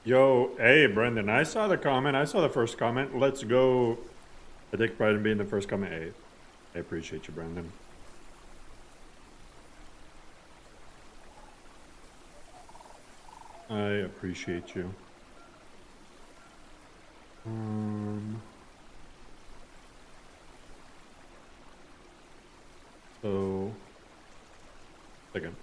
Yo, hey, Brendan, I saw the comment. I saw the first comment. Let's go. I take pride in being the first comment. Hey, I appreciate you, Brendan. I appreciate you. So, second.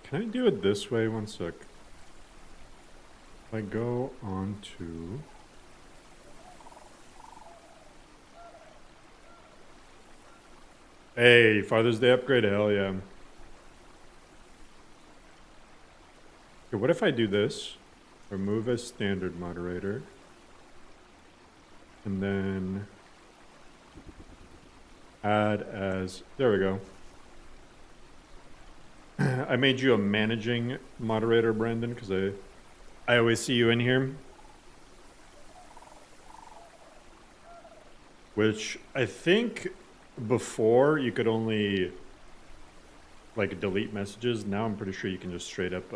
Can I do it this way? One sec. If I go on to... Hey, Father's Day upgrade, hell yeah. Okay, what if I do this? Remove as standard moderator. And then... add as... There we go. I made you a managing moderator, Brandon, because I always see you in here. Which I think before you could only like delete messages. Now I'm pretty sure you can just straight up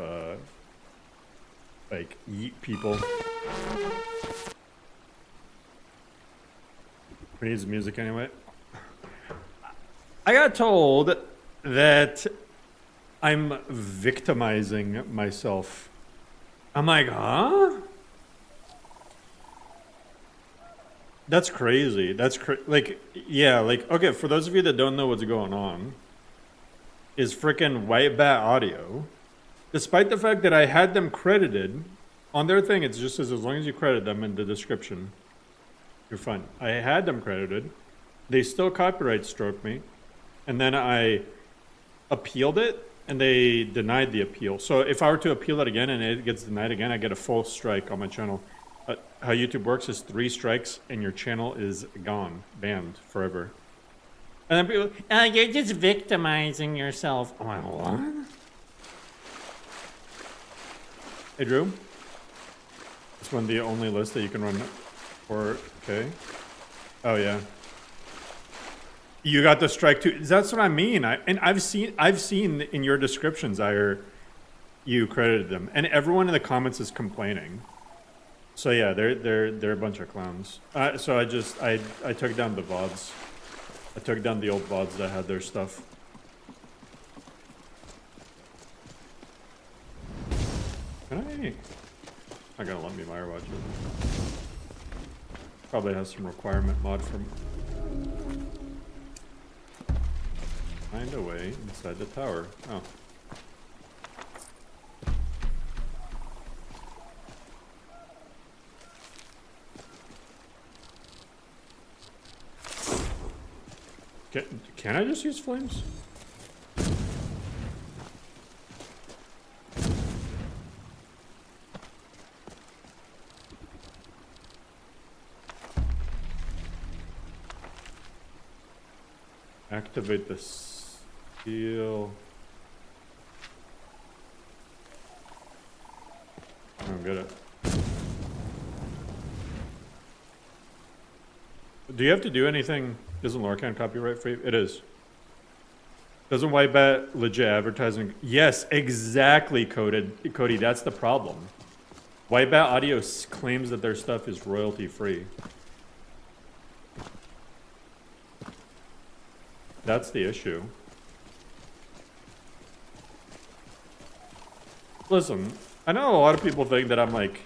like yeet people. Who needs music anyway? I got told that I'm victimizing myself. I'm like, huh? That's crazy. That's like, yeah, like, okay, for those of you that don't know what's going on, is freaking White Bat Audio, despite the fact that I had them credited on their thing, it just says as long as you credit them in the description, you're fine. I had them credited. They still copyright stroked me. And then I appealed it. And they denied the appeal. So if I were to appeal it again and it gets denied again, I get a full strike on my channel. How YouTube works is 3 strikes and your channel is gone, banned forever. And then people, you're just victimizing yourself. I'm like, what? Hey, Drew. This one the only list that you can run for, okay. Oh, yeah. You got the strike too. That's what I mean. I've seen in your descriptions, you credited them, and everyone in the comments is complaining. So yeah, they're a bunch of clowns. So I took down the VODs. I took down the old VODs that had their stuff. Can I? Not gonna let me Firewatch it. Probably has some requirement mod from. Find a way inside the tower. Oh. Can I just use flames? Activate the steel. I don't get it. Do you have to do anything? Isn't Lorcan copyright free? It is. Doesn't White Bat legit advertising? Yes, exactly, Cody. That's the problem. White Bat Audio claims that their stuff is royalty free. That's the issue. Listen, I know a lot of people think that I'm like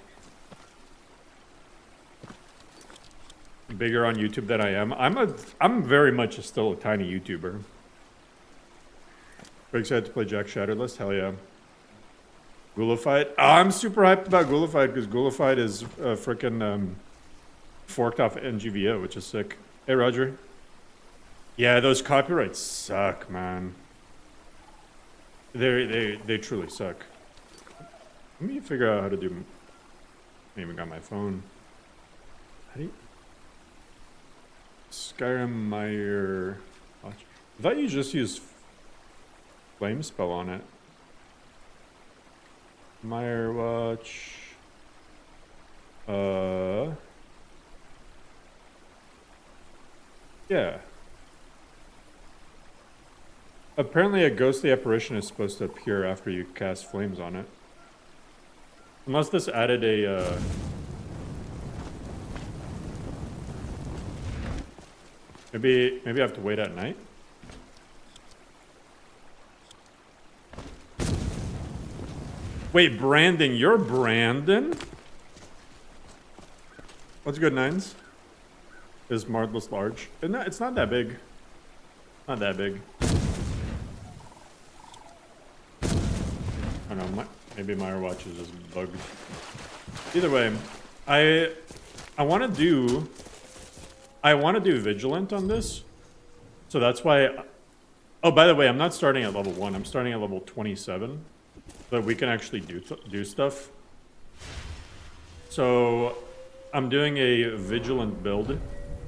bigger on YouTube than I am. I'm very much still a tiny YouTuber. Very excited to play Jack Shatterlist. Hell yeah. Ghoulified. Oh, I'm super hyped about Ghoulified because Ghoulified is freaking forked off NGVO, which is sick. Hey, Roger. Yeah, those copyrights suck, man. They truly suck. Let me figure out how to do. I even got my phone. How do you? Skyrim Meyer. I thought you just used Flame Spell on it. Meyer Watch. Yeah. Apparently a ghostly apparition is supposed to appear after you cast flames on it. Unless this added a, Maybe I have to wait at night? Wait, Brandon, you're Brandon? What's good, Nines? Is Mardless large? It's not that big. Not that big. I don't know, maybe my watch is just bugged. Either way, I want to do Vigilant on this. So that's why... Oh, by the way, I'm not starting at level 1. I'm starting at level 27. So that we can actually do stuff. So I'm doing a Vigilant build.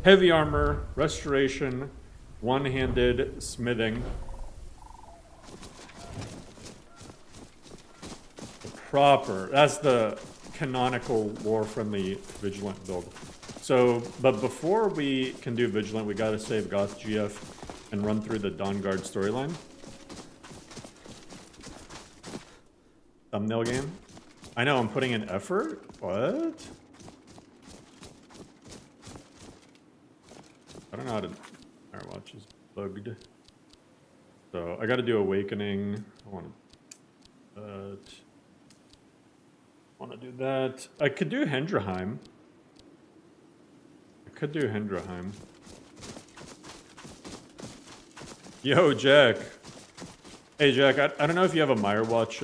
Heavy armor, restoration, one-handed smithing. That's the canonical lore-friendly Vigilant build. So, but before we can do Vigilant, we gotta save Goth GF and run through the Dawnguard storyline. Thumbnail game? I know, I'm putting in effort? What? I don't know how to... Our watch is bugged. So, I gotta do Awakening. I want to do that. I could do Hendraheim. Yo, Jack. Hey, Jack, I don't know if you have a Mirewatch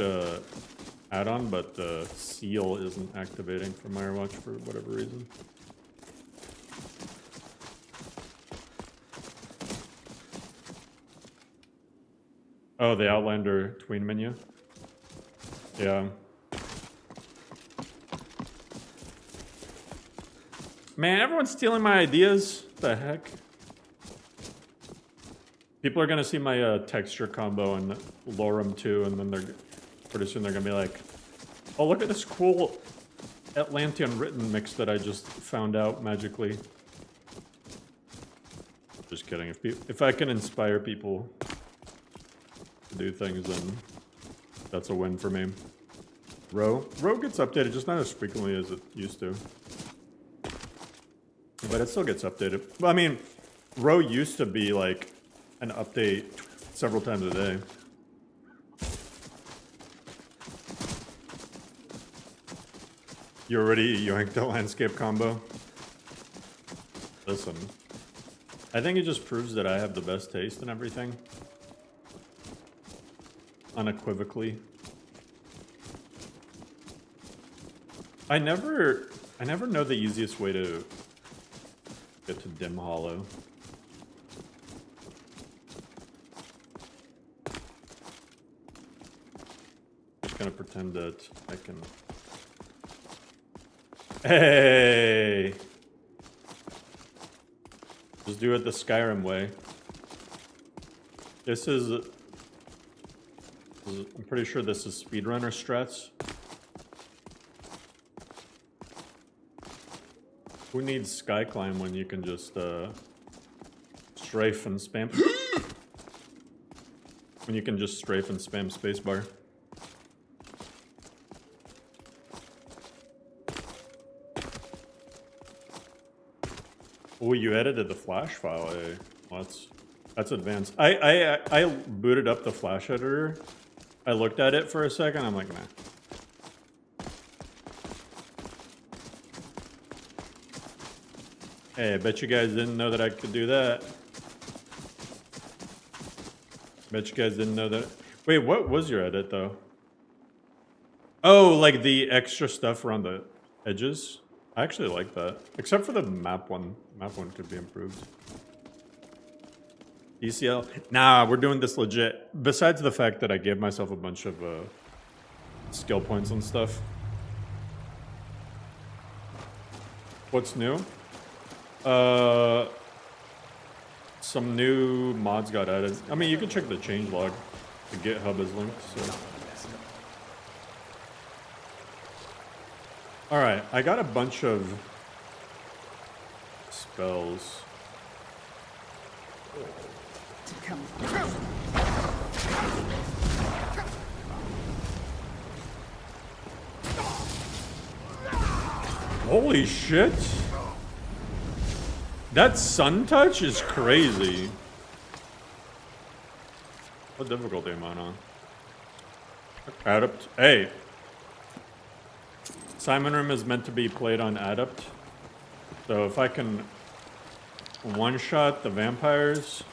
add-on, but the seal isn't activating for Mirewatch for whatever reason. Oh, the Outlander tween menu? Yeah. Man, everyone's stealing my ideas. What the heck? People are gonna see my texture combo in Lauram 2, and then pretty soon they're gonna be like, oh, look at this cool Atlantean written mix that I just found out magically. Just kidding. If I can inspire people to do things, then that's a win for me. Row gets updated, just not as frequently as it used to. But it still gets updated. Well, I mean, Row used to be like an update several times a day. You already yoinked the landscape combo? Listen, I think it just proves that I have the best taste in everything. Unequivocally. I never know the easiest way to get to Dim Hollow. Just gonna pretend that I can... Hey! Just do it the Skyrim way. This is... I'm pretty sure this is speedrunner strats. Who needs Skyclimb when you can just strafe and spam? When you can just strafe and spam spacebar. Oh, you edited the Flash file. Eh? Well, that's advanced. I booted up the Flash editor. I looked at it for a second. I'm like, nah. Hey, I bet you guys didn't know that I could do that. Bet you guys didn't know that. Wait, what was your edit, though? Oh, like the extra stuff around the edges? I actually like that. Except for the map one. Map one could be improved. ECL? Nah, we're doing this legit. Besides the fact that I gave myself a bunch of skill points and stuff. What's new? Some new mods got added. I mean, you can check the changelog. The GitHub is linked, so. Alright, I got a bunch of spells. Holy shit! That sun touch is crazy. What difficulty am I on? Adept. Hey! SimonRim is meant to be played on Adept. So if I can one-shot the vampires,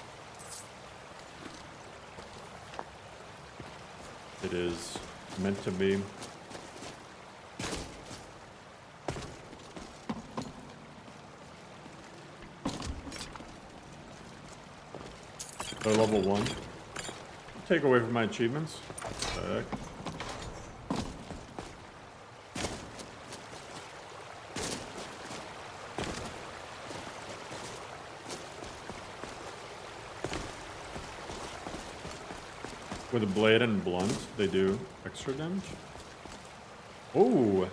it is meant to be. They're level 1. Take away from my achievements. Back. With a blade and blunt, they do extra damage. Oh,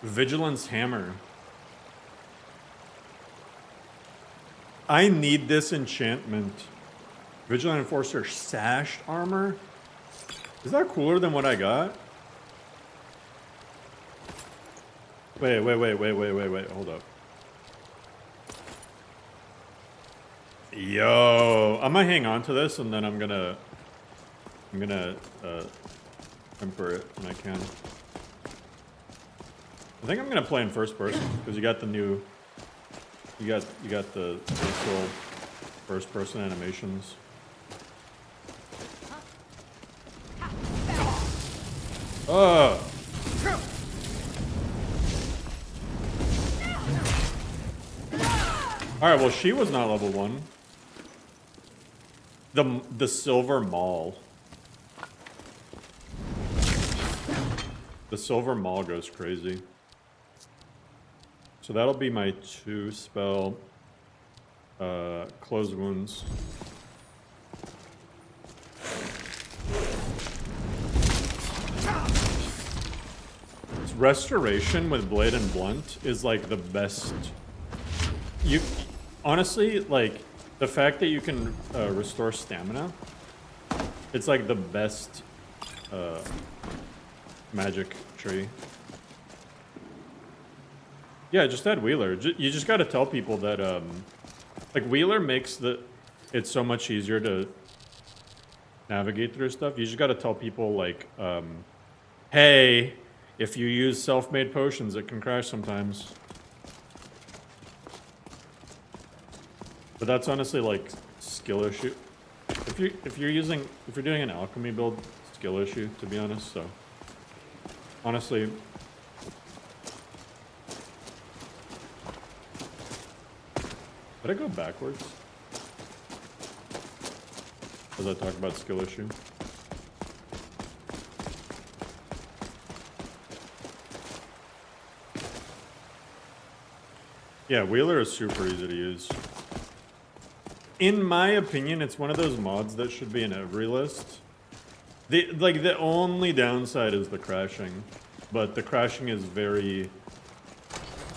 Vigilance hammer. I need this enchantment. Vigilant Enforcer sashed armor? Is that cooler than what I got? Wait, hold up. Yo, I'm gonna hang on to this and then I'm gonna temper it when I can. I think I'm gonna play in first person because you got the new, you got the actual first person animations. Alright, well she was not level 1. The silver maul. The silver maul goes crazy. So that'll be my 2 spell. Close wounds. Restoration with blade and blunt is like the best. You honestly, like the fact that you can restore stamina, it's like the best magic tree. Yeah, just add Wheeler. You just gotta tell people that like Wheeler makes it so much easier to navigate through stuff. You just gotta tell people like hey, if you use self-made potions, it can crash sometimes. But that's honestly like skill issue. If you're doing an alchemy build, skill issue to be honest. So honestly, did I go backwards as I talk about skill issue? Yeah, Wheeler is super easy to use. In my opinion, it's one of those mods that should be in every list. The only downside is the crashing, but the crashing is very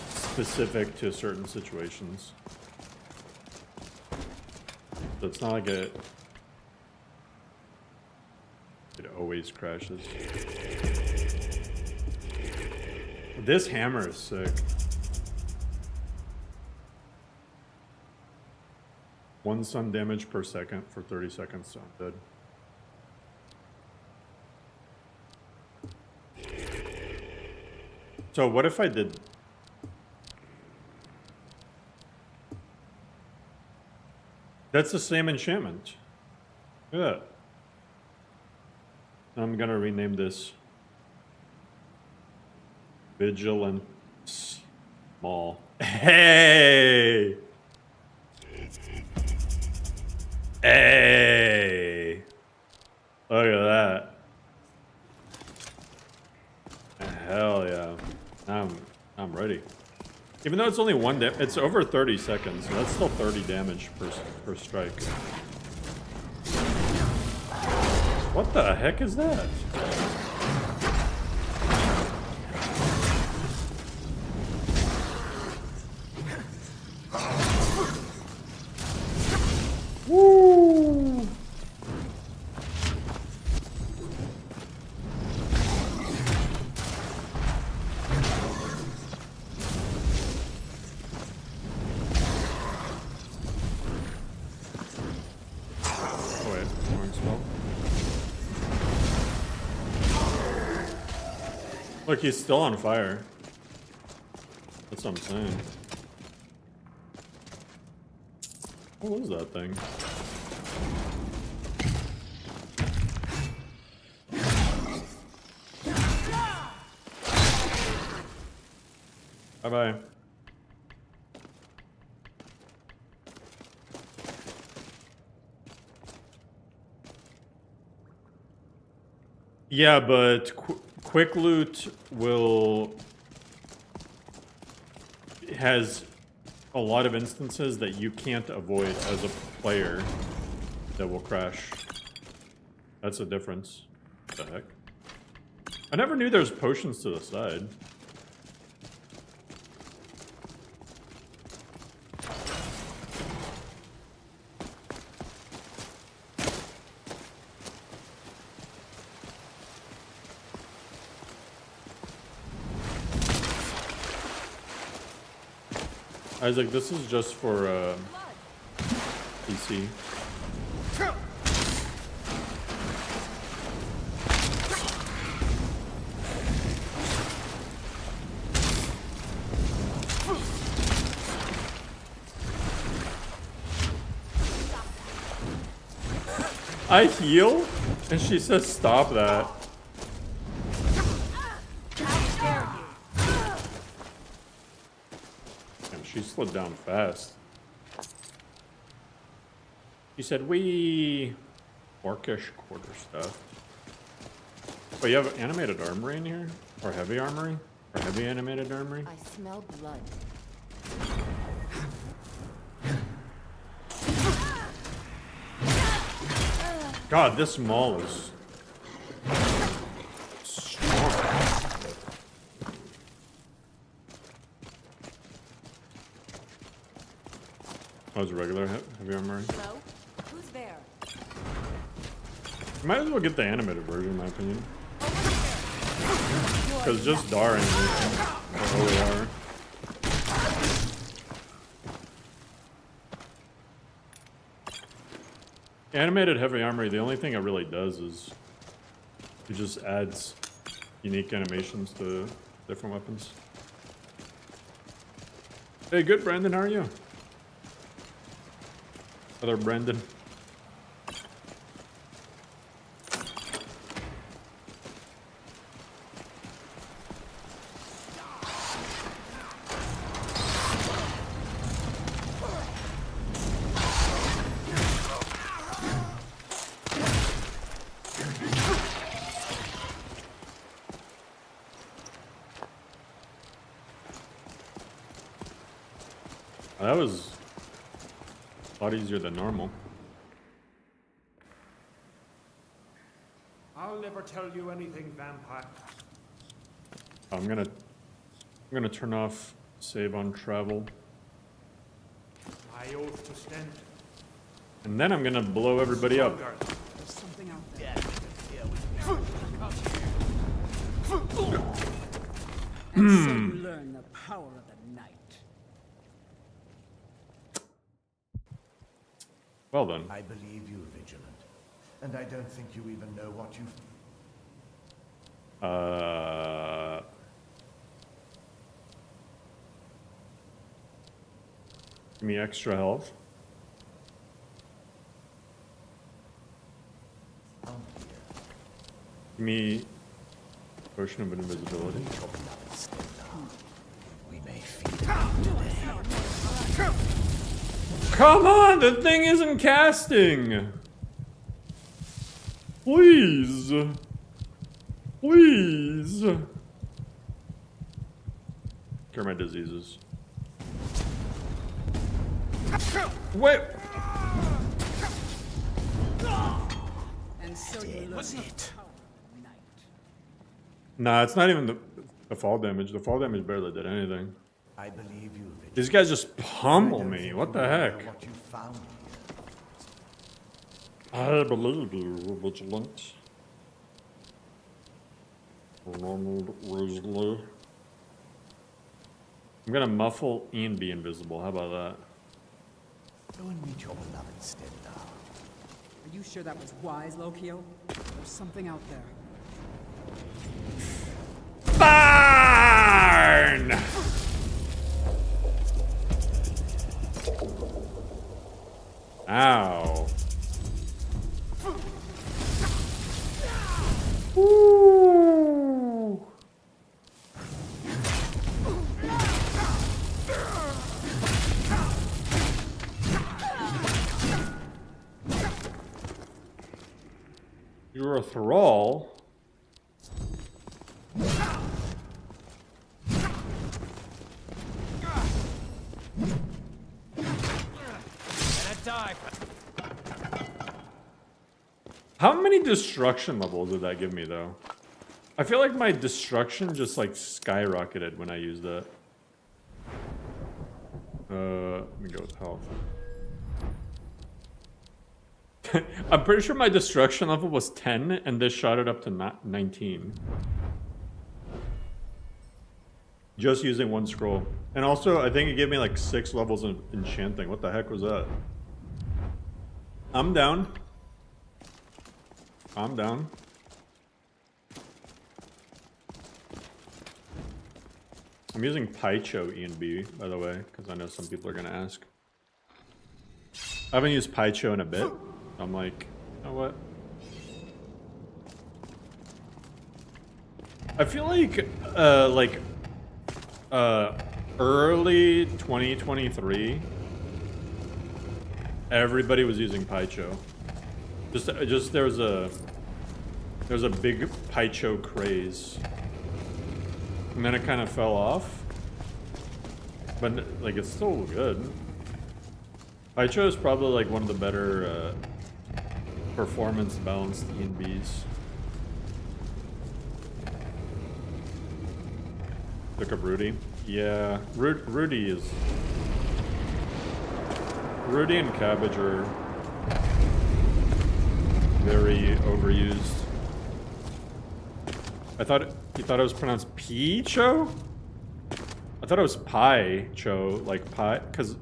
specific to certain situations. So it's not like it always crashes. This hammer is sick. 1 sun damage per second for 30 seconds, so I'm dead. So what if I did... That's the same enchantment. Look at that. I'm gonna rename this Vigilant Mall. Hey! Even though it's only it's over 30 seconds, so that's still 30 damage per strike. What the heck is that? Woo! Look, he's still on fire. That's what I'm saying. What was that thing? Bye-bye. Yeah, but quick loot has a lot of instances that you can't avoid as a player that will crash. That's the difference. What the heck? I never knew there's potions to the side. Isaac, this is just for PC. I heal? And she says stop that. She slowed down fast. She said, "We orcish quarter stuff." Oh, you have animated armory in here? Or heavy armory? Or heavy animated armory? I smell blood. God, this mall is strong. Oh, it's a regular heavy armory. Hello? Who's there? You might as well get the animated version, in my opinion. Because just Dar animation. Or OAR. Animated heavy armory, the only thing it really does is it just adds unique animations to different weapons. Hey, good, Brandon. How are you? Other Brandon. That was a lot easier than normal. I'll never tell you anything, vampire. I'm gonna turn off save on travel. I oath to stand. And then I'm gonna blow everybody up. There's something out there. And so you learn the power of the night. Well then. I believe you, Vigilant. And I don't think you even know what you've... Give me extra health. Give me potion of invisibility. We may feed. Come on, the thing isn't casting. Please. Please. Cure my diseases. Wait. And so you learn Was the it? power of the night. Nah, it's not even the fall damage. The fall damage barely did anything. I believe you, Vigilant. These guys just I pummel don't me. think What you the know heck? What you found here. I believe you, Vigilant. Ronald Rosalie. I'm gonna muffle Ian be invisible. How about that? Go and meet your beloved Stendhal. Are you sure that was wise, Lokio? There's something out there. Burn! Ow. Ooh. You're a thrall. How many destruction levels did that give me, though? I feel like my destruction just, like, skyrocketed when I used that. Let me go with health. I'm pretty sure my destruction level was 10, and this shot it up to 19. Just using one scroll. And also, I think it gave me, like, 6 levels of enchanting. What the heck was that? I'm down. I'm down. I'm using Pycho E and B, by the way, because I know some people are going to ask. I haven't used Pycho in a bit. I'm like, you know what? I feel like early 2023, everybody was using Pycho. Just there was a big Pycho craze, and then it kind of fell off. But like, it's still good. Pycho is probably like one of the better performance balanced E&Bs. Look up Rudy. Yeah, Rudy and Cabbage are very overused. You thought it was pronounced P-cho? I thought it was Pi-cho, like pi, because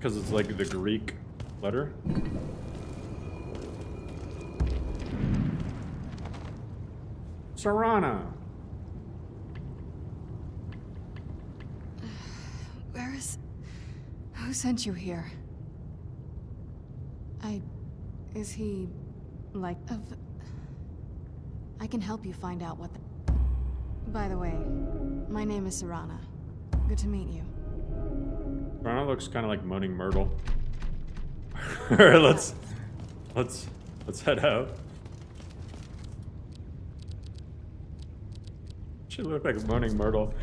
it's like the Greek letter. Sarana. Who sent you here? Is he... like... I can help you find out what the... By the way, my name is Sarana. Good to meet you. Sarana looks kind of like Moaning Myrtle. Alright, let's head out. She looked like Moaning Myrtle.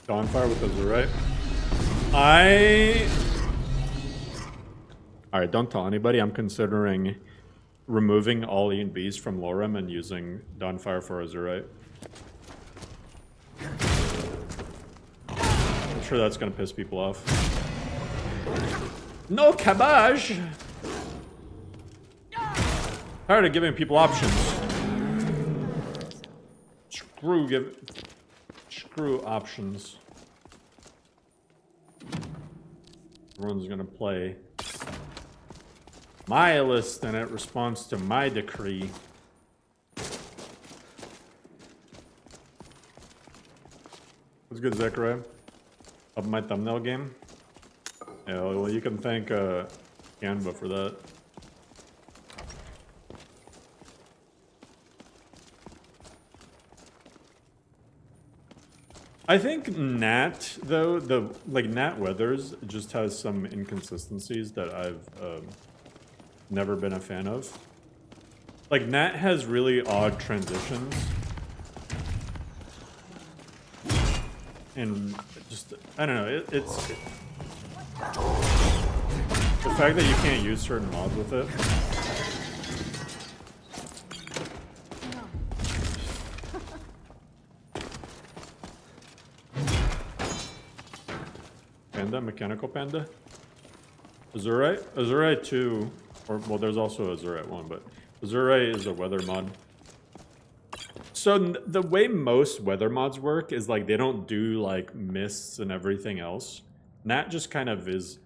Dawnfire with those, right? Alright, don't tell anybody. I'm considering removing all E and Bs from Lauram and using Dawnfire for Azurite. I'm sure that's gonna piss people off. No cabbage! Tired of giving people options. Screw options. Everyone's gonna play my list and it responds to my decree. What's good, Zechariah? Up my thumbnail game? Yeah, well, you can thank Canva for that. I think Nat, though, Nat Weathers just has some inconsistencies that I've never been a fan of. Like, Nat has really odd transitions. and just I don't know. It's the fact that you can't use certain mods with it. Panda, mechanical panda. Azurite? Azurite 2, or well, there's also Azurite 1, but Azurite is a weather mod. So the way most weather mods work is like they don't do like mists and everything else. Nat just kind of is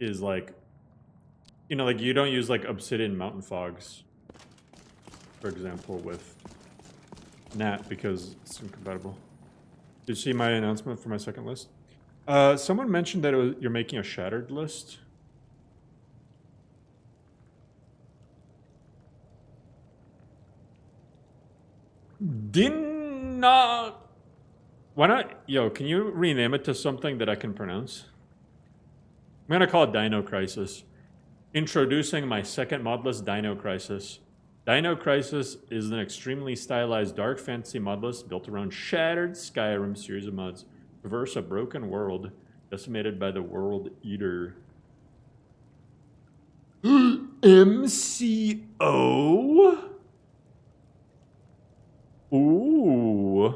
like, you know, like you don't use like obsidian mountain fogs, for example, with Nat because it's incompatible. Did you see my announcement for my second list? Someone mentioned that you're making a shattered list. Dino... Why not... Yo, can you rename it to something that I can pronounce? I'm gonna call it Dino Crisis. Introducing my second mod list, Dino Crisis. Dino Crisis is an extremely stylized dark fantasy mod list built around Shattered Skyrim series of mods. Traverse a broken world decimated by the World Eater. MCO? Ooh.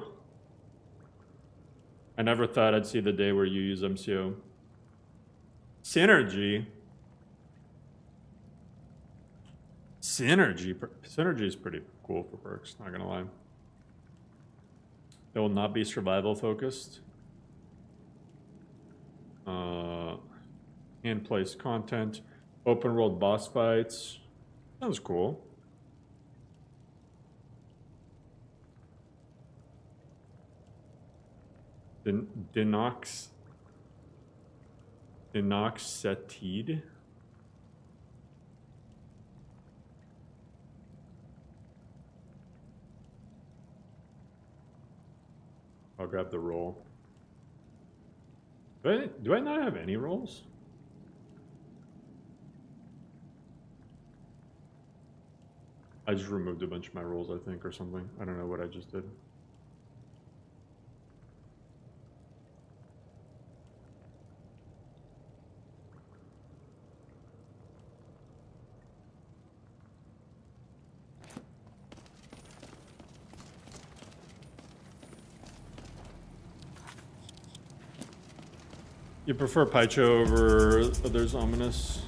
I never thought I'd see the day where you use MCO. Synergy. Synergy is pretty cool for perks, not gonna lie. It will not be survival focused. Hand-placed content, open world boss fights. Sounds cool. Dinoxetide. I'll grab the roll. Do I not have any rolls? I just removed a bunch of my rolls, I think, or something. I don't know what I just did. You prefer Pycho over others ominous?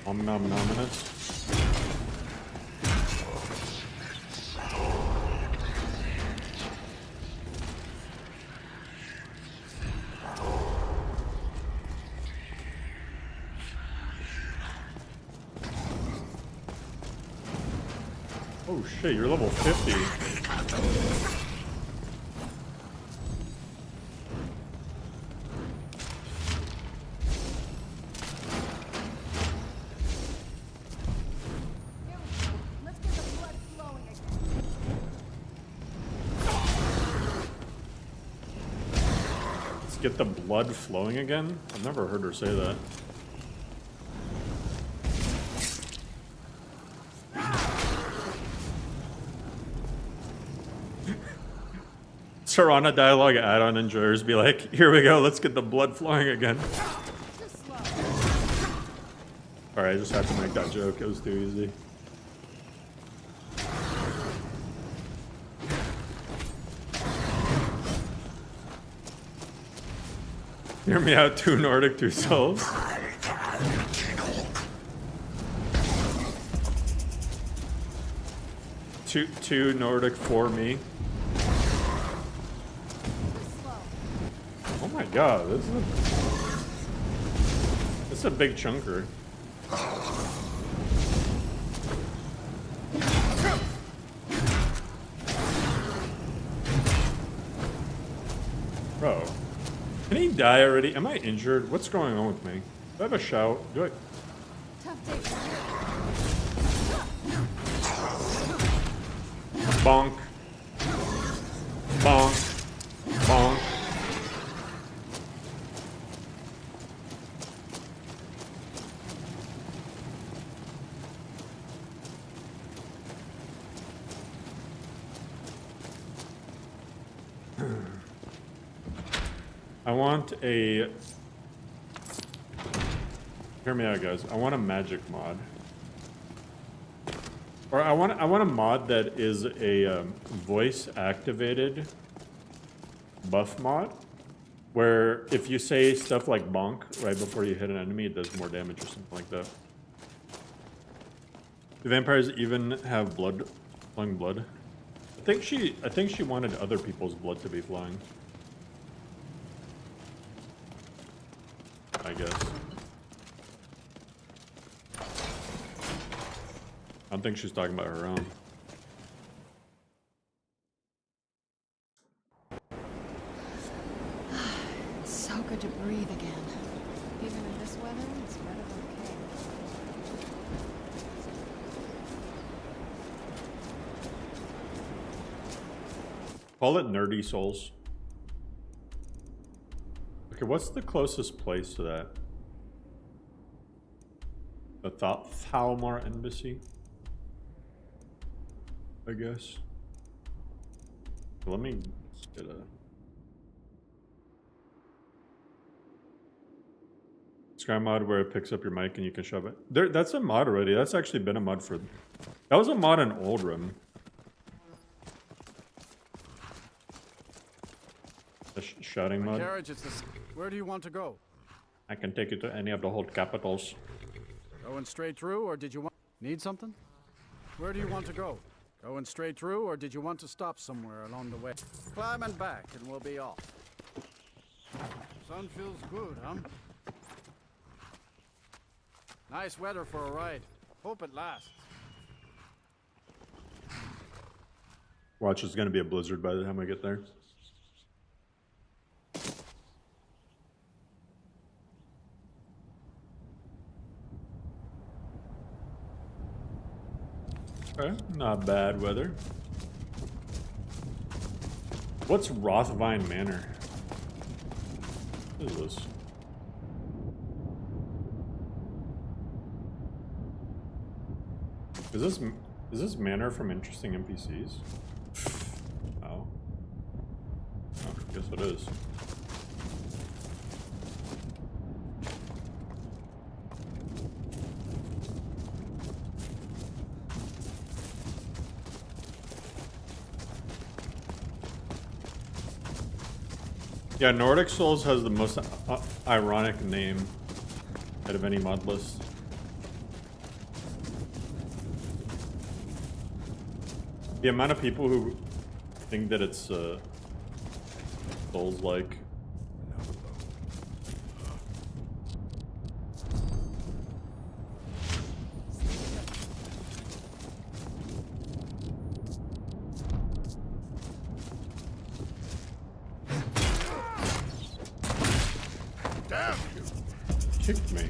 Ominous? Oh shit, you're level 50. Let's get the blood flowing again? I've never heard her say that. Serana dialogue add-on enjoyers be like, here we go, let's get the blood flowing again. Alright, I just had to make that joke, it was too easy. Hear me out, 2 Nordic, 2 souls. Two Nordic for me. Oh my god, this is a big chunker. Bro, can he die already? Am I injured? What's going on with me? Do I have a shout? Do I? Tough day for you. Bonk. Bonk. Bonk. I want a... Hear me out, guys. I want a magic mod. Or I want a mod that is a voice-activated buff mod, where if you say stuff like bonk right before you hit an enemy, it does more damage or something like that. Do vampires even have blood, flowing blood? I think she wanted other people's blood to be flowing. I guess. I don't think she's talking about her own. It's so good to breathe again. Even in this weather, it's better than okay. Call it Nerdy Souls. Okay, what's the closest place to that? The Thalmor Embassy? I guess. Let me get a... Sky mod where it picks up your mic and you can shove it. That's a mod already. That's actually been a mod for... That was a mod in Oldrim. The shouting mod. Carriage is this. Where do you want to go? I can take you to any of the whole capitals. Going straight through, or did you want... Need something? Where do you want to go? Going straight through, or did you want to stop somewhere along the way? Climb and back, and we'll be off. Sun feels good, huh? Nice weather for a ride. Hope it lasts. Watch, it's gonna be a blizzard by the time I get there. Okay, not bad weather. What's Rothvine Manor? What is this? Is this manor from interesting NPCs? Oh. Oh, I guess it is. Yeah, Nordic Souls has the most ironic name out of any mod list. The amount of people who think that it's Souls-like. Kicked me.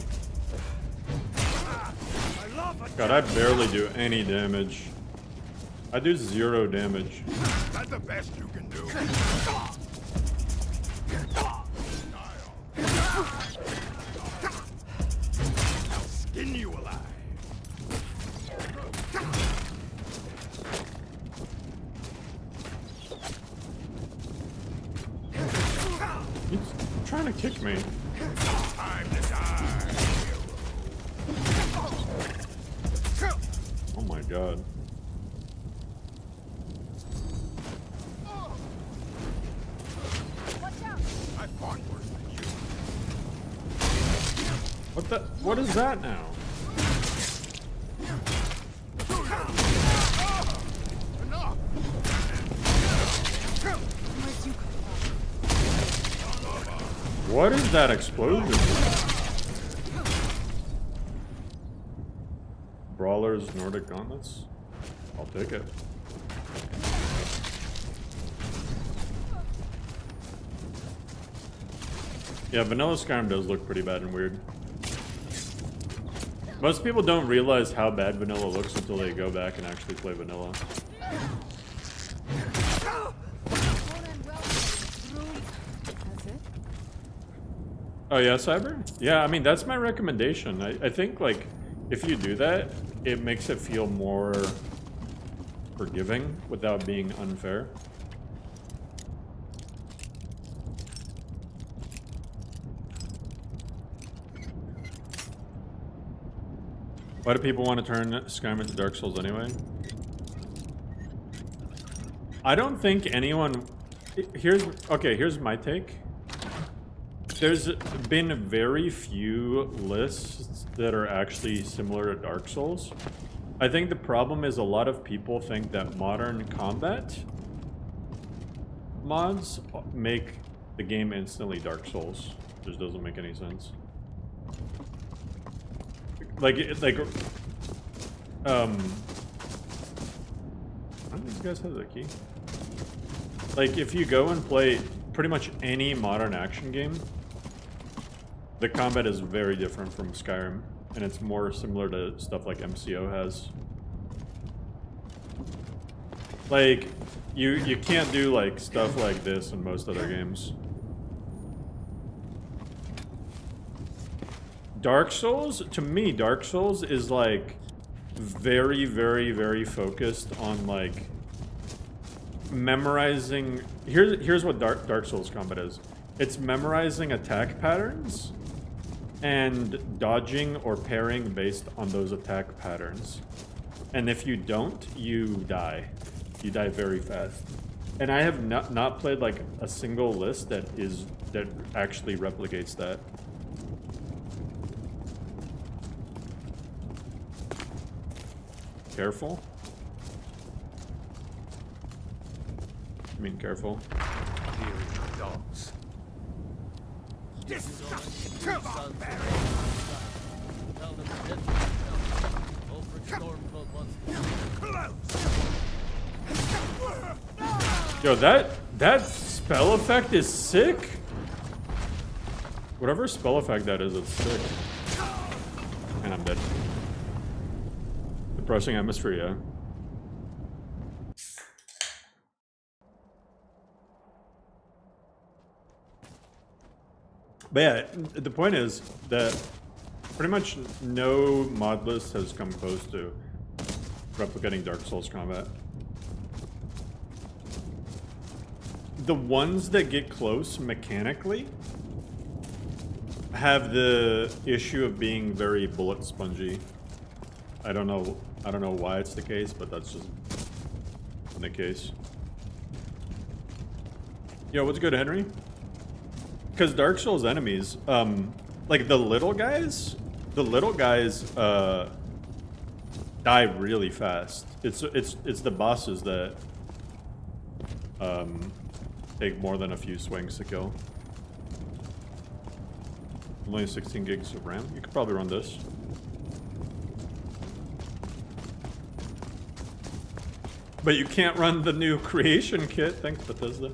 God, I barely do any damage. I do 0 damage. That's the best you can do. I'll skin you alive. He's trying to kick me. Time to die. Oh my god. I fought worse than you. What the? What is that now? Enough. What is that explosion? Brawlers, Nordic gauntlets? I'll take it. Yeah, vanilla Skyrim does look pretty bad and weird. Most people don't realize how bad vanilla looks until they go back and actually play vanilla. Oh yeah, Cyber? Yeah, I mean, that's my recommendation. I think, like, if you do that, it makes it feel more forgiving without being unfair. Why do people want to turn Skyrim into Dark Souls anyway? I don't think anyone... Here's my take. There's been very few lists that are actually similar to Dark Souls. I think the problem is a lot of people think that modern combat mods make the game instantly Dark Souls. Just doesn't make any sense. How do these guys have the key? Like, if you go and play pretty much any modern action game, the combat is very different from Skyrim, and it's more similar to stuff like MCO has. Like, you can't do like stuff like this in most other games. Dark Souls, to me, Dark Souls is like very, very, very focused on like memorizing. Here's what Dark Souls combat is. It's memorizing attack patterns and dodging or parrying based on those attack patterns. And if you don't, you die. You die very fast. And I have not played like a single list that actually replicates that. Careful? I mean careful. Here are your dogs. Come on, Barry! Yo, that spell effect is sick. Whatever spell effect that is, it's sick. And I'm dead. Depressing atmosphere, yeah. But yeah, the point is that pretty much no mod list has come close to replicating Dark Souls combat. The ones that get close mechanically have the issue of being very bullet spongy. I don't know why it's the case, but that's just the case. Yo, what's good, Henry? Because Dark Souls enemies, like the little guys die really fast. It's the bosses that take more than a few swings to kill. Only 16 gigs of RAM. You could probably run this. But you can't run the new creation kit. Thanks, Bethesda.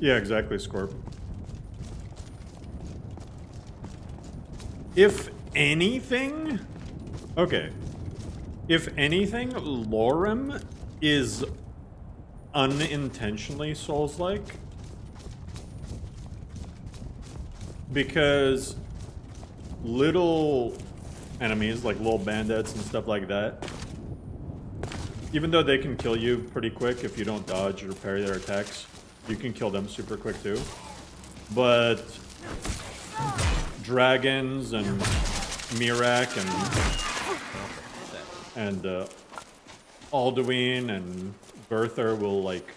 Yeah, exactly, Scorp. If anything... Okay. If anything, Lauram is unintentionally Souls-like. Because little enemies, like little bandits and stuff like that, even though they can kill you pretty quick if you don't dodge or parry their attacks, you can kill them super quick too. But dragons and Mirak and Alduin and Berther will, like,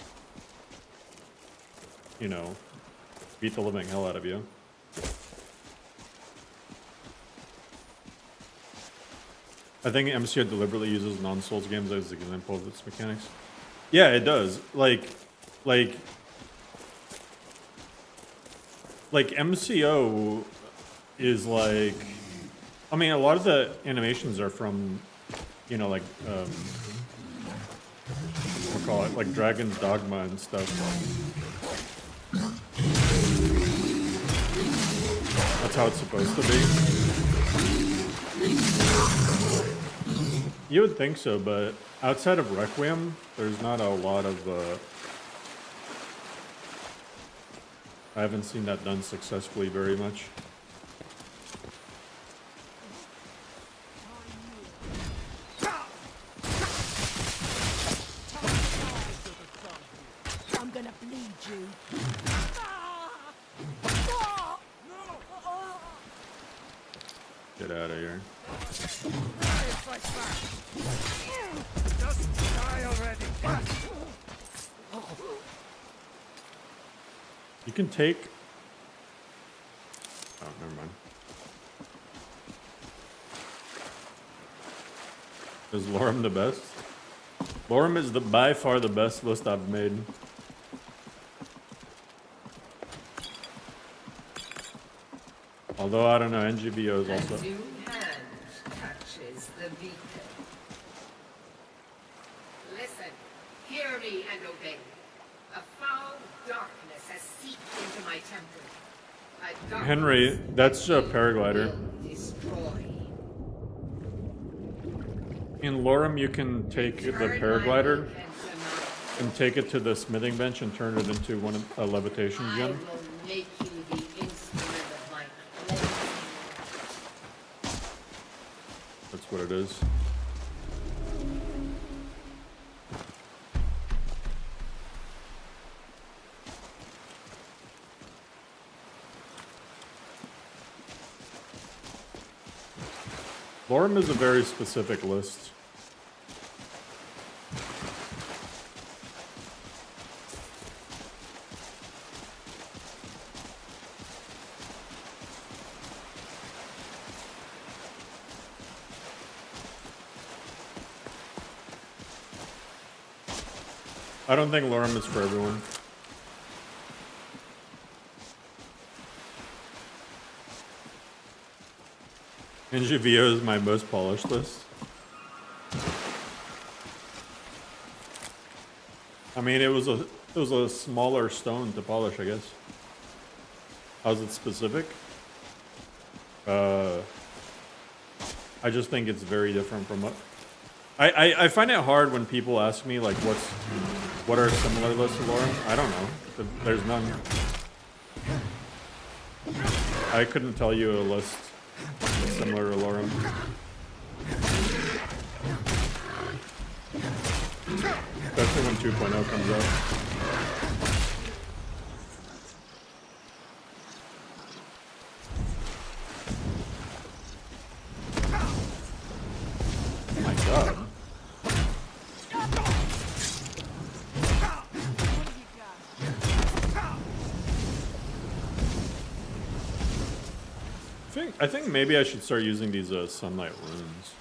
you know, beat the living hell out of you. I think MCO deliberately uses non-Souls games as an example of its mechanics. Yeah, it does. Like MCO is like, I mean, a lot of the animations are from, you know, like, we'll call it, like Dragon's Dogma and stuff. That's how it's supposed to be. You would think so, but outside of Requiem, there's not a lot of. I haven't seen that done successfully very much. I'm gonna bleed you. Get out of here. Just die already. You can take. Oh, never mind. Is Lauram the best? Lauram is by far the best list I've made. Although I don't know, NGVO is also. A new hand touches the beacon. Listen, hear me and obey. A foul darkness has seeped into my temple. A darkness Henry, that's a paraglider. will destroy. In Lauram, you can take the Turn my paraglider intent to and take it to the smithing bench and turn it into a levitation I gem. will make you the instrument of my cleansing. That's what it is. Lauram is a very specific list. I don't think Lauram is for everyone. NGVO is my most polished list. I mean, it was a smaller stone to polish, I guess. How's it specific? I just think it's very different from what. I find it hard when people ask me like what are similar lists to Lauram. I don't know. There's none. I couldn't tell you a list similar to Lauram. Especially when 2.0 comes out. Oh my god. I think maybe I should start using these sunlight runes.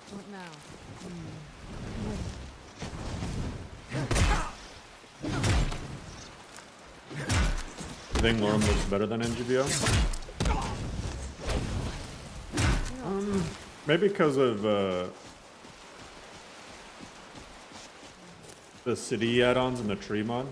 What now? You think Lauram looks better than NGVO? Maybe because of the city add-ons and the tree mod.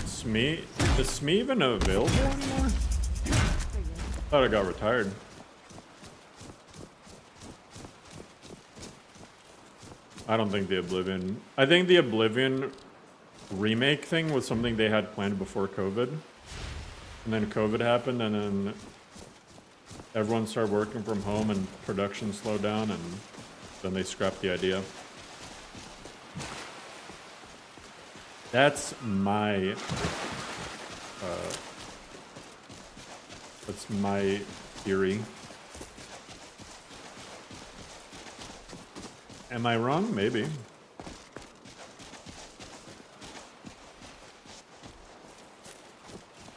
Smee? Is Smee even available anymore? Thought I got retired. I don't think the Oblivion. I think the Oblivion remake thing was something they had planned before COVID. And then COVID happened, and then everyone started working from home and production slowed down, and then they scrapped the idea. That's my theory. Am I wrong? Maybe.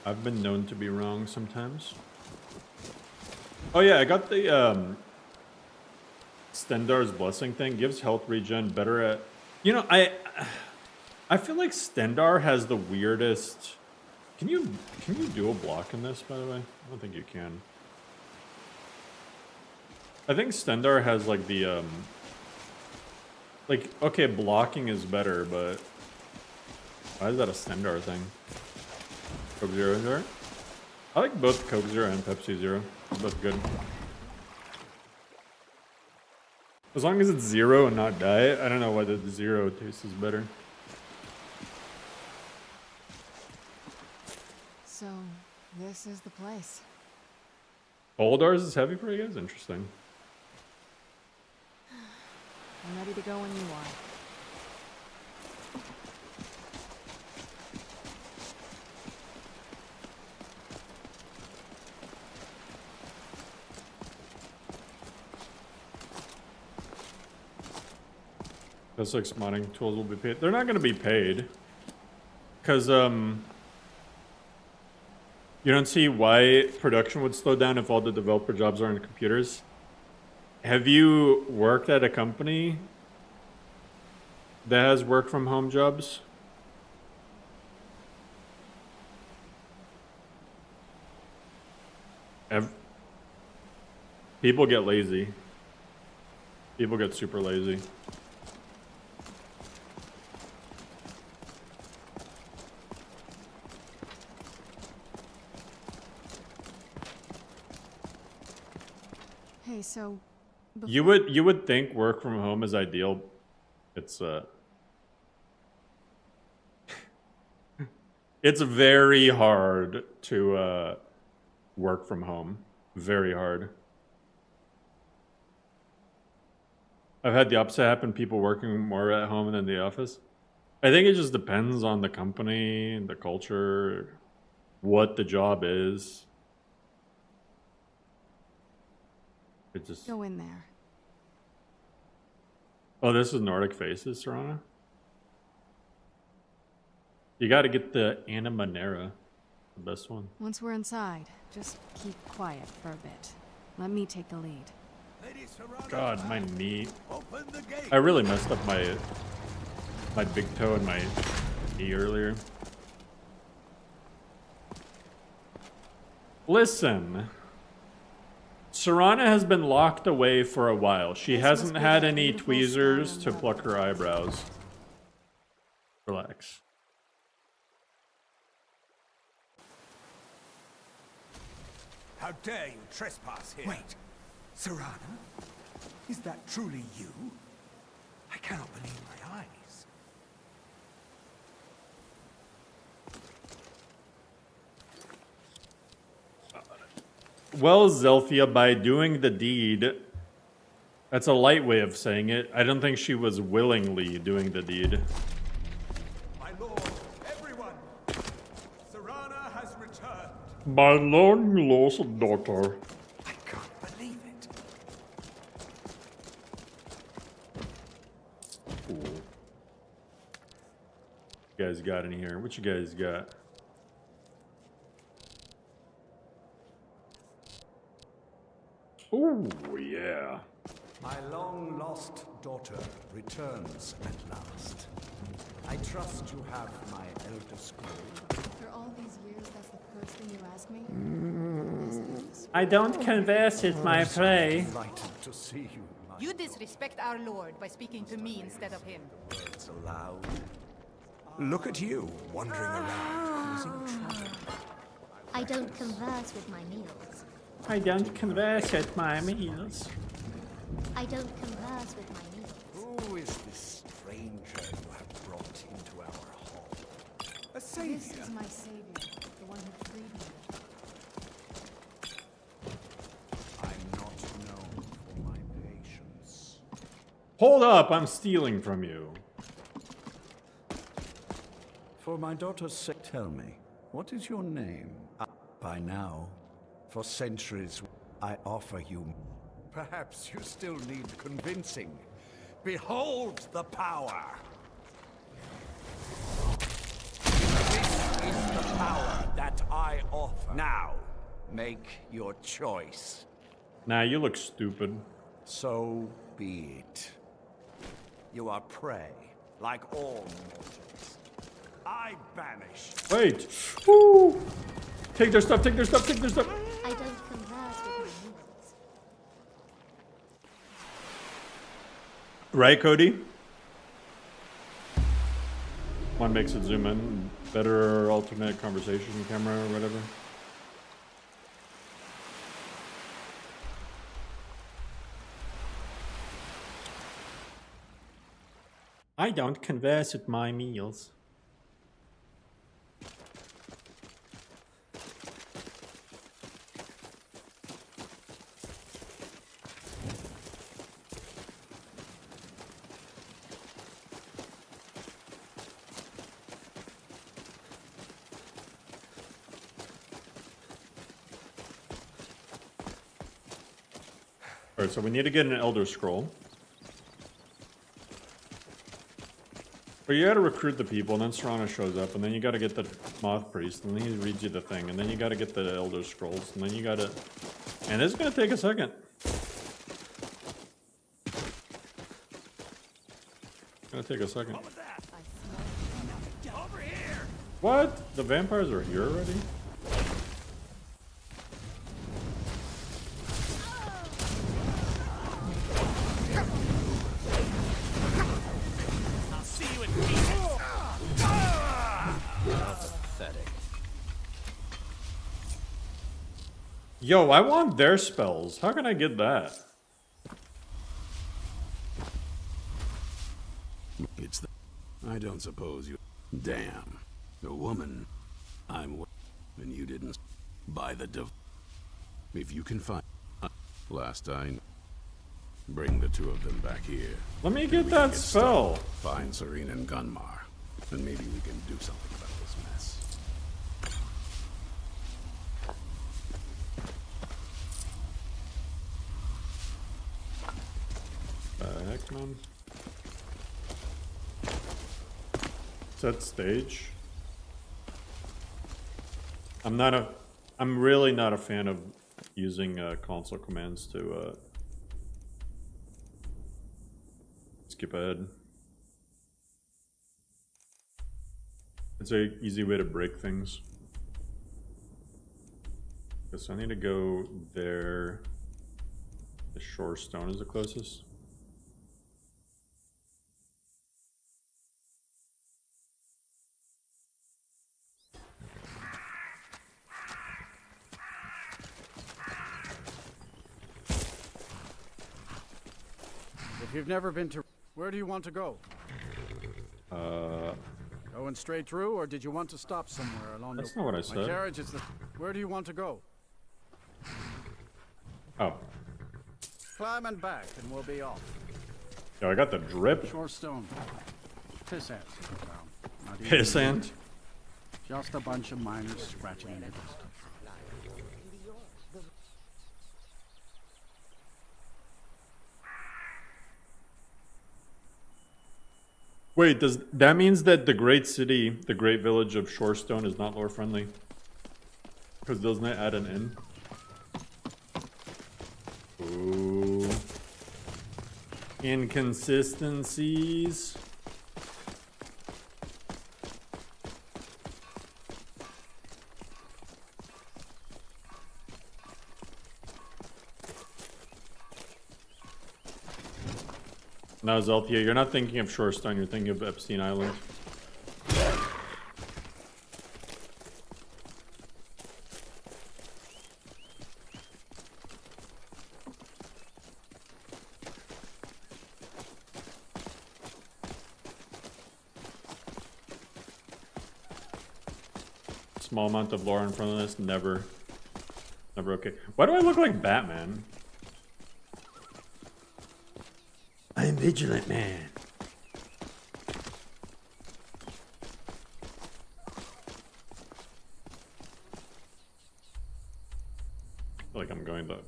I've been known to be wrong sometimes. Oh yeah, I got the Stendar's blessing thing gives health regen better at. You know, I feel like Stendar has the weirdest. Can you dual block in this? By the way, I don't think you can. I think Stendar has like the like, okay, blocking is better, but why is that a Stendar thing? Coke Zero. I like both Coke Zero and Pepsi Zero. They're both good. As long as it's zero and not diet, I don't know why the zero taste is better. So, this is the place. Oldar's is heavy for you guys? Interesting. I'm ready to go when you are. Those 6 modding tools will be paid. They're not going to be paid. Because, you don't see why production would slow down if all the developer jobs are on computers. Have you worked at a company that has work from home jobs? People get lazy. People get super lazy. Hey, so You would think work from home is ideal. It's it's very hard to work from home. Very hard. I've had the opposite happen, people working more at home than the office. I think it just depends on the company, the culture, what the job is. It just... go in there. Oh, this is Nordic Faces, Serana? You gotta get the Animanera, the best one. Once we're inside, just keep quiet for a bit. Let me take the lead. God, my knee. I really messed up my big toe and my knee earlier. Listen. Serana has been locked away for a while. She hasn't had any tweezers to pluck her eyebrows. Relax. How dare you trespass here? Wait, Serana? Is that truly you? I cannot believe my eyes. Well, Zelfia, by doing the deed, that's a light way of saying it. I don't think she was willingly doing the deed. My lord, everyone! Serana has returned. My long-lost daughter. I can't believe it. Cool. You guys got in here? What you guys got? Oh, yeah. My long-lost daughter returns at last. I trust you have my elder scroll. After all these years, that's the first thing you ask me? I don't converse with my prey. Delighted to see you, my You disrespect our lord by speaking to me instead of him. words aloud. Look at you, wandering around, causing trouble. I don't converse with my meals. I don't converse at my meals. I don't converse with my meals. Who is this stranger you have brought into our hall? A This savior. is my savior, the one who freed me. I'm not known for my patience. Hold up, I'm stealing from you. For my daughter's sake, tell me, what is your name? By now, for centuries, I offer you. Perhaps you still need convincing. Behold the power! This is the power that I offer. Now, make your choice. Nah, you look stupid. So, be it. You are prey, like all mortals. I banish. Wait. Woo. Take their stuff, take their stuff, take their stuff. I don't converse with my minions. Right, Cody? One makes it zoom in. Better alternate conversation camera or whatever. I don't converse with my meals. Alright, so we need to get an Elder Scroll. But you gotta recruit the people, and then Serana shows up, and then you gotta get the Moth Priest, and then he reads you the thing, and then you gotta get the Elder Scrolls, and then you gotta... And this is gonna take a second. It's gonna take a second. What was that? Over here! What? The vampires are here already? I'll see you in pieces. Pathetic. Yo, I want their spells. How can I get that? It's the... I don't suppose you... Damn. A woman. I'm... And you didn't... By the div... If you can find... Last I... Bring the two of them back here. Let me get that spell. Find Serene and Gunmar. And maybe we can do something about this mess. Heck, man. Set stage. I'm really not a fan of using console commands to skip ahead. It's an easy way to break things. Okay, so I need to go there. The Shore Stone is the closest. If you've never been to... Where do you want to go? Going straight through, or did you want to stop somewhere along That's the... not what I said. My carriage is the... Where do you want to go? Oh. Climb and back, and we'll be off. Yo, I got the drip. Shore stone. Piss ants. Not even Piss ant? Just a bunch of miners scratching in the dust. Wait, does that means that the great city, the great village of Shorestone is not lore friendly? Because doesn't it add an inn? Ooh. Inconsistencies. Now, Zeltia, you're not thinking of Shorestone, you're thinking of Epstein Island. Small amount of lore in front of this, never okay. Why do I look like Batman? I'm Vigilant Man. I feel like I'm going to...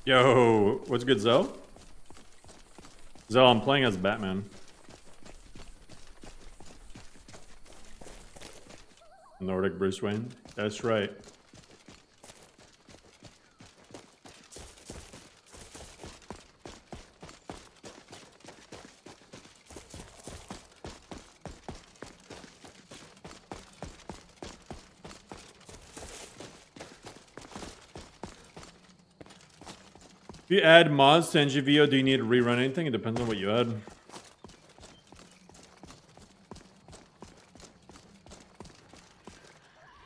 Yo, what's good, Zell? Zell, I'm playing as Batman. Nordic Bruce Wayne? That's right. you add mods to NGVO, do you need to rerun anything? It depends on what you add.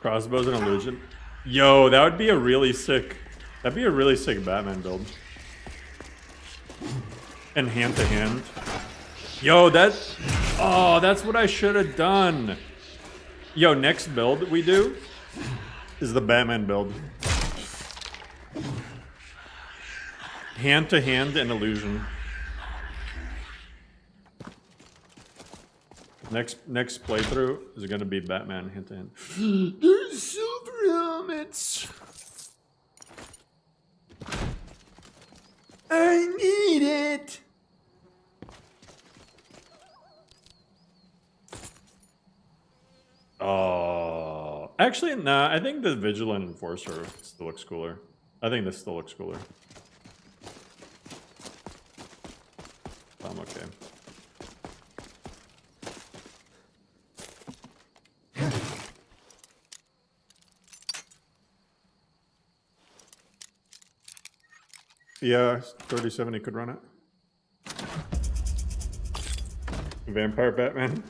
Crossbows and illusion. Yo, that would be a really sick. That'd be a really sick Batman build. And hand to hand. Yo, that's. Oh, that's what I should have done. Yo, next build we do is the Batman build. Hand to hand and illusion. Next playthrough is going to be Batman hand to hand. There's silver helmets. I need it. Oh, actually, nah. I think the Vigilant Enforcer still looks cooler. I think this still looks cooler. I'm okay. Yeah, 3070 could run it. Vampire Batman.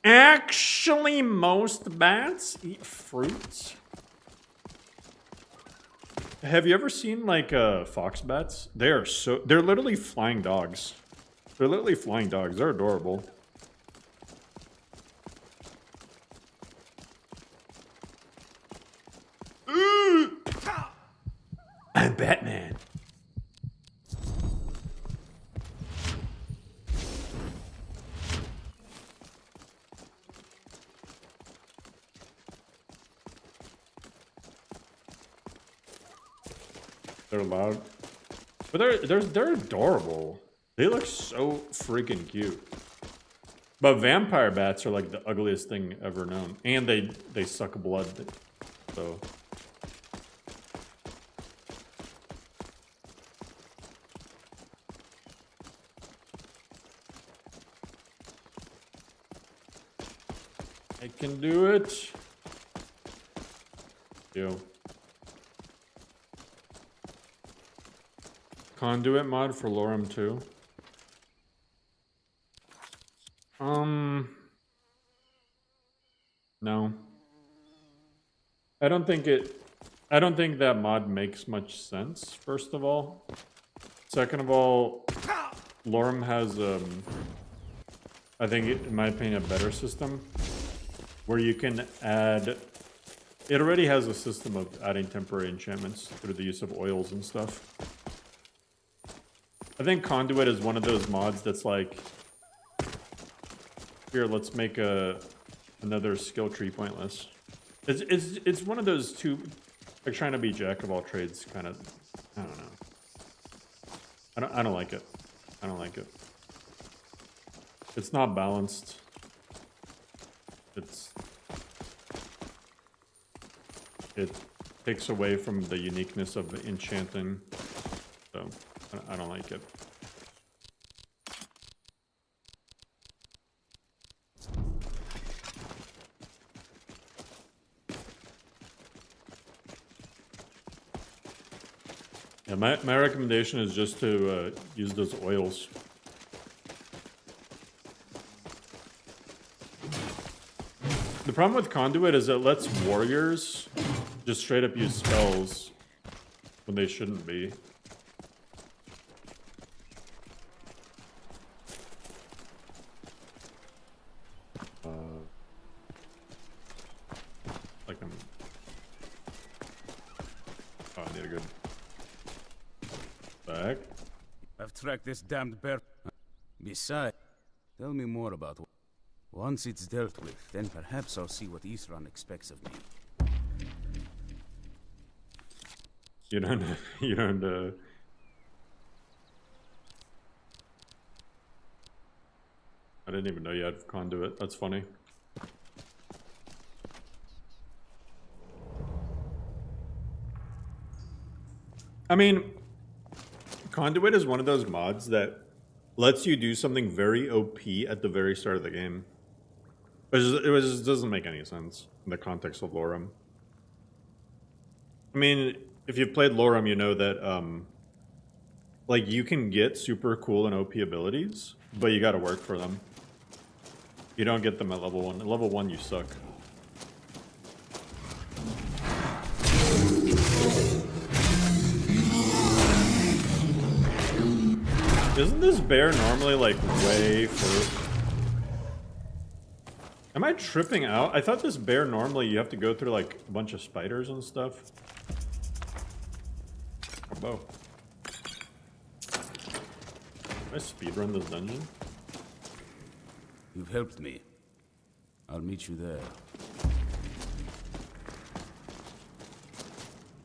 Actually, most bats eat fruits. Have you ever seen like fox bats? They're literally flying dogs. They're literally flying dogs. They're adorable. I'm Batman. They're loud, but they're adorable. They look so freaking cute. But vampire bats are like the ugliest thing ever known, and they suck blood. So. I can do it. Yo. Conduit mod for Lauram too. No. I don't think that mod makes much sense, first of all. Second of all, Lauram has I think in my opinion a better system where you can add. It already has a system of adding temporary enchantments through the use of oils and stuff. I think Conduit is one of those mods that's like, here, let's make another skill tree pointless. It's one of those two, like trying to be jack of all trades kind of. I don't know. I don't like it. I don't like it. It's not balanced. It takes away from the uniqueness of enchanting, so I don't like it. Yeah, my recommendation is just to use those oils. The problem with Conduit is it lets warriors just straight up use spells when they shouldn't be. Like I'm. Oh, I need a good back. I've tracked this damned bear. Besides, tell me more about what. Once it's dealt with, then perhaps I'll see what Isran expects of me. You don't. I didn't even know you had Conduit. That's funny. I mean, Conduit is one of those mods that lets you do something very OP at the very start of the game. It just doesn't make any sense in the context of Lauram. I mean, if you've played Lauram, you know that like you can get super cool and OP abilities, but you got to work for them. You don't get them at level 1. At level 1, you suck. Isn't this bear normally like way first? Am I tripping out? I thought this bear normally you have to go through like a bunch of spiders and stuff. A bow. Can I speedrun this dungeon? You've helped me. I'll meet you there.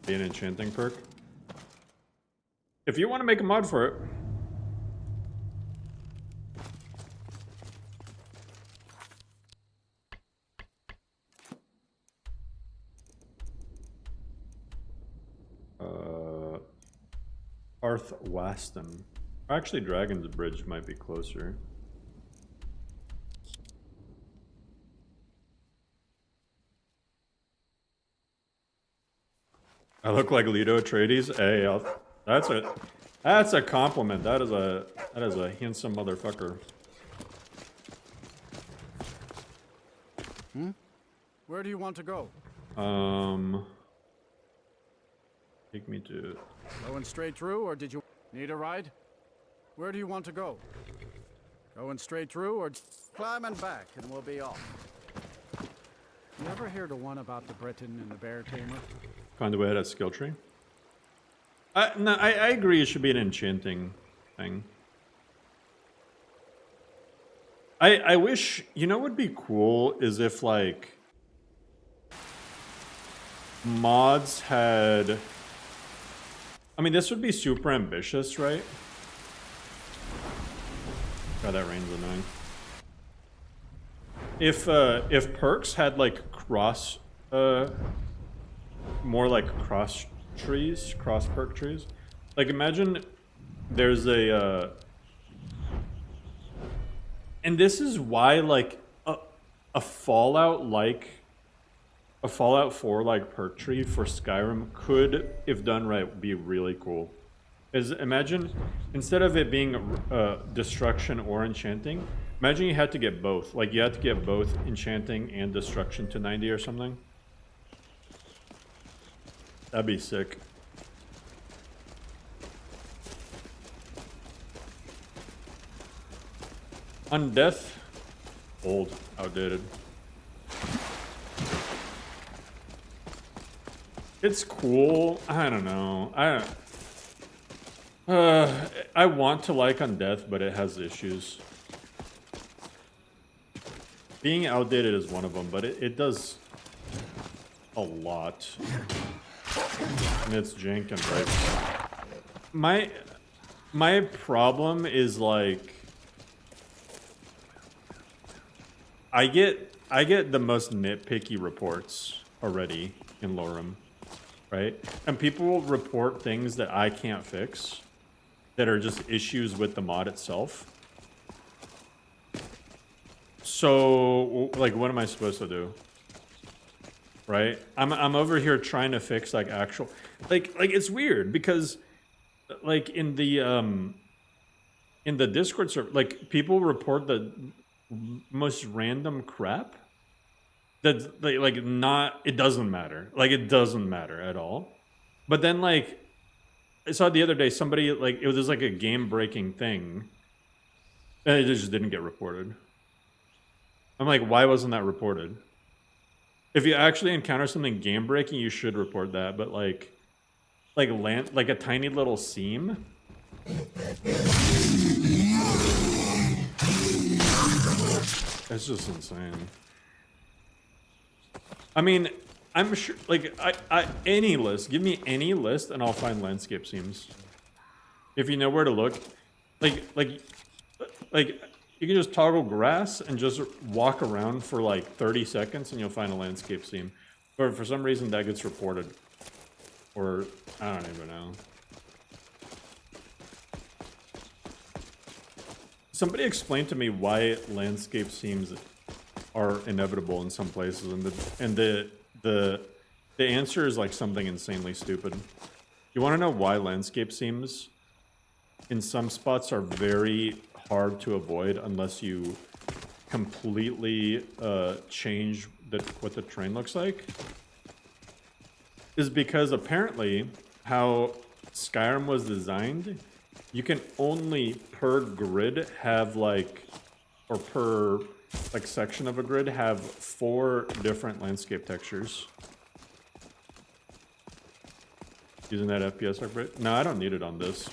Be an enchanting perk. If you want to make a mod for it. Arth Waston. Actually, Dragon's Bridge might be closer. I look like Leto Atreides. Hey, that's a compliment. That is a handsome motherfucker. Where do you want to go? Take me to... Going straight through, or did you need a ride? Where do you want to go? Going straight through, or climb and back, and we'll be off. You ever hear the one about the Breton and the bear tamer? Find a way at skill tree. No, I agree. It should be an enchanting thing. I wish, you know, what would be cool is if like mods had. I mean, this would be super ambitious, right? God, that rain's annoying. If perks had like cross, more like cross trees, cross perk trees. Like imagine there's a, and this is why like a Fallout like. A Fallout 4 like perk tree for Skyrim could, if done right, be really cool. Is imagine instead of it being destruction or enchanting, imagine you had to get both. Like you had to get both enchanting and destruction to 90 or something. That'd be sick. Undeath, old, outdated. It's cool. I don't know. I want to like Undeath, but it has issues. Being outdated is one of them, but it does a lot. And it's jank and right. My problem is like I get the most nitpicky reports already in Lauram. Right? And people will report things that I can't fix that are just issues with the mod itself. So, like, what am I supposed to do? Right? I'm over here trying to fix, like, actual... Like it's weird because, like, in the Discord server, like, people report the most random crap. That's like not, it doesn't matter. Like it doesn't matter at all. But then like, I saw the other day somebody like, it was just like a game breaking thing. And it just didn't get reported. I'm like, why wasn't that reported? If you actually encounter something game breaking, you should report that. But like a tiny little seam. That's just insane. I mean, I'm sure, like, any list, give me any list and I'll find landscape seams. If you know where to look. Like, you can just toggle grass and just walk around for like 30 seconds and you'll find a landscape seam. But for some reason that gets reported. Or, I don't even know. Somebody explained to me why landscape seams are inevitable in some places, and the The answer is like something insanely stupid. You want to know why landscape scenes in some spots are very hard to avoid unless you completely change what the terrain looks like? Is because apparently how Skyrim was designed, you can only per grid have like, or per like section of a grid have 4 different landscape textures. Using that FPS upgrade? No, I don't need it on this.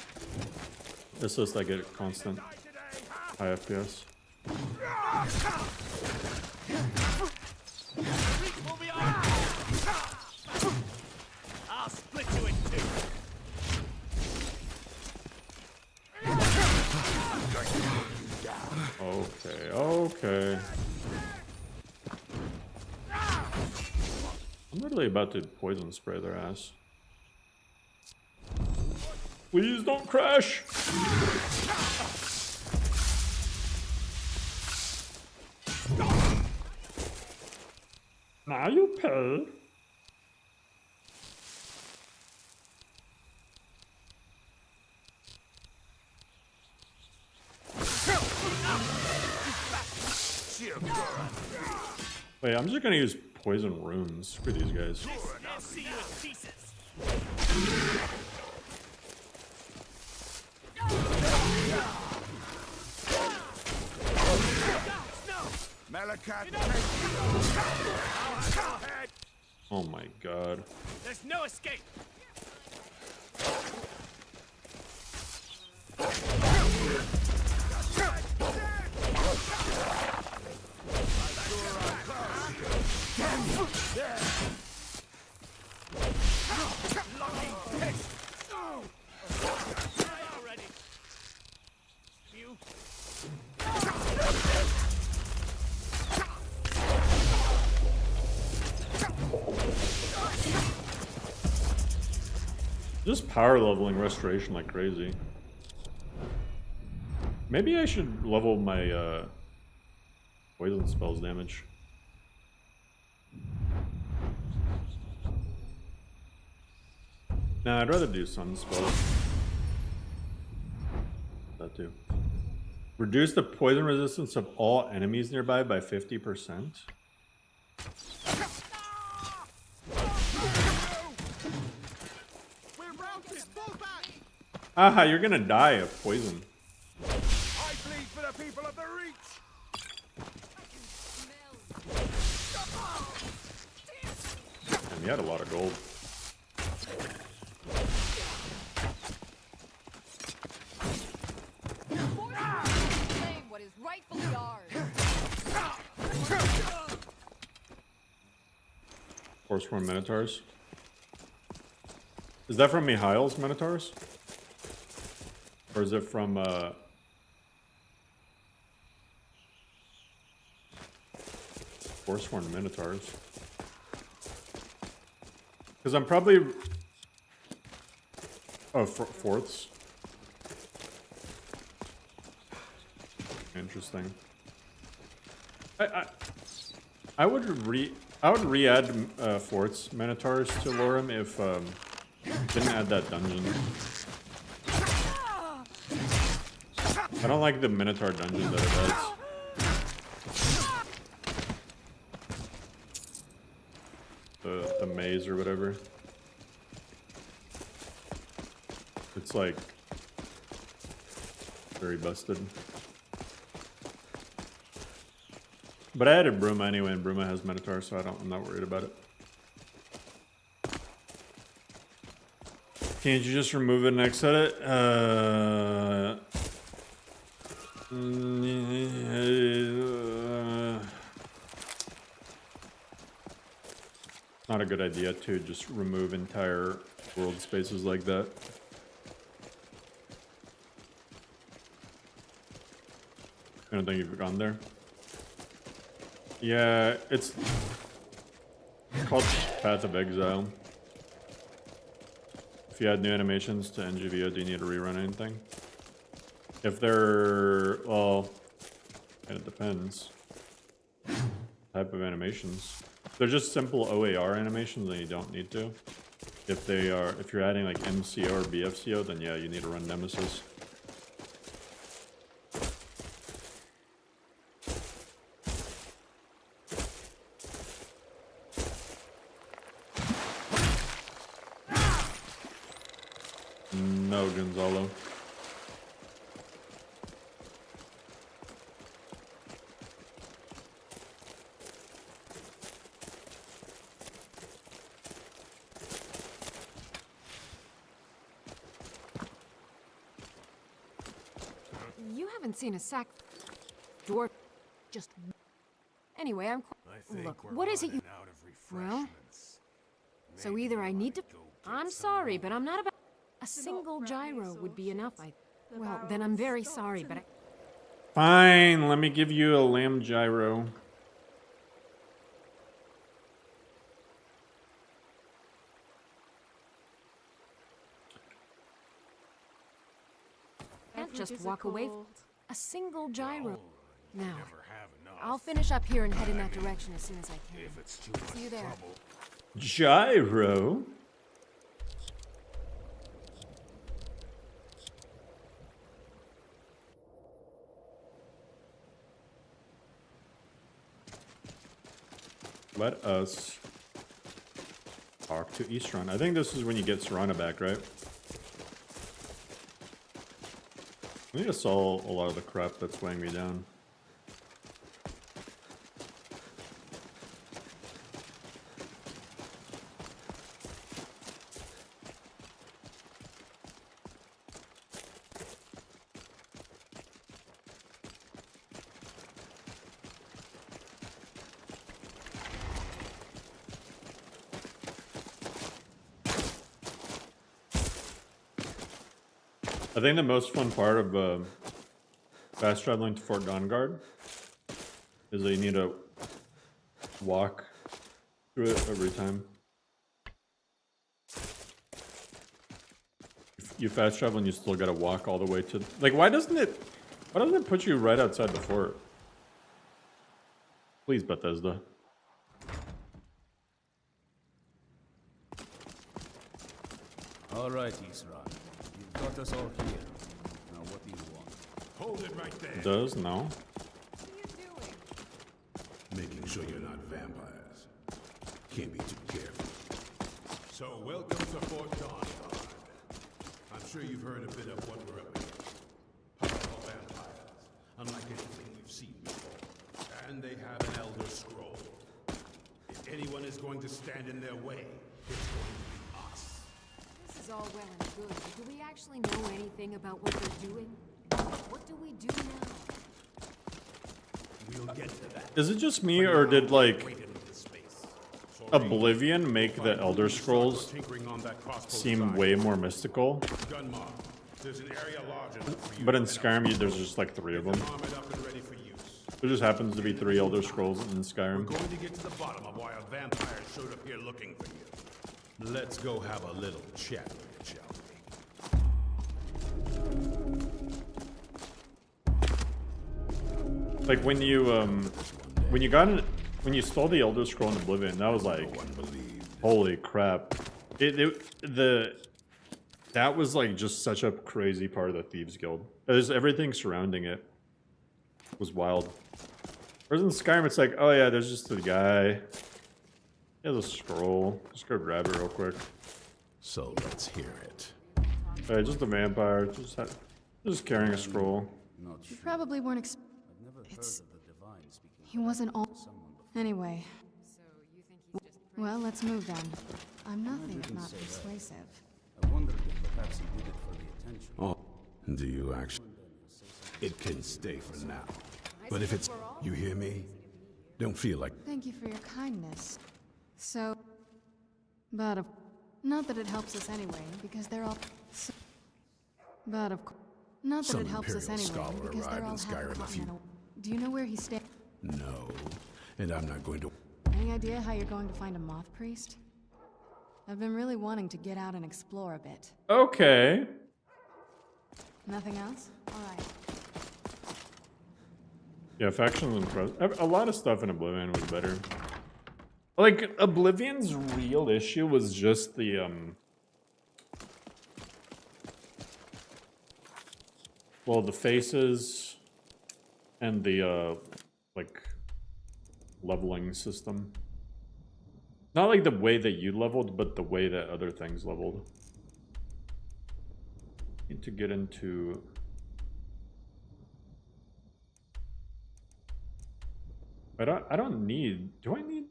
This looks like a constant high FPS. I'll split you in two. Okay, okay. I'm literally about to poison spray their ass. Please don't crash! Now you pay. Wait, I'm just gonna use poison runes for these guys. I'll see you in pieces. Oh my god. There's no escape. Just power leveling restoration like crazy. Maybe I should level my poison spells damage. Nah, I'd rather do sun spells. That too. Reduce the poison resistance of all enemies nearby by 50%. Aha, you're gonna die of poison. I bleed for the people of the Reach. And he had a lot of gold. Claim what is rightfully ours. Forsworn Minotaurs. Is that from Mihail's Minotaurs? Or is it from, Forsworn Minotaurs? Because I'm probably... Oh, fourths. Interesting. I would re-add fourths Minotaurs to Lauram if didn't add that dungeon. I don't like the Minotaur dungeon that it has. The maze or whatever. It's like very busted. But I added Bruma anyway, and Bruma has Minotaur, so I'm not worried about it. Can't you just remove it and exit it? Not a good idea to just remove entire world spaces like that. I don't think you've gone there. Yeah, it's called Path of Exile. If you add new animations to NGVO, do you need to rerun anything? If they're, well, it depends. Type of animations. They're just simple OAR animations, and you don't need to. If you're adding like MCO or BFCO, then yeah, you need to run Nemesis. No, Gonzalo. You haven't seen a sack door just anyway. Look, what is it you? Well, so either I need to. I'm sorry, but I'm not about. A single gyro would be enough. Well, then I'm very sorry, but Fine, let me give you a lamb gyro. I can't just walk away. A single gyro. Now, I'll finish up here and head in that direction as soon as I can. See you there. Gyro? Let us talk to Eastron. I think this is when you get Serana back, right? I need to solve a lot of the crap that's weighing me down. I think the most fun part of fast traveling to Fort Dawnguard is that you need to walk through it every time. If you fast travel and you still gotta walk all the way to like why doesn't it put you right outside the fort? Please, Bethesda. All right, Isra. You've got us all here. Now what do you want? Hold it right there. Does no. Making sure you're not vampires. Can't be too careful. So welcome to Fort Dawnguard. I'm sure you've heard a bit of what we're up against. Powerful vampires, unlike anything we've seen before. And they have an Elder Scroll. If anyone is going to stand in their way, it's going to be us. This is all well and good, but do we actually know anything about what they're doing? What do we do now? We'll get to that. Is it just me or did like Oblivion make the Elder Scrolls seem way more mystical? But in Skyrim, there's just like 3 of them. There just happens to be 3 Elder Scrolls in Skyrim. We're going to get to the bottom of why a vampire showed up here looking for you. Let's go have a little chat with it, shall we? Like when you stole the Elder Scroll in Oblivion, that was like, holy crap! That was like just such a crazy part of the Thieves Guild. There's everything surrounding it was wild. Whereas in Skyrim, it's like, oh yeah, there's just a guy. He has a scroll. Just go grab it real quick. So let's hear it. Hey, just a vampire, just carrying a scroll. You probably weren't He wasn't all. Anyway. Well, let's move then. I'm nothing if not persuasive. I wondered if perhaps he did it for the attention. Oh, do you actually? It can stay for now. But if it's, you hear me? Don't feel like. Thank you for your kindness. So, but not that it helps us anyway, because they're all. But of course, not that it helps us anyway, because they're all Continental. Do you know where he stays? No, and I'm not going to. Any idea how you're going to find a moth priest? I've been really wanting to get out and explore a bit. Okay. Nothing else? All right. Yeah, factions and pros. A lot of stuff in Oblivion was better. Like, Oblivion's real issue was just the, well, the faces and the, like, leveling system. Not like the way that you leveled, but the way that other things leveled. Need to get into... I don't need... Do I need...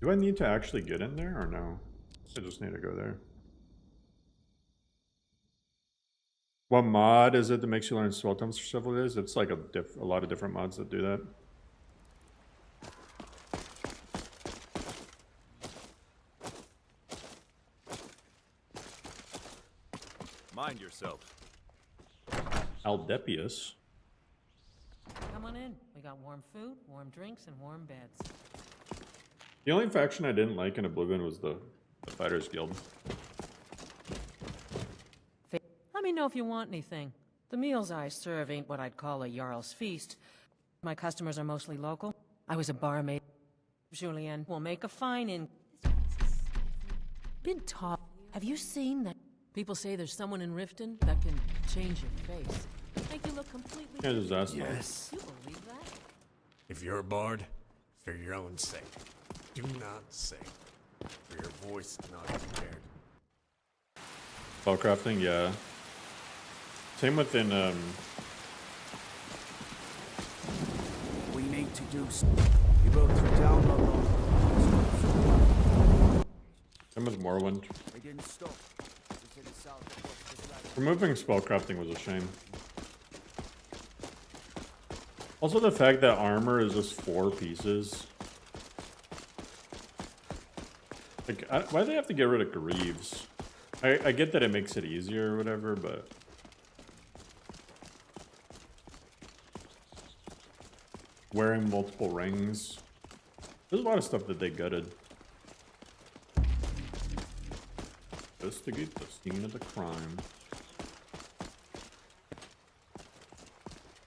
Do I need to actually get in there or no? I just need to go there. What mod is it that makes you learn spell terms for several days? It's like a lot of different mods that do that. Mind yourself. Aldepius. Come on in. We got warm food, warm drinks, and warm beds. The only faction I didn't like in Oblivion was the Fighters Guild. Let me know if you want anything. The meals I serve ain't what I'd call a Jarl's feast. My customers are mostly local. I was a barmaid. Julien will make a fine in... Been taught. Have you seen that? People say there's someone in Riften that can change your face. Make you look completely... Yeah, just ask Yes. You believe that? If you're a bard, for your own sake, do not sing. For your voice not impaired. Spellcrafting, yeah. Same within, We need to do You wrote through download. same with Morrowind. We didn't stop. Removing spellcrafting was a shame. Also the fact that armor is just 4 pieces. Like, why do they have to get rid of greaves? I get that it makes it easier or whatever, but... Wearing multiple rings. There's a lot of stuff that they gutted. Investigate the scene of the crime.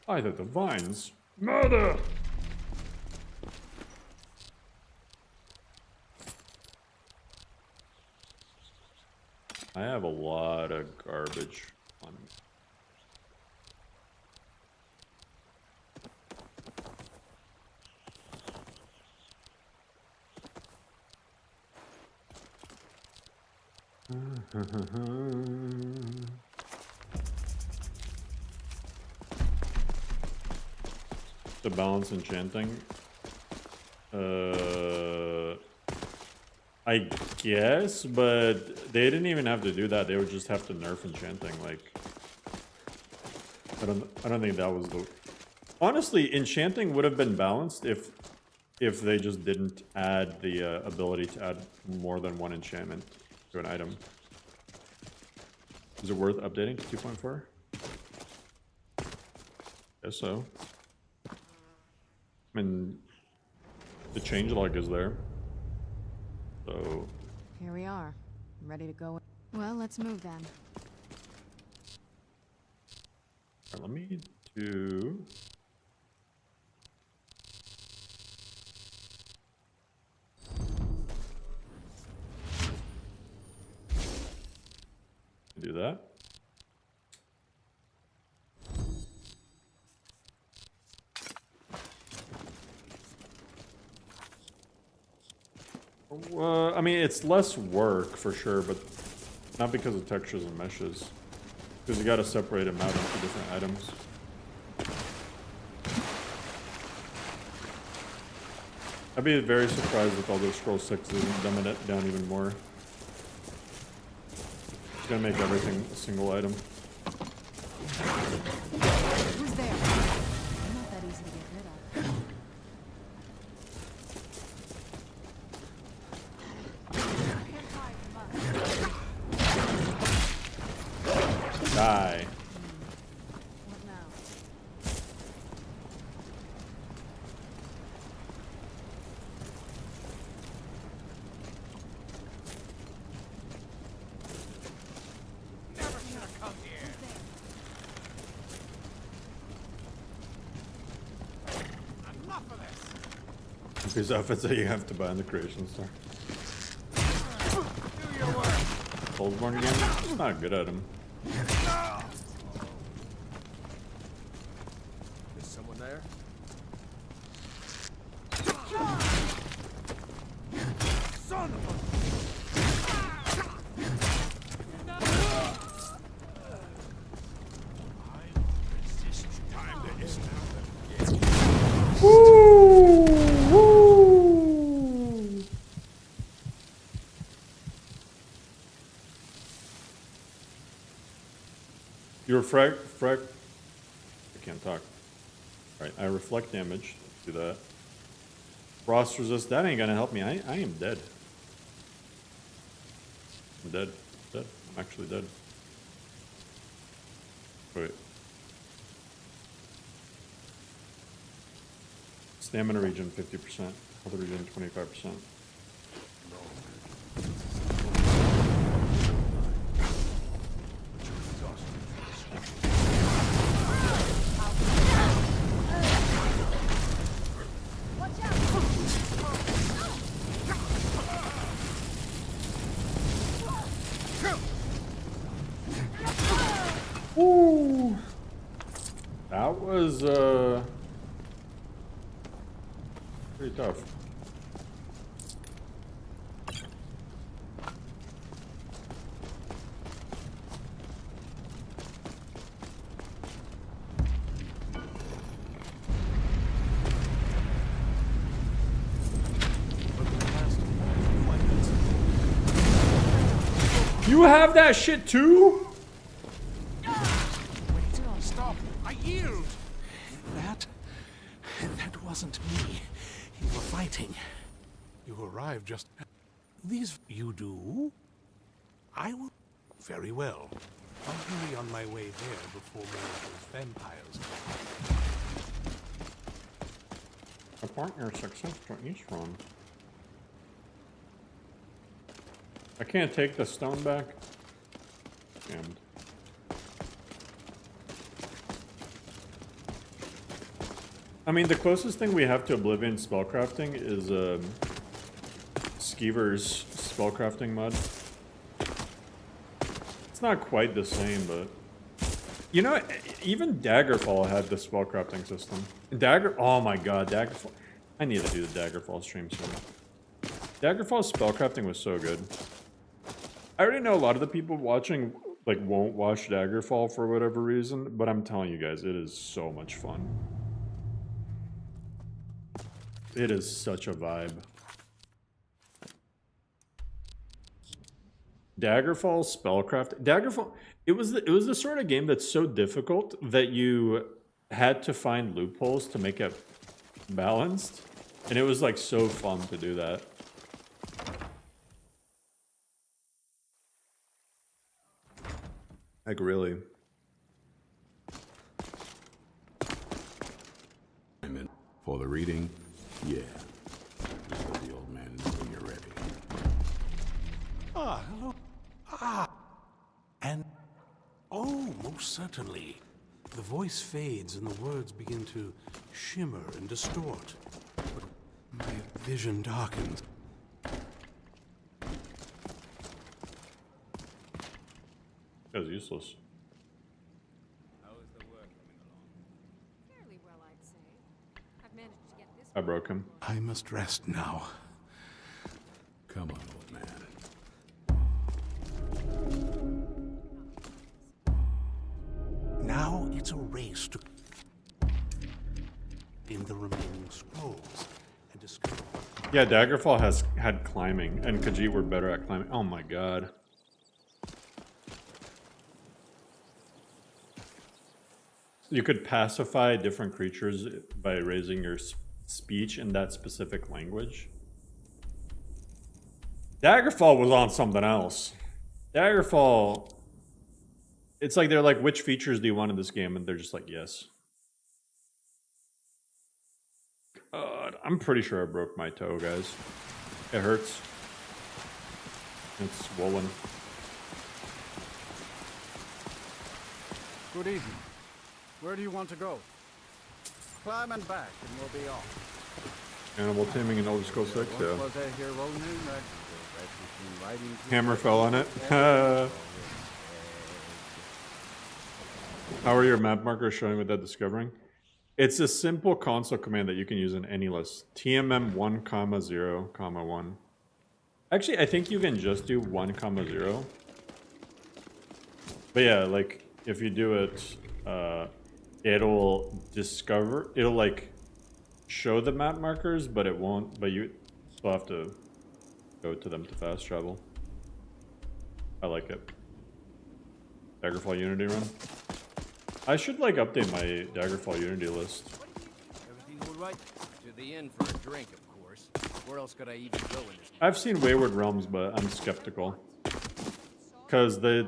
Either the vines. Murder! I have a lot of garbage on me. To balance enchanting, I guess, but they didn't even have to do that. They would just have to nerf enchanting. Like, I don't think that was the. Honestly, enchanting would have been balanced if they just didn't add the ability to add more than one enchantment to an item. Is it worth updating to 2.4? Guess so. I mean, the changelog is there. So... Here we are. Ready to go. Well, let's move then. Let me do... Do that. I mean, it's less work for sure, but not because of textures and meshes. Because you gotta separate them out into different items. I'd be very surprised if Elder Scrolls 6 doesn't dumb it down even more. It's gonna make everything a single item. Who's there? I'm not that easy to get rid of. Die. What now? Never should have come here. Enough These outfits that you have to buy in the creation store. Soulsborne again? It's not good at him. Is someone there? Son of a... Woo! Woo! You refract. I can't talk. Alright, I reflect damage. Do that. Frost resist. That ain't gonna help me. I am dead. I'm dead. Dead. I'm actually dead. Wait. Stamina regen 50%. Health regen 25%. Ooh. That was pretty tough. You have that shit too? Stop! I yield! That wasn't me. You were fighting. You arrived just... These... You do? I will... Very well. I'll hurry on my way there before more of those vampires come. A partner success to each one. I can't take the stone back. Damned. I mean, the closest thing we have to Oblivion spellcrafting is Skeever's spellcrafting mod. It's not quite the same, but you know, even Daggerfall had the spellcrafting system. Oh my god, Daggerfall! I need to do the Daggerfall stream soon. Daggerfall spellcrafting was so good. I already know a lot of the people watching like won't watch Daggerfall for whatever reason, but I'm telling you guys, it is so much fun. It is such a vibe. Daggerfall spellcraft. Daggerfall. It was the sort of game that's so difficult that you had to find loopholes to make it balanced, and it was like so fun to do that. Like really. I'm in for the reading. Yeah. Just let the old man know when you're ready. Ah, hello. Ah. And... Oh, most certainly. The voice fades and the words begin to shimmer and distort. But my vision darkens. That was useless. How is the work coming along? Fairly well, I'd say. I've managed to get this. I broke him. I must rest now. Come on, old man. Now it's a race to... in the remaining scrolls and discover... Yeah, Daggerfall had climbing, and Khajiit were better at climbing. Oh my god. You could pacify different creatures by raising your speech in that specific language. Daggerfall was on something else. Daggerfall... It's like they're like, which features do you want in this game? And they're just like, yes. God, I'm pretty sure I broke my toe, guys. It hurts. It's swollen. Good evening. Where do you want to go? Climb and back, and we'll be off. Animal taming in Elder Scrolls 6, yeah. Was a hero named Rex, riding through Hammer fell on it. How are your map markers showing without discovering? It's a simple console command that you can use in any list. TMM 1, 0, 1. Actually, I think you can just do 1, 0. But yeah, like, if you do it, it'll like, show the map markers, but it won't, but you still have to go to them to fast travel. I like it. Daggerfall Unity run. I should, like, update my Daggerfall Unity list. Everything all right? To the inn for a drink, of course. Where else could I even go in this? I've seen Wayward Realms, but I'm skeptical. Because they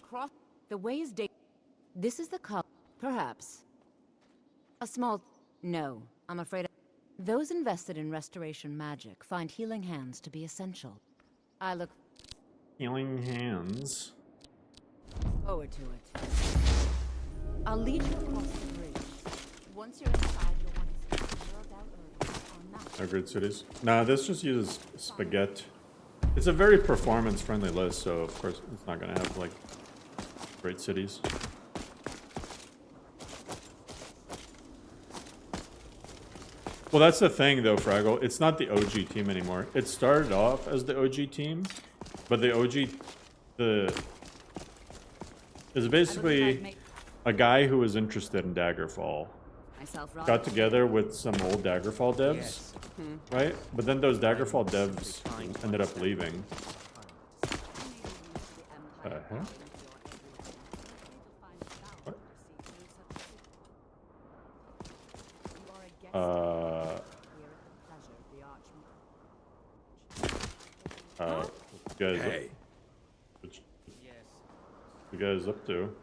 Cross the ways day. This is the cup, perhaps. A small. No, I'm afraid. Those invested in restoration magic find healing hands to be essential. I look healing hands. forward to it. I'll lead you across the bridge. Once you're inside, you'll want to see zero out on map. Upgrade cities. Nah, this just uses spaghetti. It's a very performance-friendly list, so of course it's not gonna have like great cities. Well, that's the thing though, Fraggle. It's not the OG team anymore. It started off as the OG team, but the OG is basically a guy who was interested in Daggerfall. Got together with some old Daggerfall devs, right? But then those Daggerfall devs ended up leaving. What? You guys, hey. What you guys up to?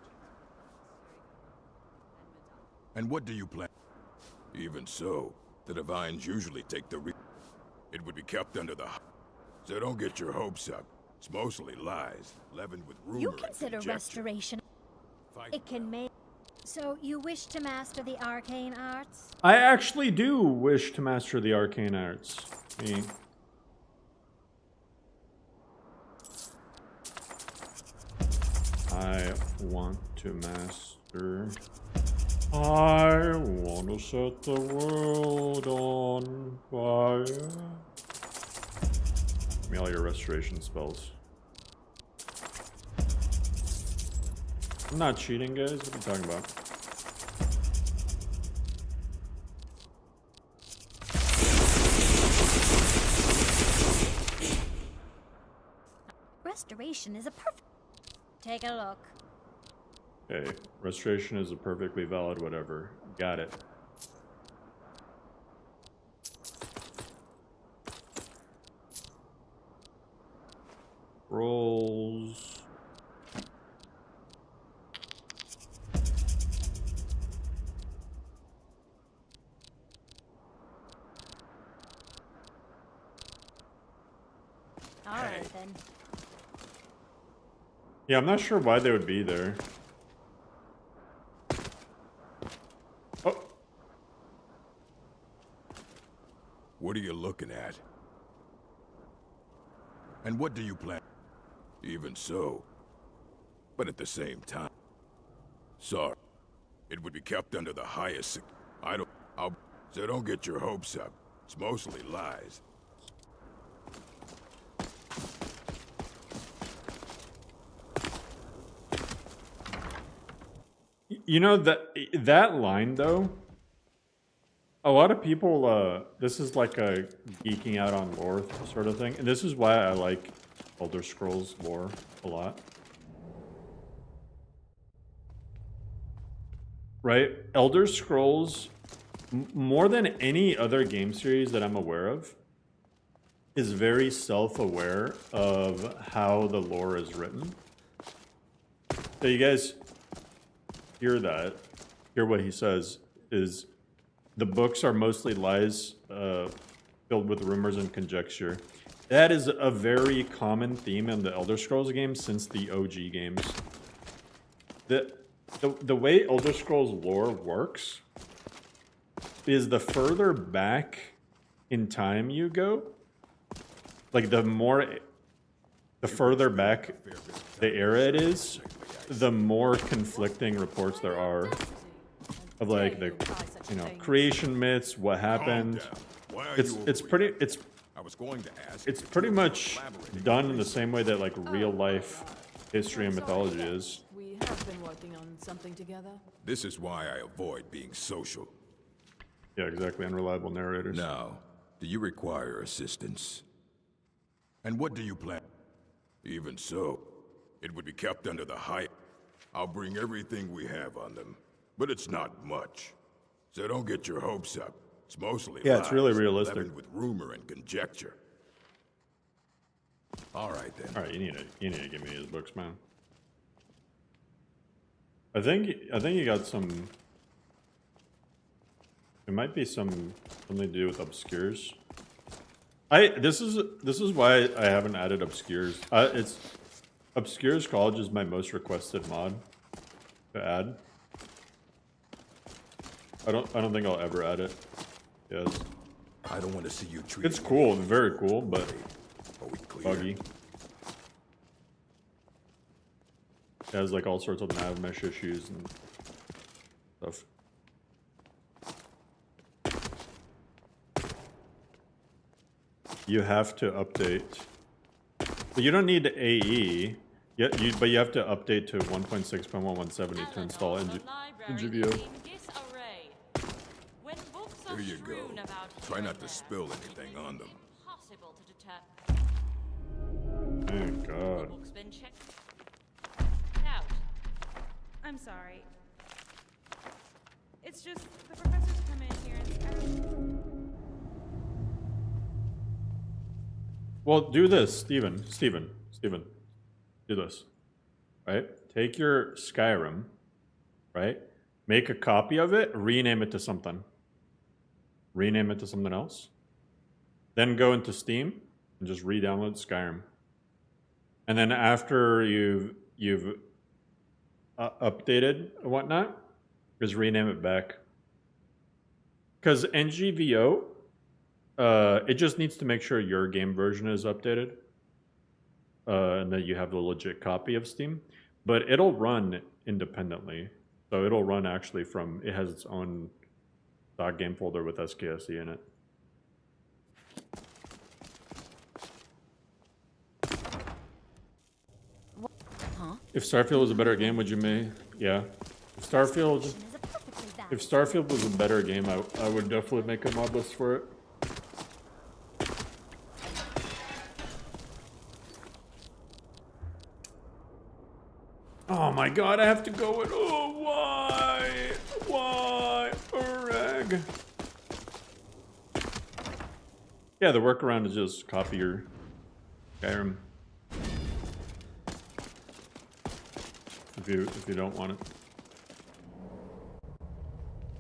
And what do you plan? Even so, the Divines usually take the it would be kept under the so don't get your hopes up. It's mostly lies, leavened with rumor. You and consider conjecture. restoration. It can make. So you wish to master the arcane arts? I actually do wish to master the arcane arts. I want to master. I want to set the world on fire. Give me all your restoration spells. I'm not cheating, guys. What are you talking about? Restoration is a perfect. Take a look. Okay, restoration is a perfectly valid whatever. Got it. Rolls. All right then. Yeah, I'm not sure why they would be there. Oh. What are you looking at? And what do you plan? Even so. But at the same time. Sorry. It would be kept under the highest so don't get your hopes up. It's mostly lies. You know, that line though, a lot of people, this is like a geeking out on lore sort of thing, and this is why I like Elder Scrolls lore a lot. Right? Elder Scrolls, more than any other game series that I'm aware of, is very self-aware of how the lore is written. So you guys hear that, hear what he says, is the books are mostly lies filled with rumors and conjecture. That is a very common theme in the Elder Scrolls games since the OG games. the way Elder Scrolls lore works is the further back in time you go, like the further back the era it is, the more conflicting reports there are of like the creation myths, what happened. It's pretty much done in the same way that like real life history and mythology is. We have been working on something together. This is why I avoid being social. Yeah, exactly. Unreliable narrators. Now, do you require assistance? And what do you plan? Even so, it would be kept under the hype. I'll bring everything we have on them, but it's not much. So don't get your hopes up. It's mostly yeah, it's really lies, realistic. leavened with rumor and conjecture. All right then. All right, you need to give me his books, man. I think you got some. It might be something to do with obscures. This is why I haven't added obscures. It's obscures college is my most requested mod to add. I don't think I'll ever add it. Yes. I don't want to see you treat. It's cool, very cool, but buggy. It has like all sorts of nav mesh issues and stuff. You have to update. But you don't need AE. But you have to update to 1.6.1170 to install NGVO. Here you go. Try not to spill anything on them. Thank God. I'm sorry. It's just the professors come in here and Well, do this, Steven. Do this. Right? Take your Skyrim, right? Make a copy of it, rename it to something. Rename it to something else. Then go into Steam and just re-download Skyrim. And then after you've updated and whatnot, just rename it back. Because NGVO, it just needs to make sure your game version is updated. And that you have a legit copy of Steam. But it'll run independently. So it'll run actually from, it has its own stock game folder with SKSE in it. Huh? If Starfield was a better game, would you make? Yeah. If Starfield was a better game, I would definitely make a mod list for it. Oh my God, I have to go with, oh, why? Why? Urag. Yeah, the workaround is just copy your Skyrim. If you don't want it.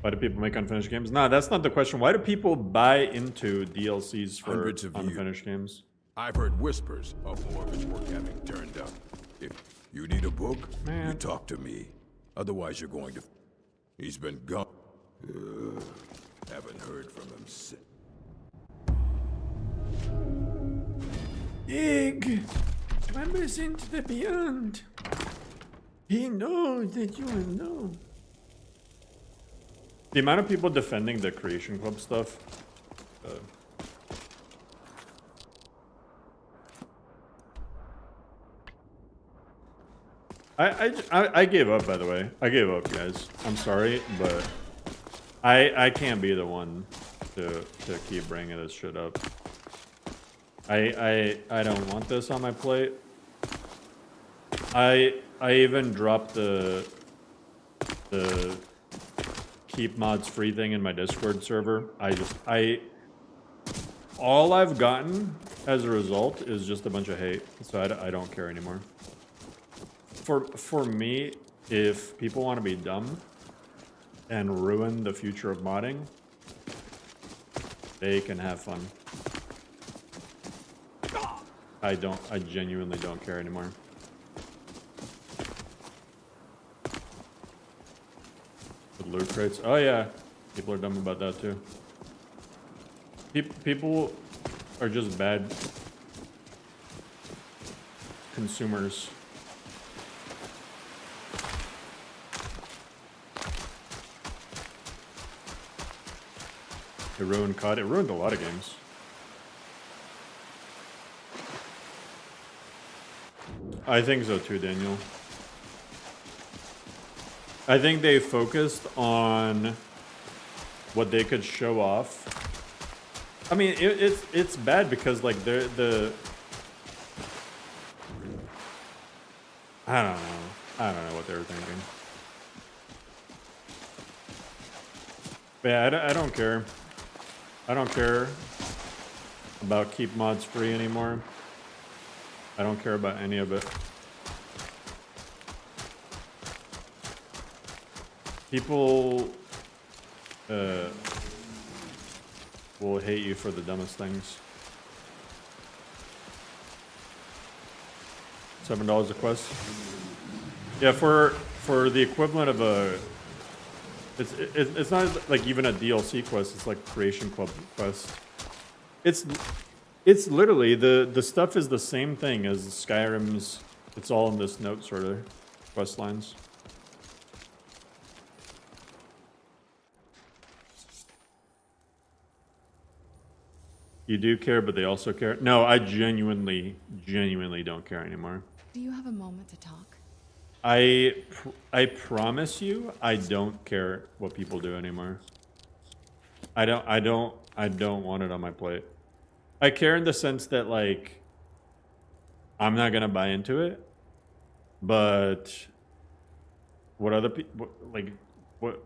Why do people make unfinished games? Nah, that's not the question. Why do people buy into DLCs for Hundreds of unfinished games? I've heard whispers of more of his work having turned up. If you need a book, you talk to me. Otherwise, you're going to... He's been gone. Haven't heard from him since. Dig! Members into the beyond. He knows that you will know. The amount of people defending the Creation Club stuff. I gave up, by the way. I gave up, guys. I'm sorry, but I can't be the one to keep bringing this shit up. I don't want this on my plate. I even dropped the keep mods free thing in my Discord server. All I've gotten as a result is just a bunch of hate, so I don't care anymore. For me, if people want to be dumb and ruin the future of modding, they can have fun. I genuinely don't care anymore. loot crates. Oh yeah, people are dumb about that too. People are just bad consumers. It ruined COD. It ruined a lot of games. I think so too, Daniel. I think they focused on what they could show off. I mean, it's bad because like the I don't know what they were thinking. But yeah, I don't care. I don't care about keep mods free anymore. I don't care about any of it. People will hate you for the dumbest things. $7 a quest. Yeah, for the equivalent of a, it's not like even a DLC quest. It's like Creation Club quest. It's literally the stuff is the same thing as Skyrim's. It's all in this note sort of quest lines. You do care, but they also care. No, I genuinely don't care anymore. Do you have a moment to talk? I promise you, I don't care what people do anymore. I don't want it on my plate. I care in the sense that like I'm not gonna buy into it, but what other people like, what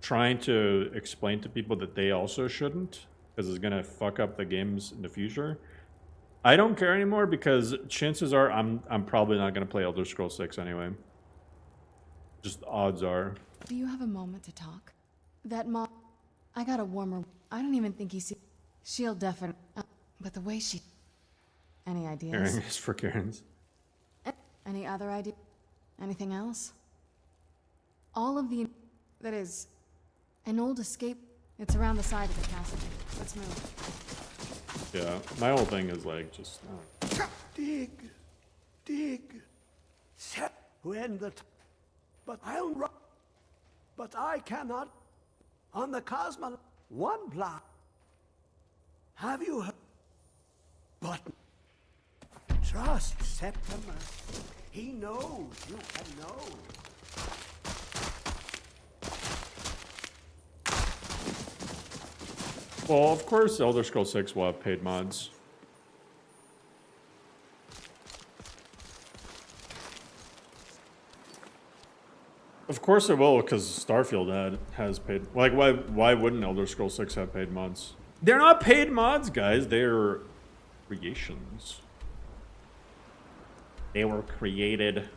trying to explain to people that they also shouldn't, because it's gonna fuck up the games in the future. I don't care anymore because chances are I'm probably not gonna play Elder Scrolls 6 anyway. Just odds are. Do you have a moment to talk? That mom, I got a warmer. I don't even think you see. She'll definitely. But the way she. Any ideas? Karen is for Karen's. Any other idea? Anything else? All of the. That is, an old escape. It's around the side of the castle. Let's move. Yeah, my whole thing is like just. Dig. Set when the. But I'll run. But I cannot. On the Cosmo, one block. Have you heard? But trust Septimus. He knows you can know. Well, of course, Elder Scrolls 6 will have paid mods. Of course it will, because Starfield has paid. Like, why wouldn't Elder Scrolls 6 have paid mods? They're not paid mods, guys. They're creations. They were created.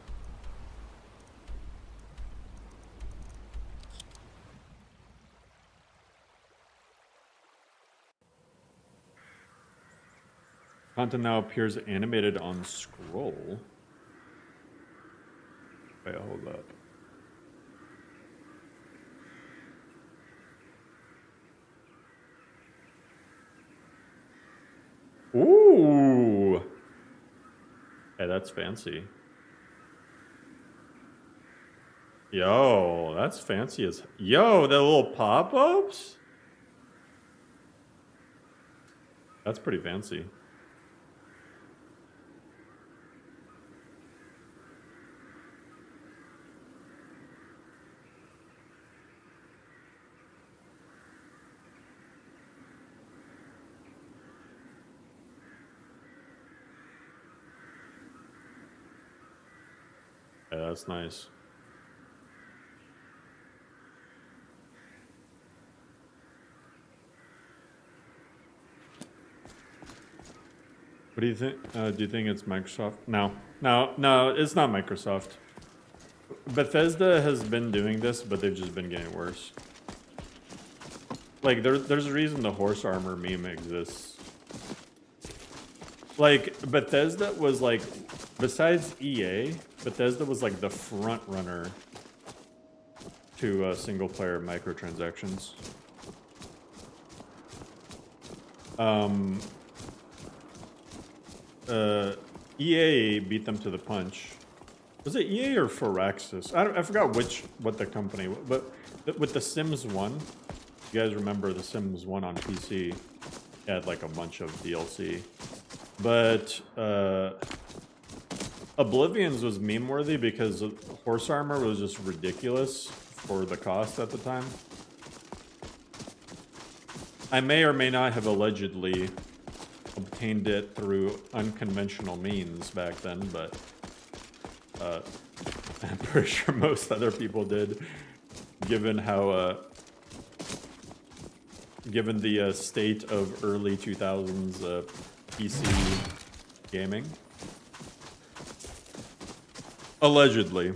Content now appears animated on scroll. Wait, hold up. Ooh! Hey, that's fancy. Yo, that's fancy as... Yo, the little pop-ups? That's pretty fancy. Yeah, that's nice. What do you think? Do you think it's Microsoft? No, it's not Microsoft. Bethesda has been doing this, but they've just been getting worse. Like, there's a reason the horse armor meme exists. Like, Bethesda was like, besides EA, Bethesda was like the front runner to single-player microtransactions. EA beat them to the punch. Was it EA or Firaxis? I forgot what the company, but with the Sims 1, you guys remember the Sims 1 on PC? It had like a bunch of DLC. But Oblivion's was meme-worthy because horse armor was just ridiculous for the cost at the time. I may or may not have allegedly obtained it through unconventional means back then, but I'm pretty sure most other people did, given how given the state of early 2000s PC gaming. Allegedly.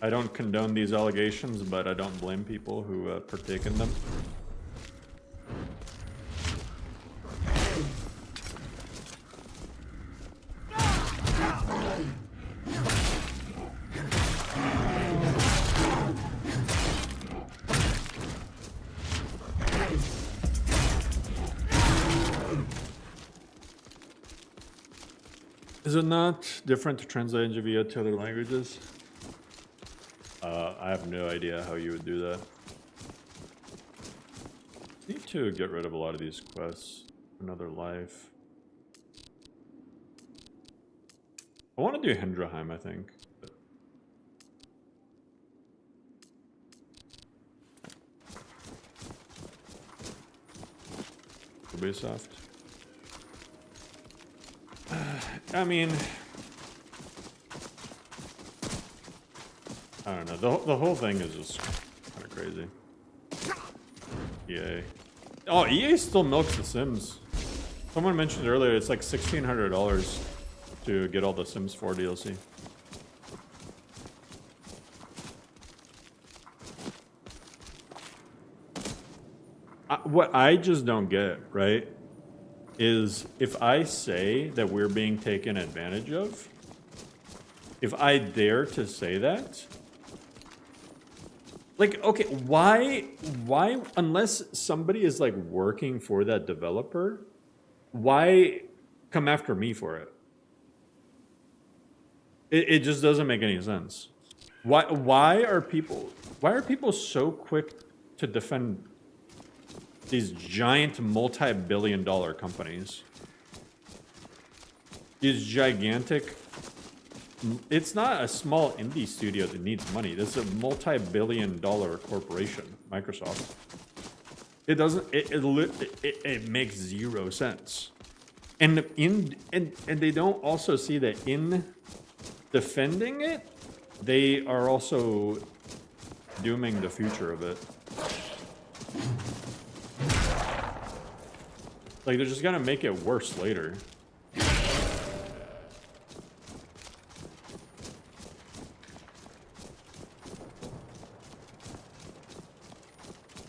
I don't condone these allegations, but I don't blame people who partake in them. Is it not different to translate into VIA to other languages? I have no idea how you would do that. Need to get rid of a lot of these quests. Another life. I want to do Hindraheim, I think. Ubisoft. I mean, I don't know. The whole thing is just kind of crazy. EA. Oh, EA still milks The Sims. Someone mentioned earlier it's like $1,600 to get all the Sims 4 DLC. What I just don't get, right, is if I say that we're being taken advantage of, if I dare to say that, like, okay, why, unless somebody is like working for that developer, why come after me for it? It just doesn't make any sense. Why are people so quick to defend these giant multi-billion-dollar companies? These gigantic... It's not a small indie studio that needs money. This is a multi-billion-dollar corporation, Microsoft. It doesn't... It makes zero sense. And they don't also see that in defending it, they are also dooming the future of it. Like, they're just gonna make it worse later.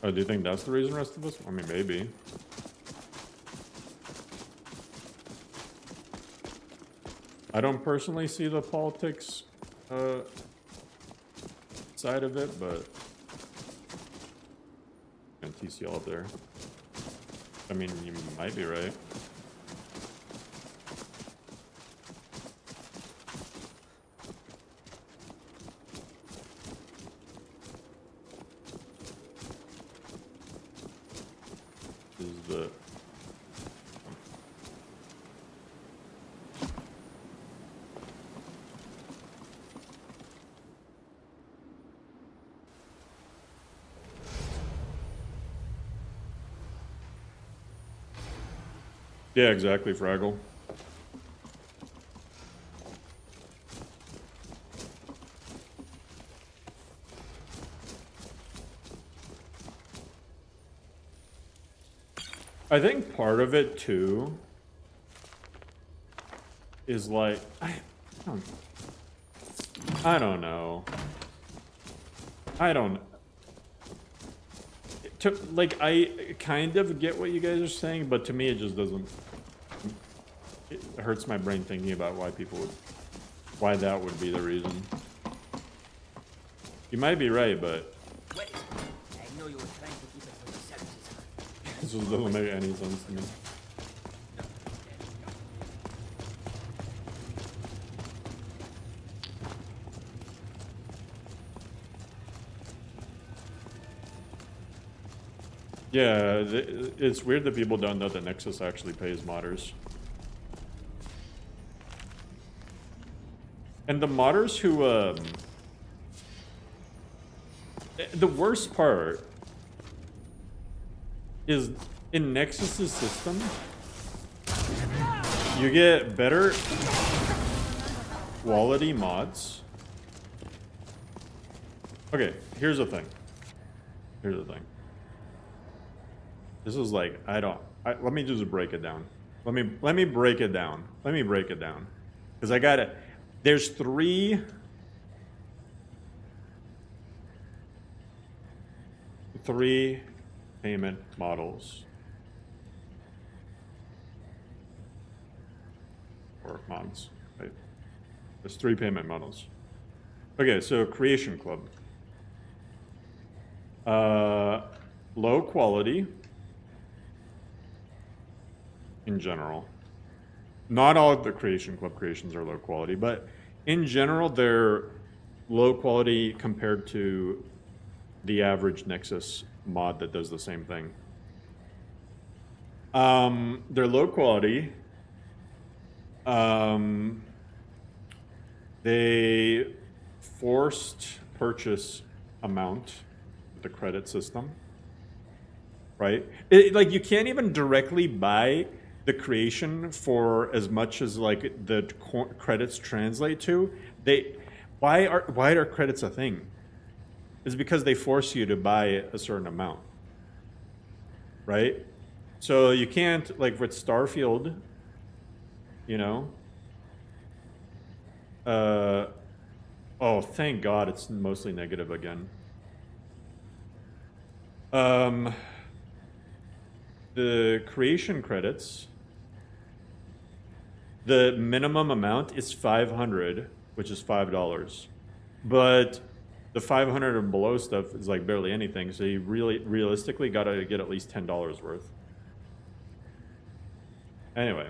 Oh, do you think that's the reason the rest of us? I mean, maybe. I don't personally see the politics side of it, but... And TCL up there. I mean, you might be right. This is the... Yeah, exactly, Fraggle. I think part of it too is like I don't know. Like, I kind of get what you guys are saying, but to me it just doesn't. It hurts my brain thinking about why people would why that would be the reason. You might be right, but Wait. I know you were trying to keep it for the savages. this doesn't make any sense to me. Yeah, it's weird that people don't know that Nexus actually pays modders. And the modders who, the worst part is in Nexus's system, you get better quality mods. Okay, here's the thing. Here's the thing. This is like, let me just break it down. Let me break it down. Let me break it down. Because I got it. There's three payment models. Or mods, right? There's 3 payment models. Okay, so Creation Club. Low quality. In general. Not all of the Creation Club creations are low quality, but in general, they're low quality compared to the average Nexus mod that does the same thing. They're low quality. They forced purchase amount, the credit system, right? Like you can't even directly buy the creation for as much as like the credits translate to. Why are credits a thing? It's because they force you to buy a certain amount, right? So you can't, like with Starfield, you know. Oh, thank God, it's mostly negative again. The creation credits. The minimum amount is 500, which is $5. But the 500 and below stuff is like barely anything, so you really, realistically gotta get at least $10 worth. Anyway.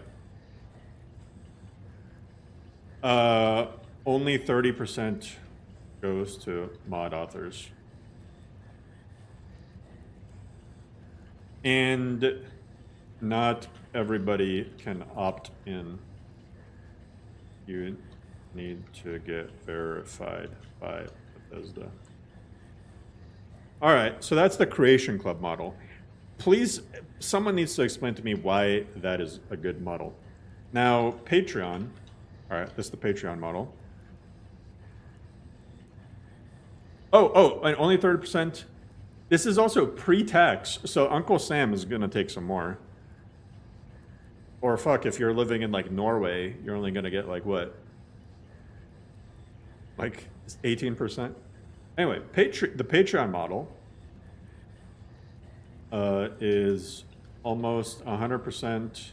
Only 30% goes to mod authors. And not everybody can opt in. You need to get verified by Bethesda. All right, so that's the Creation Club model. Please, someone needs to explain to me why that is a good model. Now, Patreon, all right, this is the Patreon model. Oh, and only 30%. This is also pre-tax, so Uncle Sam is gonna take some more. Or fuck, if you're living in like Norway, you're only gonna get like what? Like 18%? Anyway, the Patreon model is almost 100%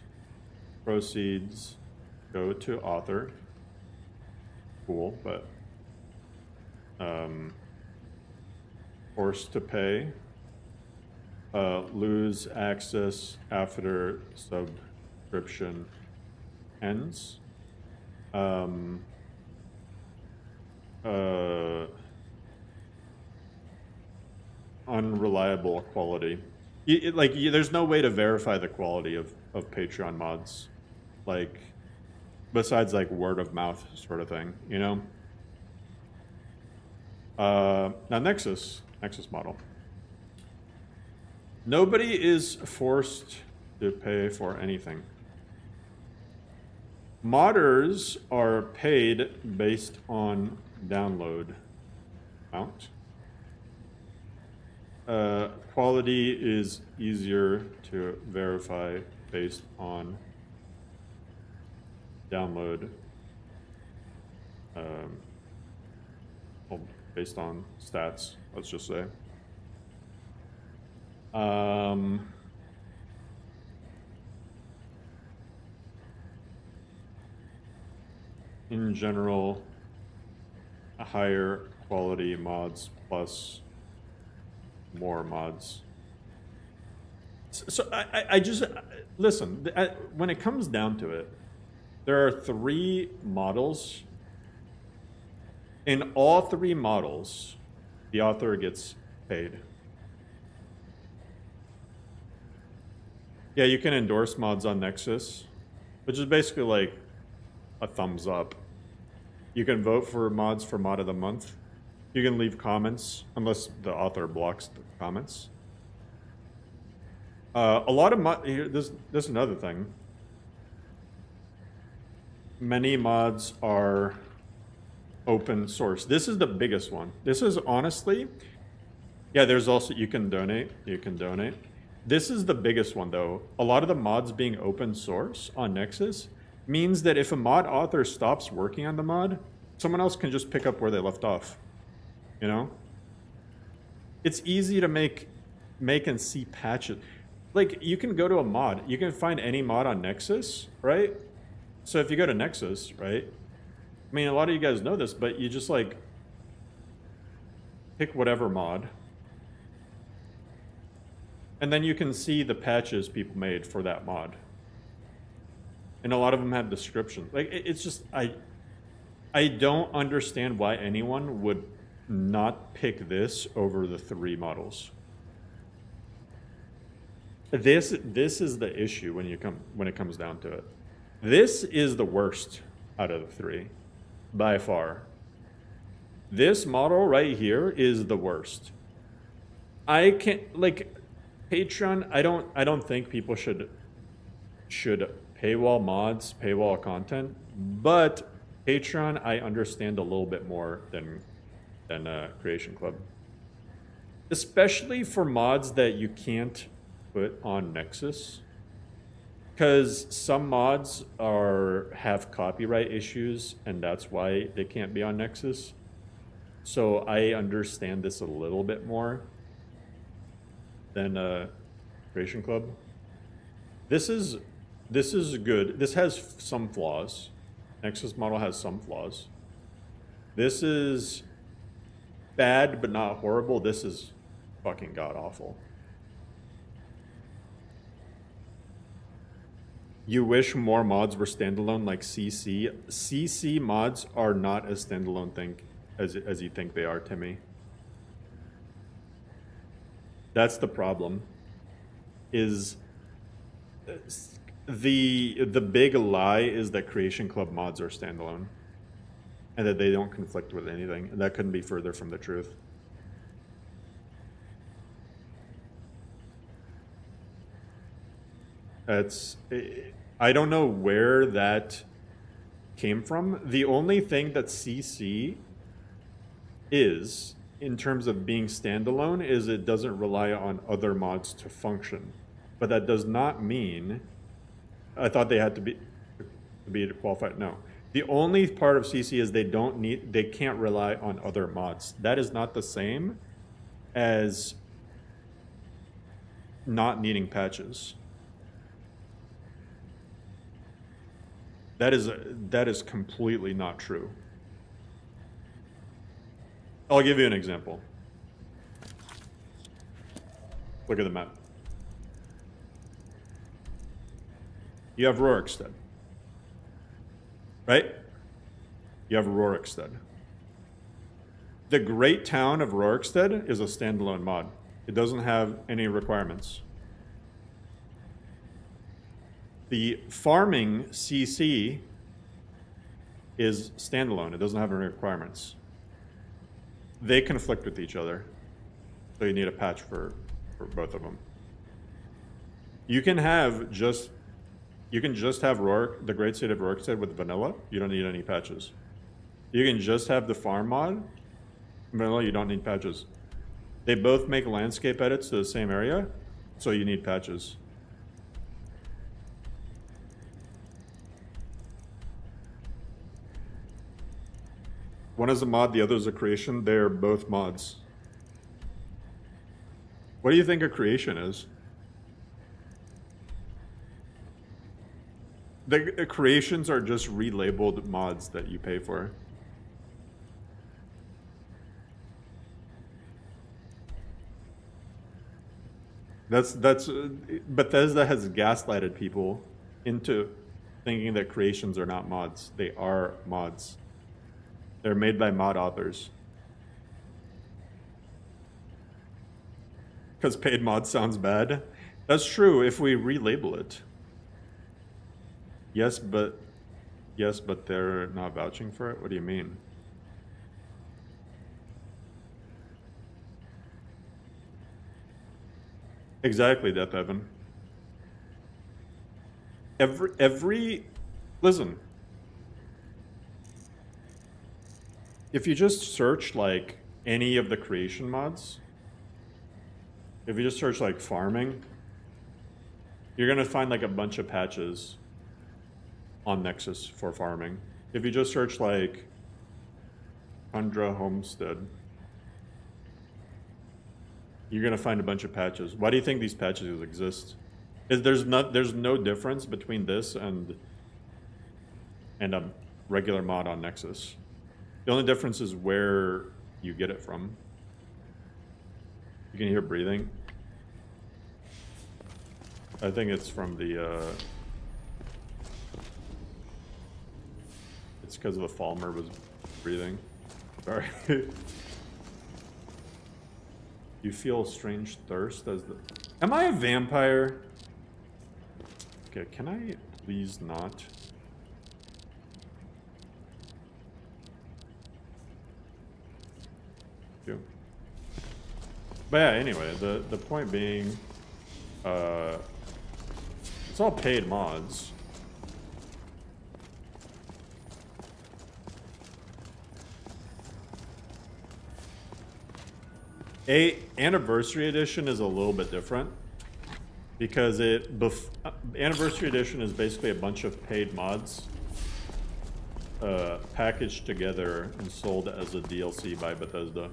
proceeds go to author. Cool, but forced to pay, lose access after subscription ends, unreliable quality. There's no way to verify the quality of Patreon mods, like besides like word of mouth sort of thing, you know. Now Nexus model. Nobody is forced to pay for anything. Modders are paid based on download amount. Quality is easier to verify based on download, based on stats, let's just say. in general, a higher quality mods plus more mods. So I just, listen, when it comes down to it, there are 3 models. In all 3 models, the author gets paid. Yeah, you can endorse mods on Nexus, which is basically like a thumbs up. You can vote for mods for Mod of the Month. You can leave comments, unless the author blocks the comments. A lot of this another thing. Many mods are open source. This is the biggest one. This is honestly, yeah, there's also, you can donate. This is the biggest one though. A lot of the mods being open source on Nexus means that if a mod author stops working on the mod, someone else can just pick up where they left off. You know? It's easy to make and see patches. Like, you can go to a mod. You can find any mod on Nexus, right? So if you go to Nexus, right? I mean, a lot of you guys know this, but you just, like, pick whatever mod. And then you can see the patches people made for that mod. And a lot of them have descriptions. Like, it's just, I don't understand why anyone would not pick this over the 3 models. This is the issue when it comes down to it. This is the worst out of the 3, by far. This model right here is the worst. I can't, like, Patreon, I don't think people should paywall mods, paywall content, but Patreon I understand a little bit more than Creation Club. Especially for mods that you can't put on Nexus. Because some mods have copyright issues, and that's why they can't be on Nexus. So I understand this a little bit more than Creation Club. This is good. This has some flaws. Nexus model has some flaws. This is bad, but not horrible. This is fucking god-awful. You wish more mods were standalone like CC. CC mods are not as standalone as you think they are, Timmy. That's the problem. Is the big lie is that Creation Club mods are standalone and that they don't conflict with anything. And that couldn't be further from the truth. I don't know where that came from. The only thing that CC is, in terms of being standalone, is it doesn't rely on other mods to function. But that does not mean, I thought they had to be qualified. No. The only part of CC is they can't rely on other mods. That is not the same as not needing patches. That is completely not true. I'll give you an example. Look at the map. You have Rorikstead, right? You have Rorikstead. The great town of Rorikstead is a standalone mod. It doesn't have any requirements. The farming CC is standalone. It doesn't have any requirements. They conflict with each other. So you need a patch for both of them. You can just have the Great State of Rorikstead with vanilla. You don't need any patches. You can just have the farm mod. Vanilla, you don't need patches. They both make landscape edits to the same area, so you need patches. One is a mod, the other is a creation. They're both mods. What do you think a creation is? The creations are just relabeled mods that you pay for. That's Bethesda has gaslighted people into thinking that creations are not mods. They are mods. They're made by mod authors. Because paid mod sounds bad. That's true if we relabel it. Yes, but they're not vouching for it? What do you mean? Exactly, Death Evan. Listen. If you just search like any of the creation mods, if you just search like farming, you're gonna find like a bunch of patches on Nexus for farming. If you just search like Tundra Homestead, you're gonna find a bunch of patches. Why do you think these patches exist? There's no difference between this and a regular mod on Nexus. The only difference is where you get it from. You can hear breathing. I think it's from the it's because the Falmer was breathing. Sorry. You feel strange thirst as the... Am I a vampire? Okay, can I please not? Yeah. But yeah, anyway, the point being, it's all paid mods. Anniversary Edition is a little bit different because Anniversary Edition is basically a bunch of paid mods packaged together and sold as a DLC by Bethesda.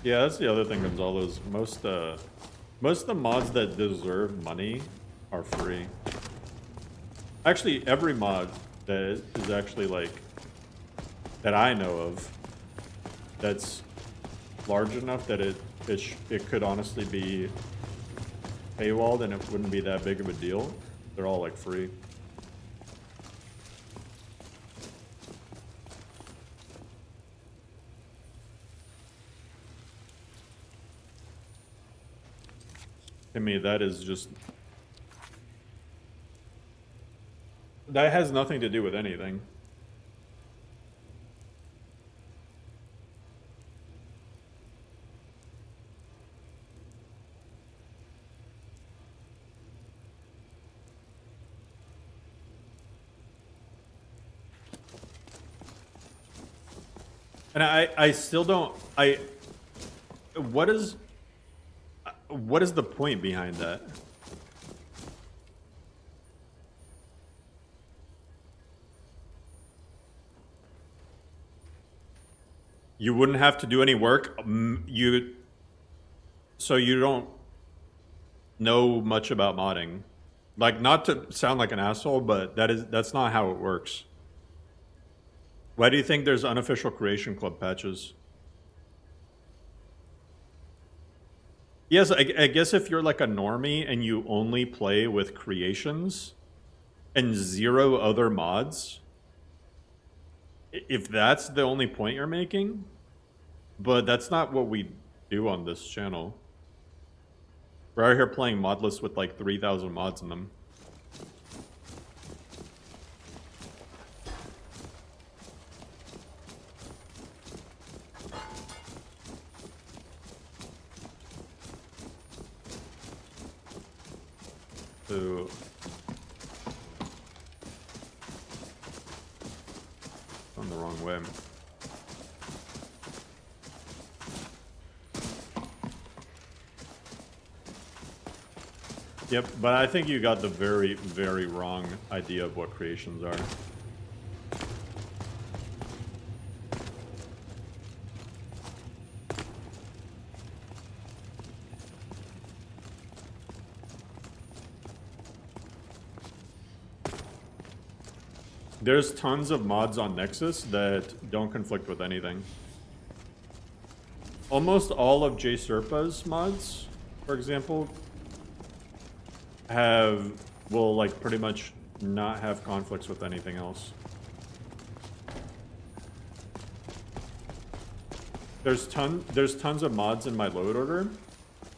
Yeah, that's the other thing. There's all those most of the mods that deserve money are free. Actually, every mod that is actually like that I know of that's large enough that it could honestly be paywalled and it wouldn't be that big of a deal. They're all like free. To me, that is just... That has nothing to do with anything. And I still don't... What is the point behind that? You wouldn't have to do any work. So you don't know much about modding. Like, not to sound like an asshole, but that's not how it works. Why do you think there's unofficial Creation Club patches? Yes, I guess if you're like a normie and you only play with creations and 0 other mods, if that's the only point you're making, but that's not what we do on this channel. We're out here playing mod lists with like 3,000 mods in them. So gone the wrong way. Yep, but I think you got the very, very wrong idea of what creations are. There's tons of mods on Nexus that don't conflict with anything. Almost all of J Serpa's mods, for example, will like pretty much not have conflicts with anything else. There's tons of mods in my load order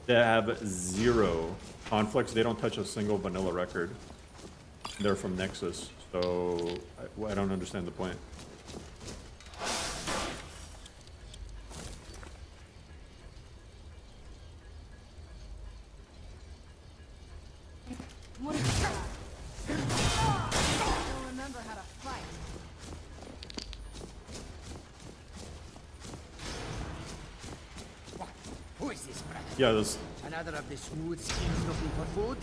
that have 0 conflicts. They don't touch a single vanilla record. They're from Nexus, so I don't understand the point. What is that? I don't remember how to fight. Who is this, brother? Yeah, this. Another of the smooth skins looking for food?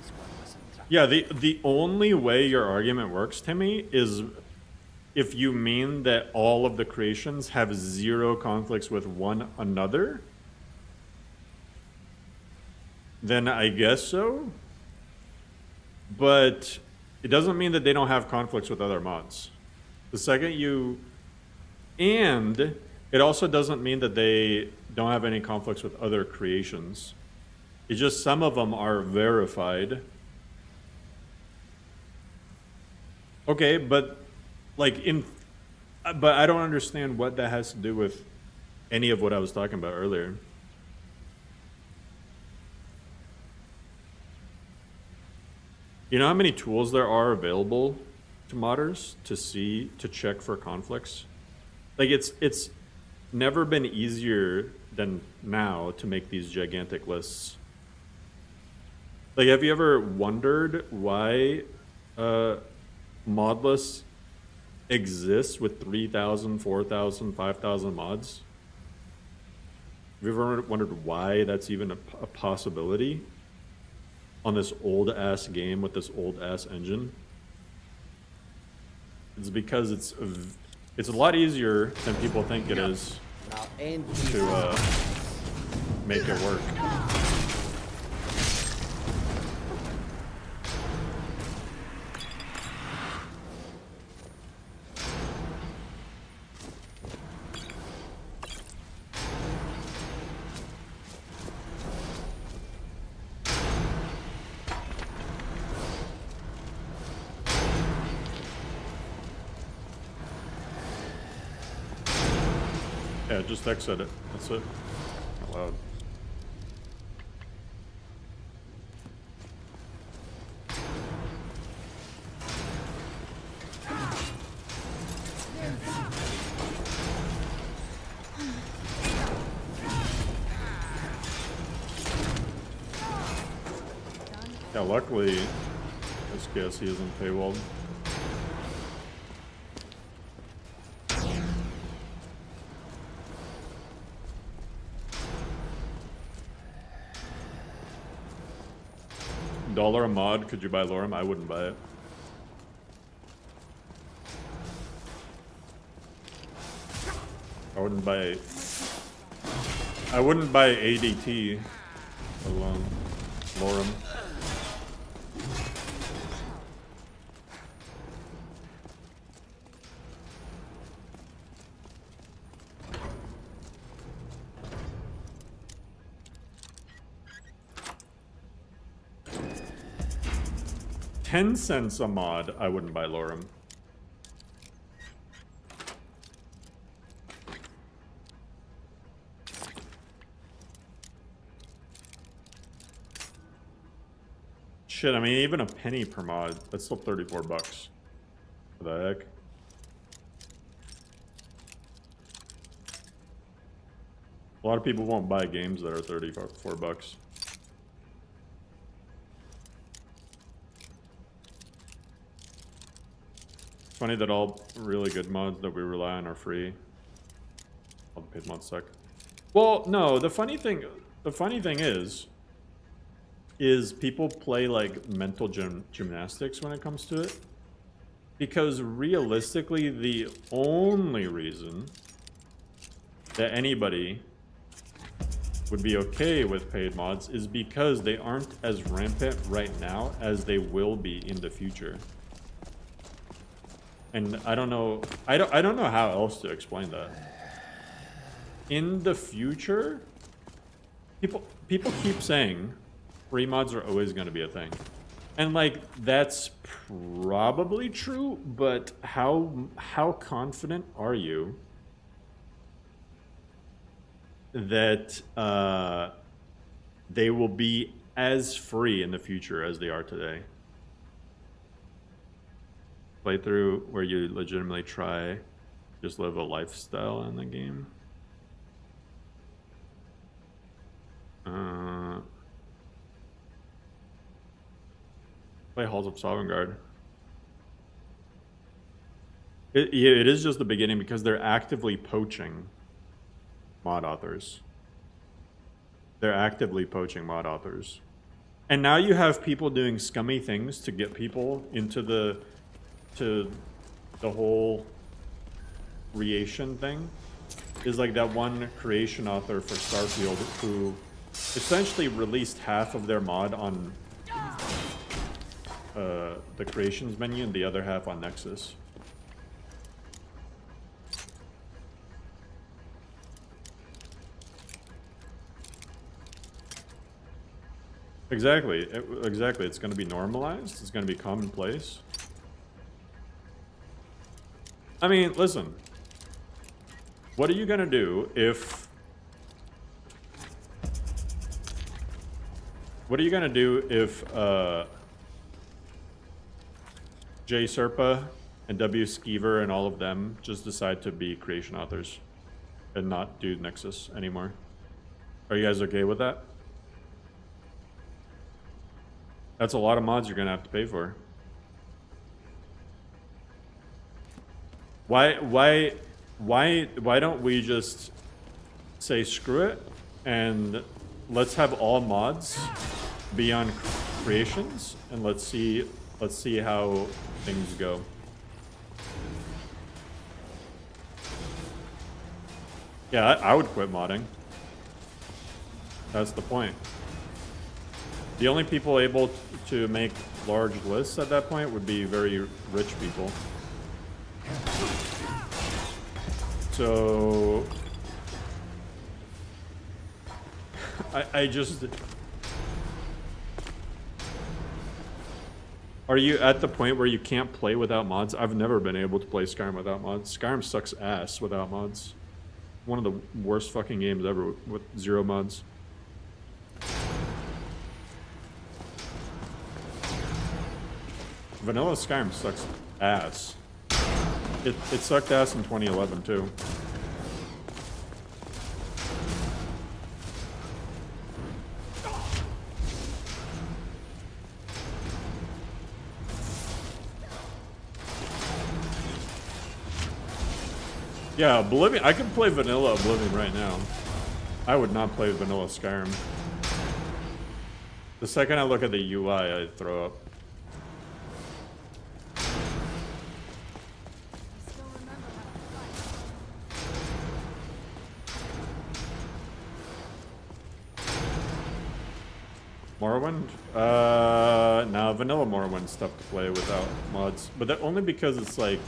This one wasn't right. Yeah, the only way your argument works, Timmy, is if you mean that all of the creations have 0 conflicts with one another. Then I guess so. But it doesn't mean that they don't have conflicts with other mods. The second you... And it also doesn't mean that they don't have any conflicts with other creations. It's just some of them are verified. Okay, but like but I don't understand what that has to do with any of what I was talking about earlier. You know how many tools there are available to modders to check for conflicts? Like it's never been easier than now to make these gigantic lists. Like, have you ever wondered why mod lists exist with 3,000, 4,000, 5,000 mods? Have you ever wondered why that's even a possibility on this old-ass game with this old-ass engine? It's because it's a lot easier than people think it is to make it work. Yeah, just exit it. That's it. Out loud. Yeah, luckily, SKSE isn't paywalled. $1 a mod, could you buy Lauram? I wouldn't buy it. I wouldn't buy ADT alone. Lauram. $0.10 a mod, I wouldn't buy Lauram. Shit, I mean, even a penny per mod, that's still 34 bucks. What the heck? A lot of people won't buy games that are 34 bucks. Funny that all really good mods that we rely on are free. All the paid mods suck. Well, no, the funny thing is people play like mental gymnastics when it comes to it. Because realistically, the only reason that anybody would be okay with paid mods is because they aren't as rampant right now as they will be in the future. And I don't know. I don't know how else to explain that. In the future, people keep saying free mods are always going to be a thing, and like that's probably true. But how confident are you that they will be as free in the future as they are today? Playthrough where you legitimately try just live a lifestyle in the game. Play Halls of Dawnguard. It is just the beginning because they're actively poaching mod authors. They're actively poaching mod authors. And now you have people doing scummy things to get people into the whole creation thing. Is like that one creation author for Starfield who essentially released half of their mod on the creations menu and the other half on Nexus. Exactly. Exactly. It's going to be normalized. It's going to be commonplace. I mean, listen. What are you going to do if... What are you going to do if Jay Serpa and W. Skeever and all of them just decide to be creation authors and not do Nexus anymore? Are you guys okay with that? That's a lot of mods you're going to have to pay for. Why don't we just say screw it and let's have all mods be on creations and let's see how things go. Yeah, I would quit modding. That's the point. The only people able to make large lists at that point would be very rich people. So I just... Are you at the point where you can't play without mods? I've never been able to play Skyrim without mods. Skyrim sucks ass without mods. One of the worst fucking games ever with 0 mods. Vanilla Skyrim sucks ass. It sucked ass in 2011 too. Yeah, Oblivion. I could play vanilla Oblivion right now. I would not play vanilla Skyrim. The second I look at the UI, I throw up. Morrowind? No, vanilla Morrowind's tough to play without mods. But that only because it's like...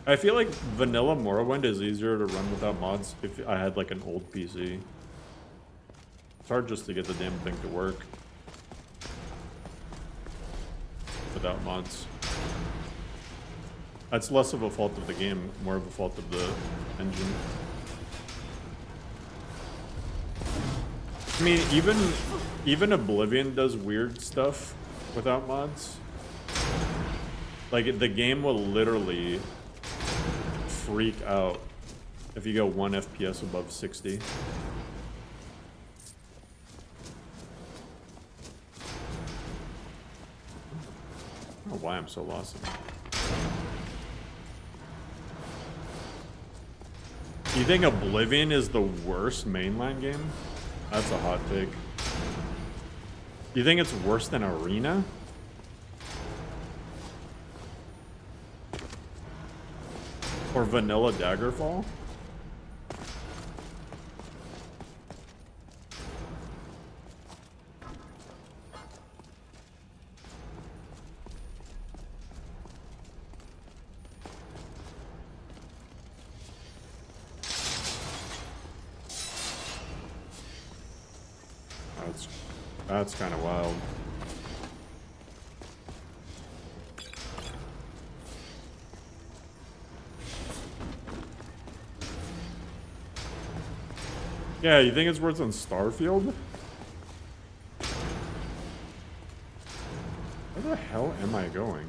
I feel like vanilla Morrowind is easier to run without mods if I had like an old PC. It's hard just to get the damn thing to work without mods. That's less of a fault of the game, more of a fault of the engine. I mean, even Oblivion does weird stuff without mods. Like, the game will literally freak out if you go 1 FPS above 60. I don't know why I'm so lost in that. Do you think Oblivion is the worst mainline game? That's a hot take. Do you think it's worse than Arena? Or vanilla Daggerfall? That's kind of wild. Yeah, you think it's worse than Starfield? Where the hell am I going?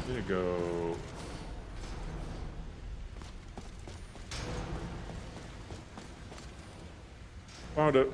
I'm gonna go. Found it.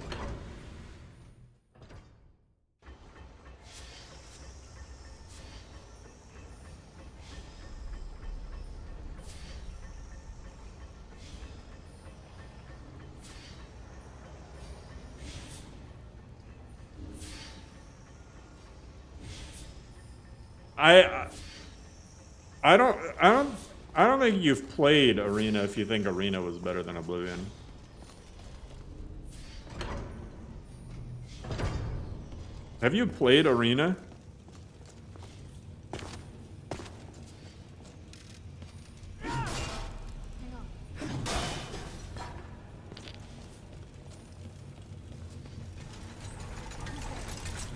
I don't think you've played Arena if you think Arena was better than Oblivion. Have you played Arena?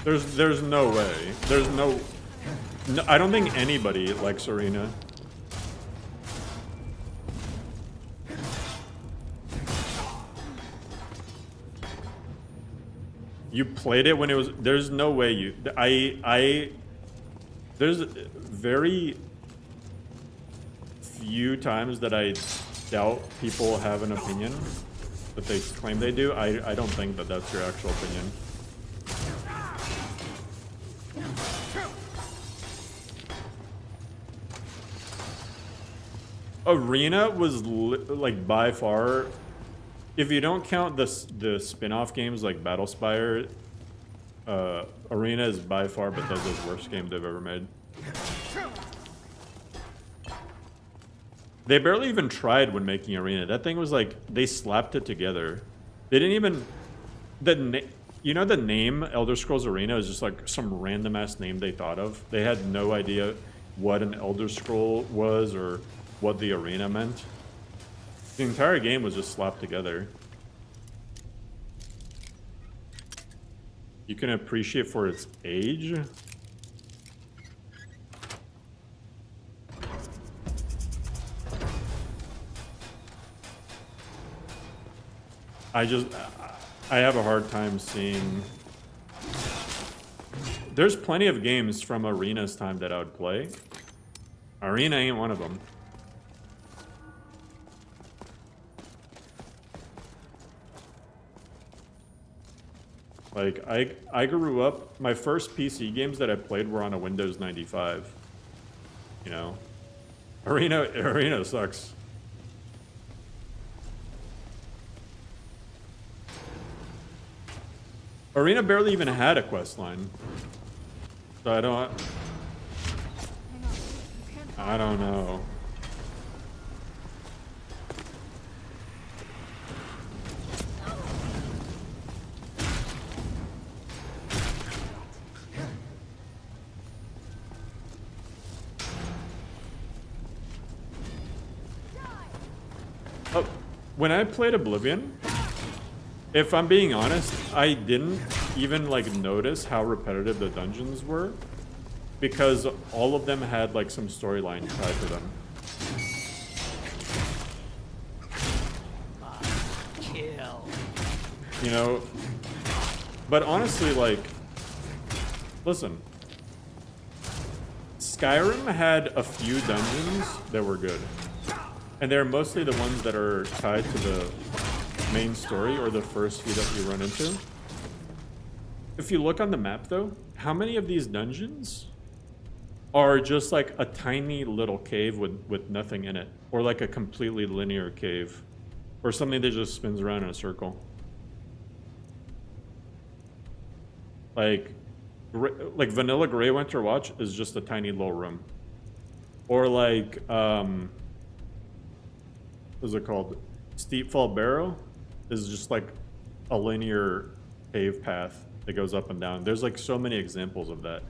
There's no way. There's no, I don't think anybody likes Arena. You played it when it was, there's no way you, there's very few times that I doubt people have an opinion that they claim they do. I don't think that that's your actual opinion. Arena was like by far, if you don't count the spin-off games like Battlespire, Arena is by far Bethesda's worst game they've ever made. They barely even tried when making Arena. That thing was like, they slapped it together. They didn't even, you know the name Elder Scrolls Arena is just like some random ass name they thought of. They had no idea what an Elder Scroll was or what the arena meant. The entire game was just slapped together. You can appreciate for its age. I have a hard time seeing. There's plenty of games from Arena's time that I would play. Arena ain't one of them. Like, I grew up, my first PC games that I played were on a Windows 95. You know? Arena sucks. Arena barely even had a quest line. So I don't know. When I played Oblivion, if I'm being honest, I didn't even like notice how repetitive the dungeons were because all of them had like some storyline tied to them. Kill. You know, but honestly, like, listen, Skyrim had a few dungeons that were good. And they're mostly the ones that are tied to the main story or the first few that you run into. If you look on the map though, how many of these dungeons are just like a tiny little cave with nothing in it? Or like a completely linear cave? Or something that just spins around in a circle? Like Vanilla Grey Winter Watch is just a tiny little room. Or like, what's it called? Steep Fall Barrow is just like a linear cave path that goes up and down. There's like so many examples of that.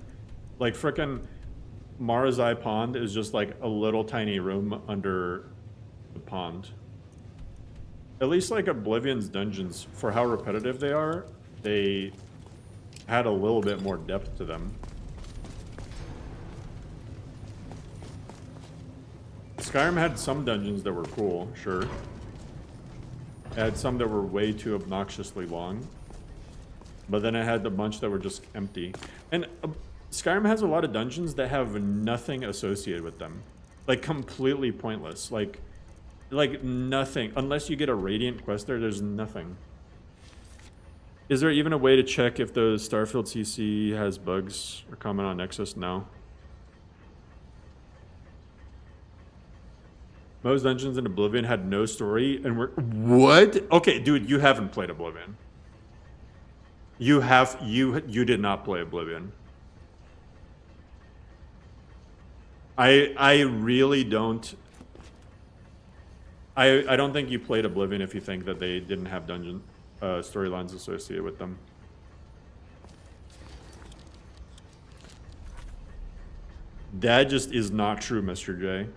Like frickin' Marazai Pond is just like a little tiny room under the pond. At least like Oblivion's dungeons, for how repetitive they are, they had a little bit more depth to them. Skyrim had some dungeons that were cool, sure. It had some that were way too obnoxiously long. But then it had a bunch that were just empty. And Skyrim has a lot of dungeons that have nothing associated with them. Like, completely pointless. Like nothing. Unless you get a Radiant quest there, there's nothing. Is there even a way to check if the Starfield CC has bugs or comment on Nexus? No. Most dungeons in Oblivion had no story and were... What? Okay, dude, you haven't played Oblivion. You did not play Oblivion. I really don't... I don't think you played Oblivion if you think that they didn't have dungeon storylines associated with them. That just is not true, Mr. J.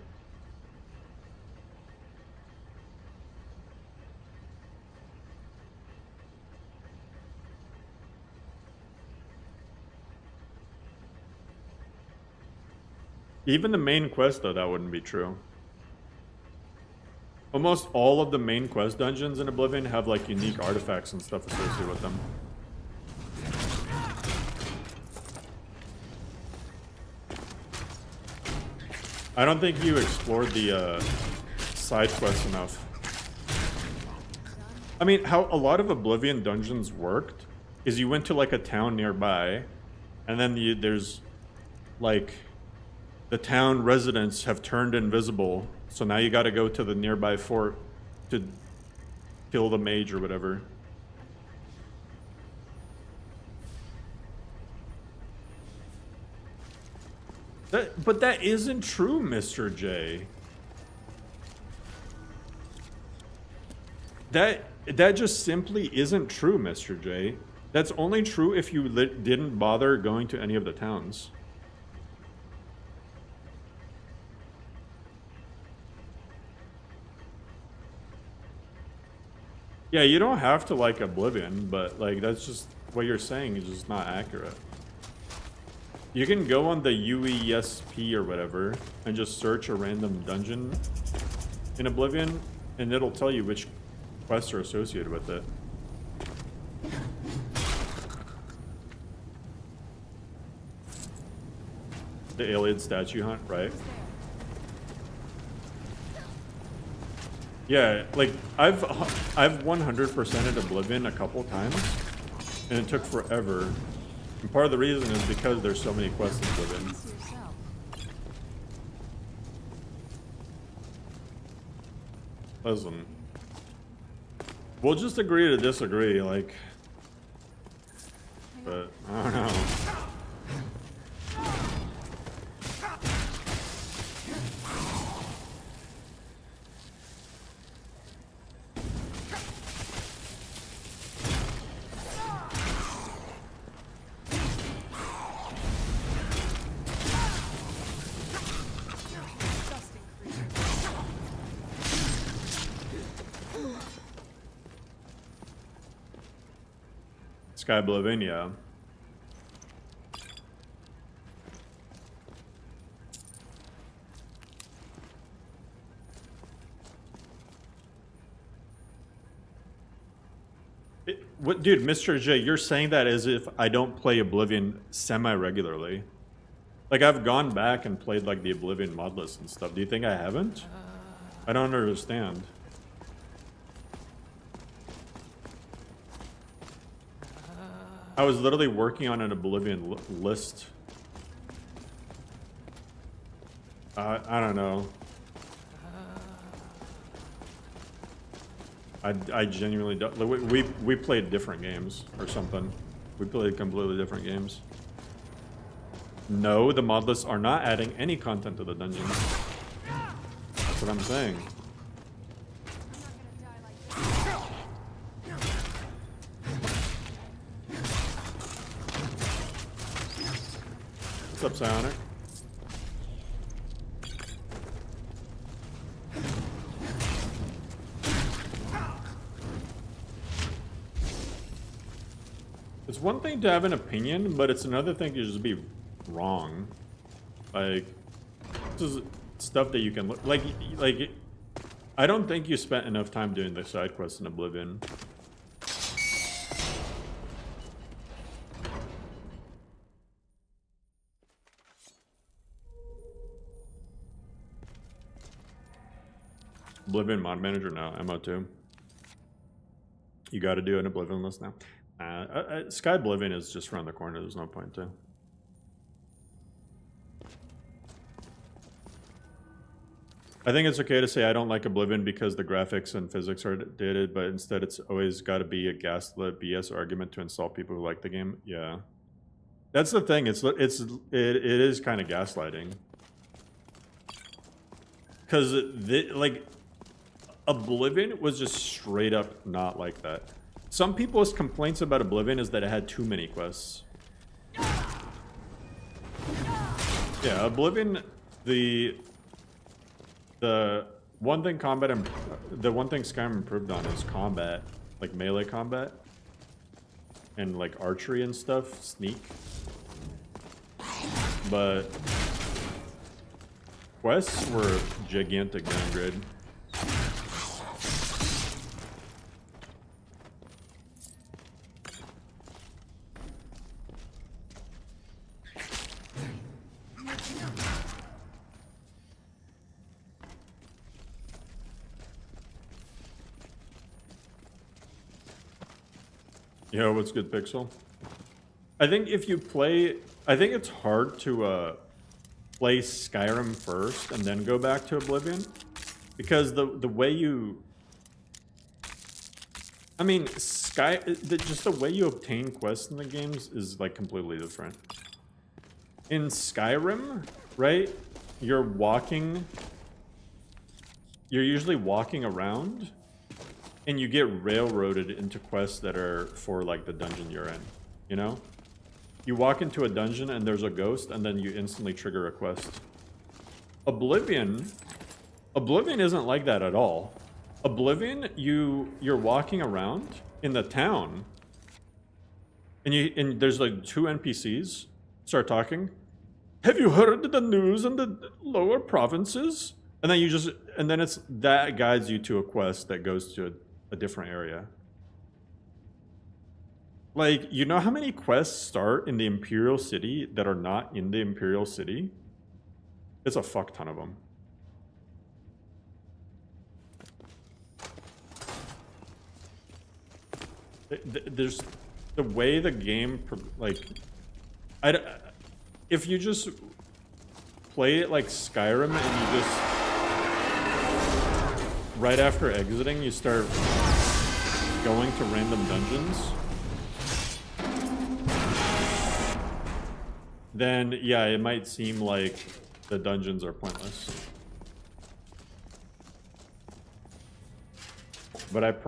Even the main quest, though, that wouldn't be true. Almost all of the main quest dungeons in Oblivion have, like, unique artifacts and stuff associated with them. I don't think you explored the side quests enough. I mean, how a lot of Oblivion dungeons worked is you went to, like, a town nearby, and then there's, like... The town residents have turned invisible, so now you gotta go to the nearby fort to kill the mage or whatever. But that isn't true, Mr. J. That just simply isn't true, Mr. J. That's only true if you didn't bother going to any of the towns. Yeah, you don't have to like Oblivion, but like that's just what you're saying is just not accurate. You can go on the UESP or whatever and just search a random dungeon in Oblivion, and it'll tell you which quests are associated with it. The alien statue hunt, right? Yeah, like I've 100%ed Oblivion a couple times, and it took forever. And part of the reason is because there's so many quests in Oblivion. Listen, we'll just agree to disagree, like. But I don't know. Sky Oblivion, yeah. What, dude, Mr. J, you're saying that as if I don't play Oblivion semi-regularly. Like, I've gone back and played, like, the Oblivion mod list and stuff. Do you think I haven't? I don't understand. I was literally working on an Oblivion list. I don't know. I genuinely don't. We played different games or something. We played completely different games. No, the mod lists are not adding any content to the dungeons. That's what I'm saying. What's up, Psionic? It's one thing to have an opinion, but it's another thing to just be wrong. Like, this is stuff that you can look like. I don't think you spent enough time doing the side quests in Oblivion. Oblivion mod manager now, MO2. You got to do an Oblivion list now. Sky Oblivion is just around the corner. There's no point to. I think it's okay to say I don't like Oblivion because the graphics and physics are dated, but instead it's always got to be a gaslit BS argument to insult people who like the game. Yeah, that's the thing. It is kind of gaslighting because like Oblivion was just straight up not like that. Some people's complaints about Oblivion is that it had too many quests. Yeah, Oblivion, the one thing Skyrim improved on is combat, like melee combat, and like archery and stuff, sneak. But quests were gigantic downgrade. Yo, what's good, Pixel? I think if you play... I think it's hard to play Skyrim first and then go back to Oblivion. Because the way you... I mean, just the way you obtain quests in the games is like completely different. In Skyrim, right? You're usually walking around. And you get railroaded into quests that are for like the dungeon you're in, you know? You walk into a dungeon and there's a ghost and then you instantly trigger a quest. Oblivion isn't like that at all. Oblivion, you're walking around in the town and there's like 2 NPCs start talking. Have you heard the news in the lower provinces? And then it's that guides you to a quest that goes to a different area. Like, you know how many quests start in the Imperial City that are not in the Imperial City? It's a fuck ton of them. There's the way the game, like, if you just play it like Skyrim and you just right after exiting, you start going to random dungeons, then yeah, it might seem like the dungeons are pointless. But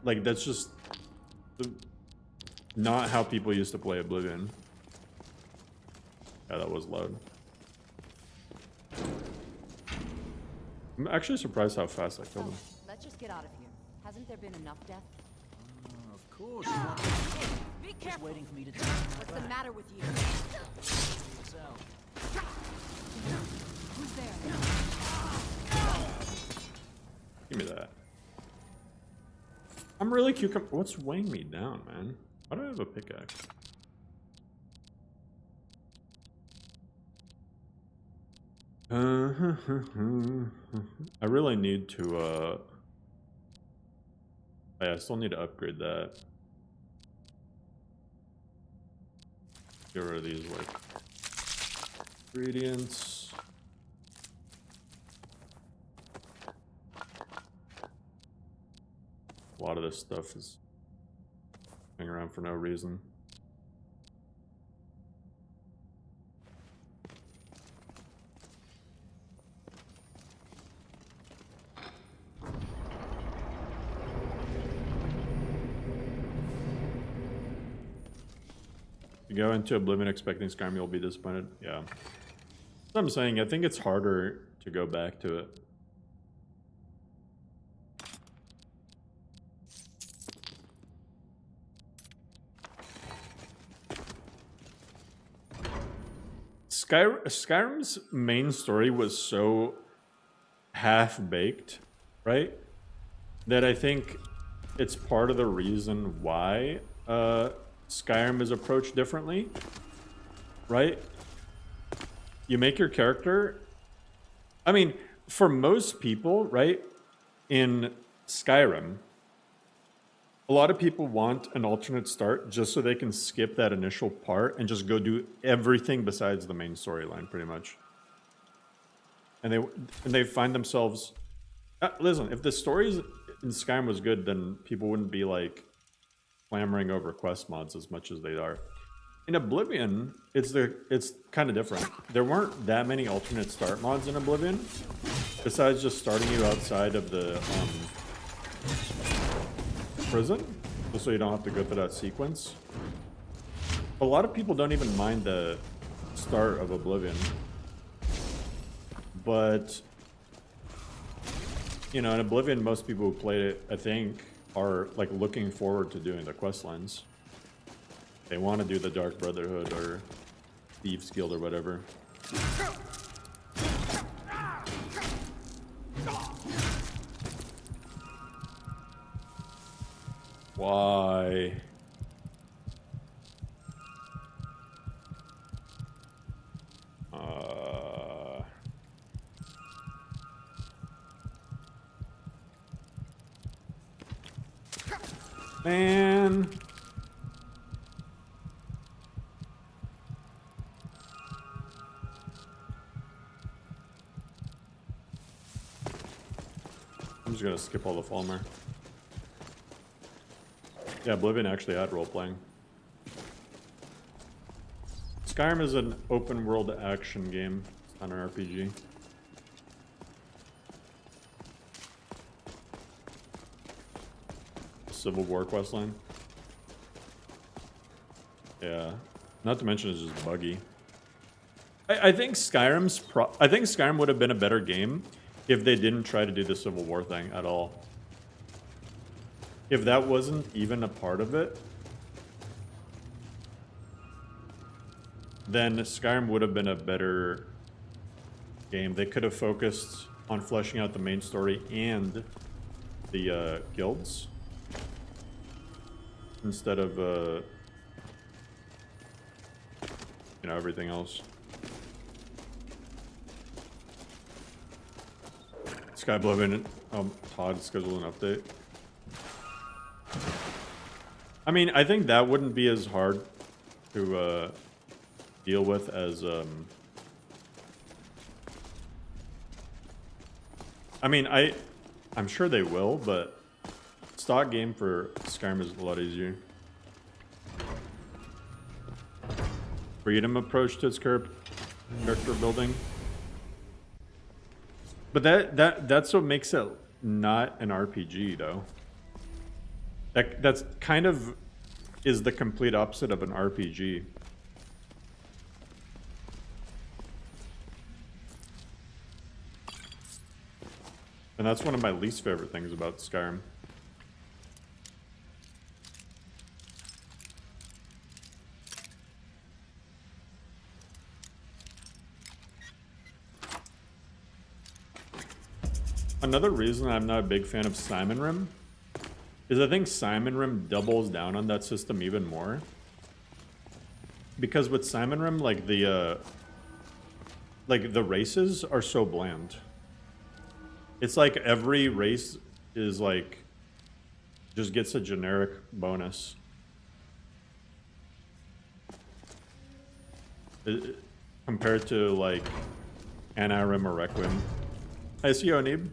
like, that's just not how people used to play Oblivion. Yeah, that was loud. I'm actually surprised how fast I killed him. Let's just get out of here. Hasn't there been enough death? Of course. Be careful. Waiting for me to. What's the matter with you? Who's there? Give me that. I'm really cucumber. What's weighing me down, man? Why do I have a pickaxe? I really need to, yeah, I still need to upgrade that. Get rid of these, like, ingredients. A lot of this stuff is hanging around for no reason. You go into Oblivion expecting Skyrim, you'll be disappointed. Yeah. That's what I'm saying. I think it's harder to go back to it. Skyrim's main story was so half-baked, right? That I think it's part of the reason why Skyrim is approached differently, right? You make your character... I mean, for most people, right, in Skyrim, a lot of people want an alternate start just so they can skip that initial part and just go do everything besides the main storyline, pretty much. And they find themselves... listen, if the stories in Skyrim was good, then people wouldn't be, like, clamoring over quest mods as much as they are. In Oblivion, it's kind of different. There weren't that many alternate start mods in Oblivion, besides just starting you outside of the prison, just so you don't have to go through that sequence. A lot of people don't even mind the start of Oblivion, but you know, in Oblivion, most people who played it, I think, are like looking forward to doing the quest lines. They want to do the Dark Brotherhood or Thieves Guild or whatever. Why? Man. I'm just gonna skip all the Falmer. Yeah, Oblivion actually had role-playing. Skyrim is an open-world action game. It's not an RPG. Civil War questline. Yeah. Not to mention it's just buggy. I think Skyrim would have been a better game if they didn't try to do the Civil War thing at all. If that wasn't even a part of it, then Skyrim would have been a better game. They could have focused on fleshing out the main story and the guilds instead of you know, everything else. Sky Oblivion, Todd scheduled an update. I mean, I think that wouldn't be as hard to deal with as I mean, I'm sure they will, but stock game for Skyrim is a lot easier. Freedom approach to its character building. But that's what makes it not an RPG, though. That's kind of is the complete opposite of an RPG. And that's one of my least favorite things about Skyrim. Another reason I'm not a big fan of SimonRim is I think SimonRim doubles down on that system even more. Because with SimonRim, like the races are so bland. It's like every race is like just gets a generic bonus. Compared to like Anarim or Requiem. I see you, Onib.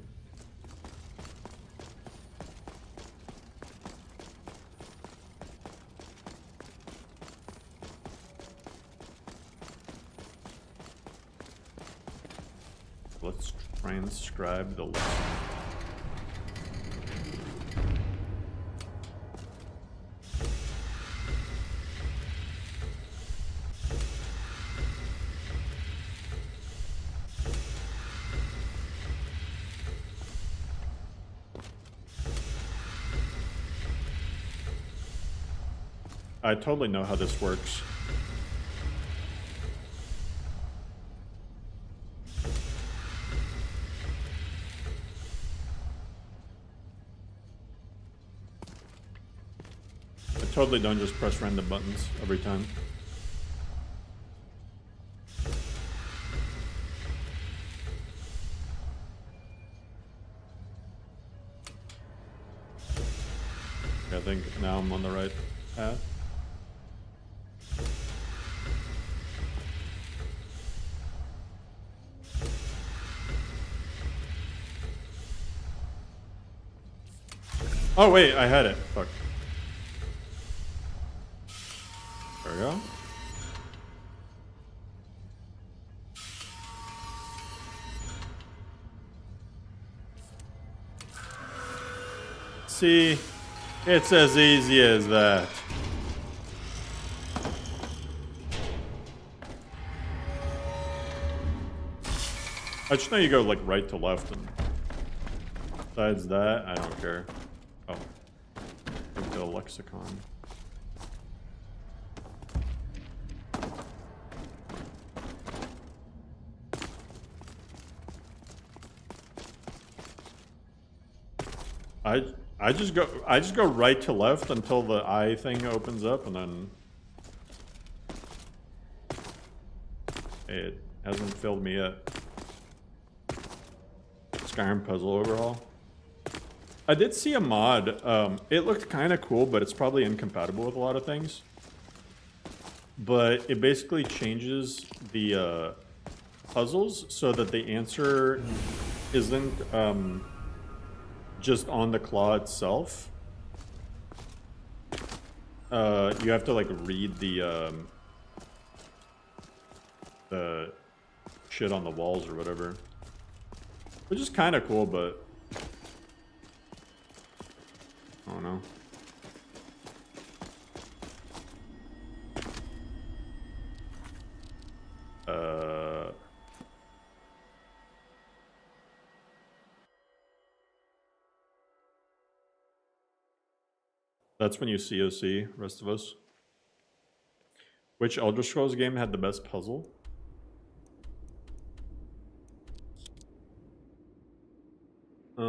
Let's transcribe the lesson. I totally know how this works. totally don't just press random buttons every time. I think now I'm on the right path. Oh wait, I had it. Fuck. There we go. See, it's as easy as that. I just know you go like right to left, and besides that, I don't care. Oh, look at the lexicon. I just go right to left until the eye thing opens up, and then it hasn't filled me yet. Skyrim puzzle overhaul. I did see a mod. It looked kind of cool, but it's probably incompatible with a lot of things. But it basically changes the puzzles so that the answer isn't just on the claw itself. You have to like read the shit on the walls or whatever, which is kind of cool, but I don't know. That's when you COC, rest of us. Which Elder Scrolls game had the best puzzle? I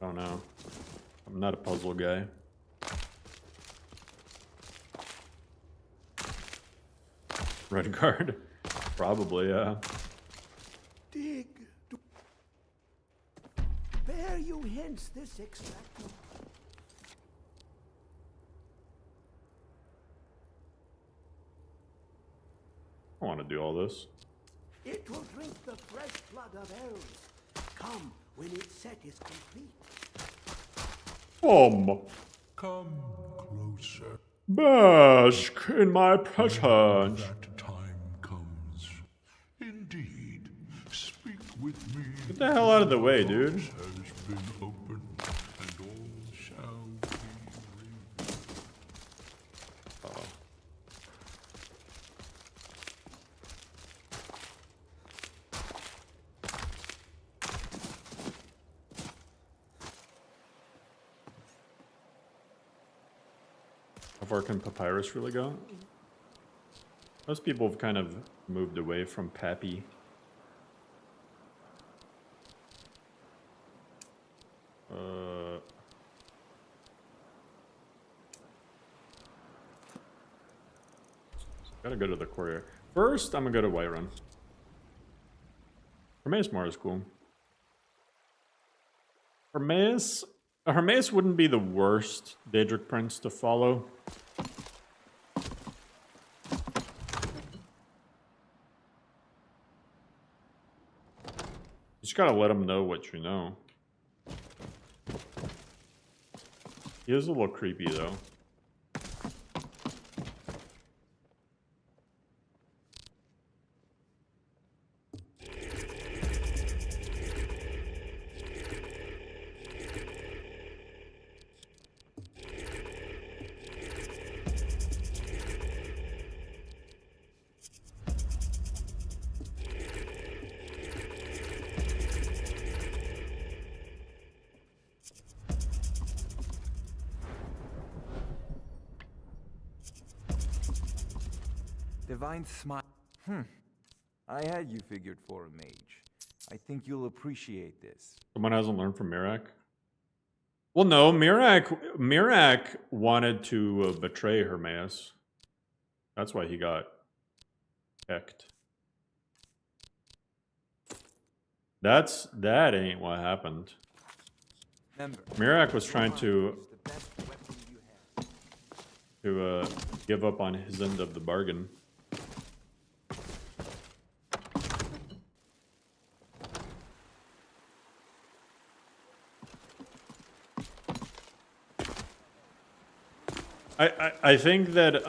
don't know. I'm not a puzzle guy. Red card? Probably, yeah. Dig. Bear you hence this extract. I want to do all this. It will drink the fresh blood of elves. Come when its set is complete. Come closer. Bask in my presence. That time comes. Indeed. Speak with me. Get the hell out of the way, dude. Has been opened, and all shall be revealed. Oh. How far can Papyrus really go? Most people have kind of moved away from Pappy. Gotta go to the courier. First, I'm gonna go to Whiterun. Hermaeus Mar is cool. Hermaeus wouldn't be the worst Daedric Prince to follow. You just gotta let him know what you know. He is a little creepy though. Divine smile. I had you figured for a mage. I think you'll appreciate this. Someone hasn't learned from Mirak? Well, no, Mirak wanted to betray Hermaeus. That's why he got hecked. That ain't what happened. Mirak was trying to give up on his end of the bargain. I think that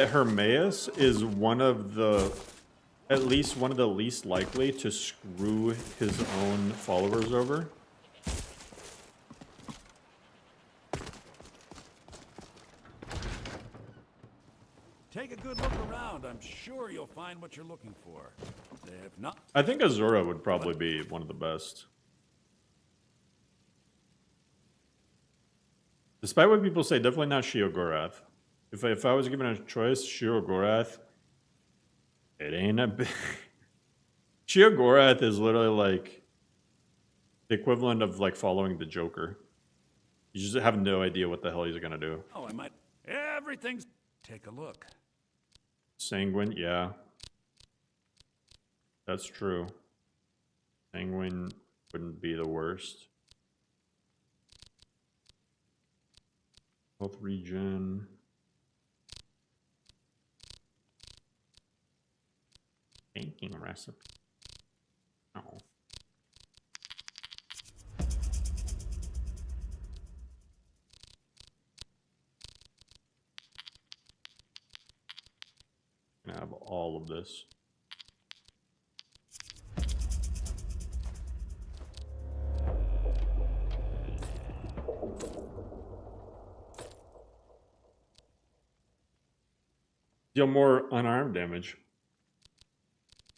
Hermaeus is one of the, at least one of the least likely to screw his own followers over. Take a good look around. I'm sure you'll find what you're looking for. If not, I think Azura would probably be one of the best. Despite what people say, definitely not Sheogorath. If I was given a choice, Sheogorath, it ain't a big... Sheogorath is literally like the equivalent of like following the Joker. You just have no idea what the hell he's gonna do. oh, I might. Everything's. Take a look. Sanguine, yeah. That's true. Sanguine wouldn't be the worst. Health regen. Banking recipe. Oh. Gonna have all of this. Deal more unarmed damage.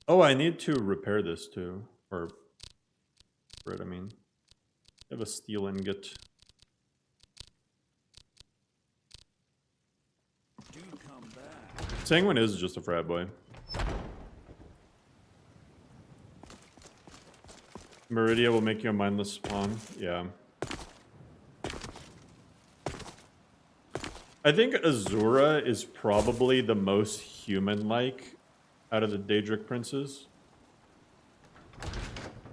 Oh, I need to repair this too. Or, I mean. I have a steel ingot. Do come back. Sanguine is just a frat boy. Meridia will make you a mindless spawn. Yeah. I think Azura is probably the most human-like out of the Daedric Princes.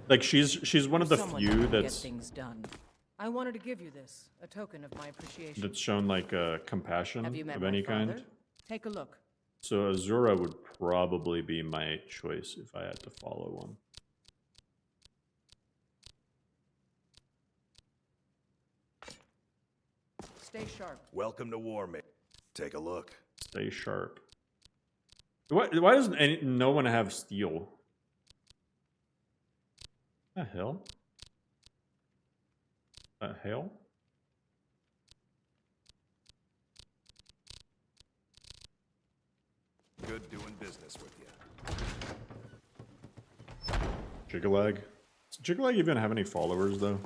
Like she's one of the Someone few can that's get things done. I wanted to give you this, a token of my appreciation. that's shown like compassion Have you met of my any father? kind. Take a look. So Azura would probably be my choice if I had to follow one. Stay sharp. Welcome to War, mate. Take a look. Stay sharp. Why doesn't no one have steel? The hell? The hell? Good doing business with you. Jigalag? Does Jigalag even have any followers though?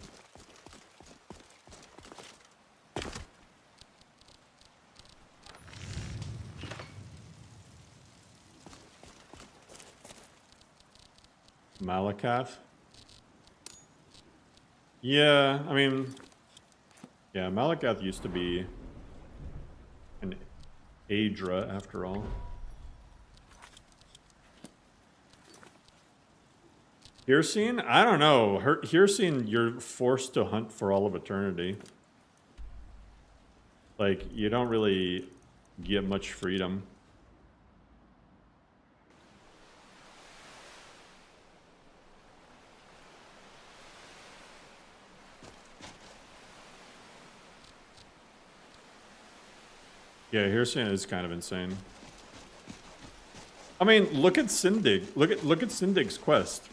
Malakath? Yeah, I mean, yeah, Malakath used to be an Aedra after all. Hircine? I don't know. Hircine, you're forced to hunt for all of eternity. Like, you don't really get much freedom. Yeah, Hircine is kind of insane. I mean, look at Sindig. Look at Sindig's quest.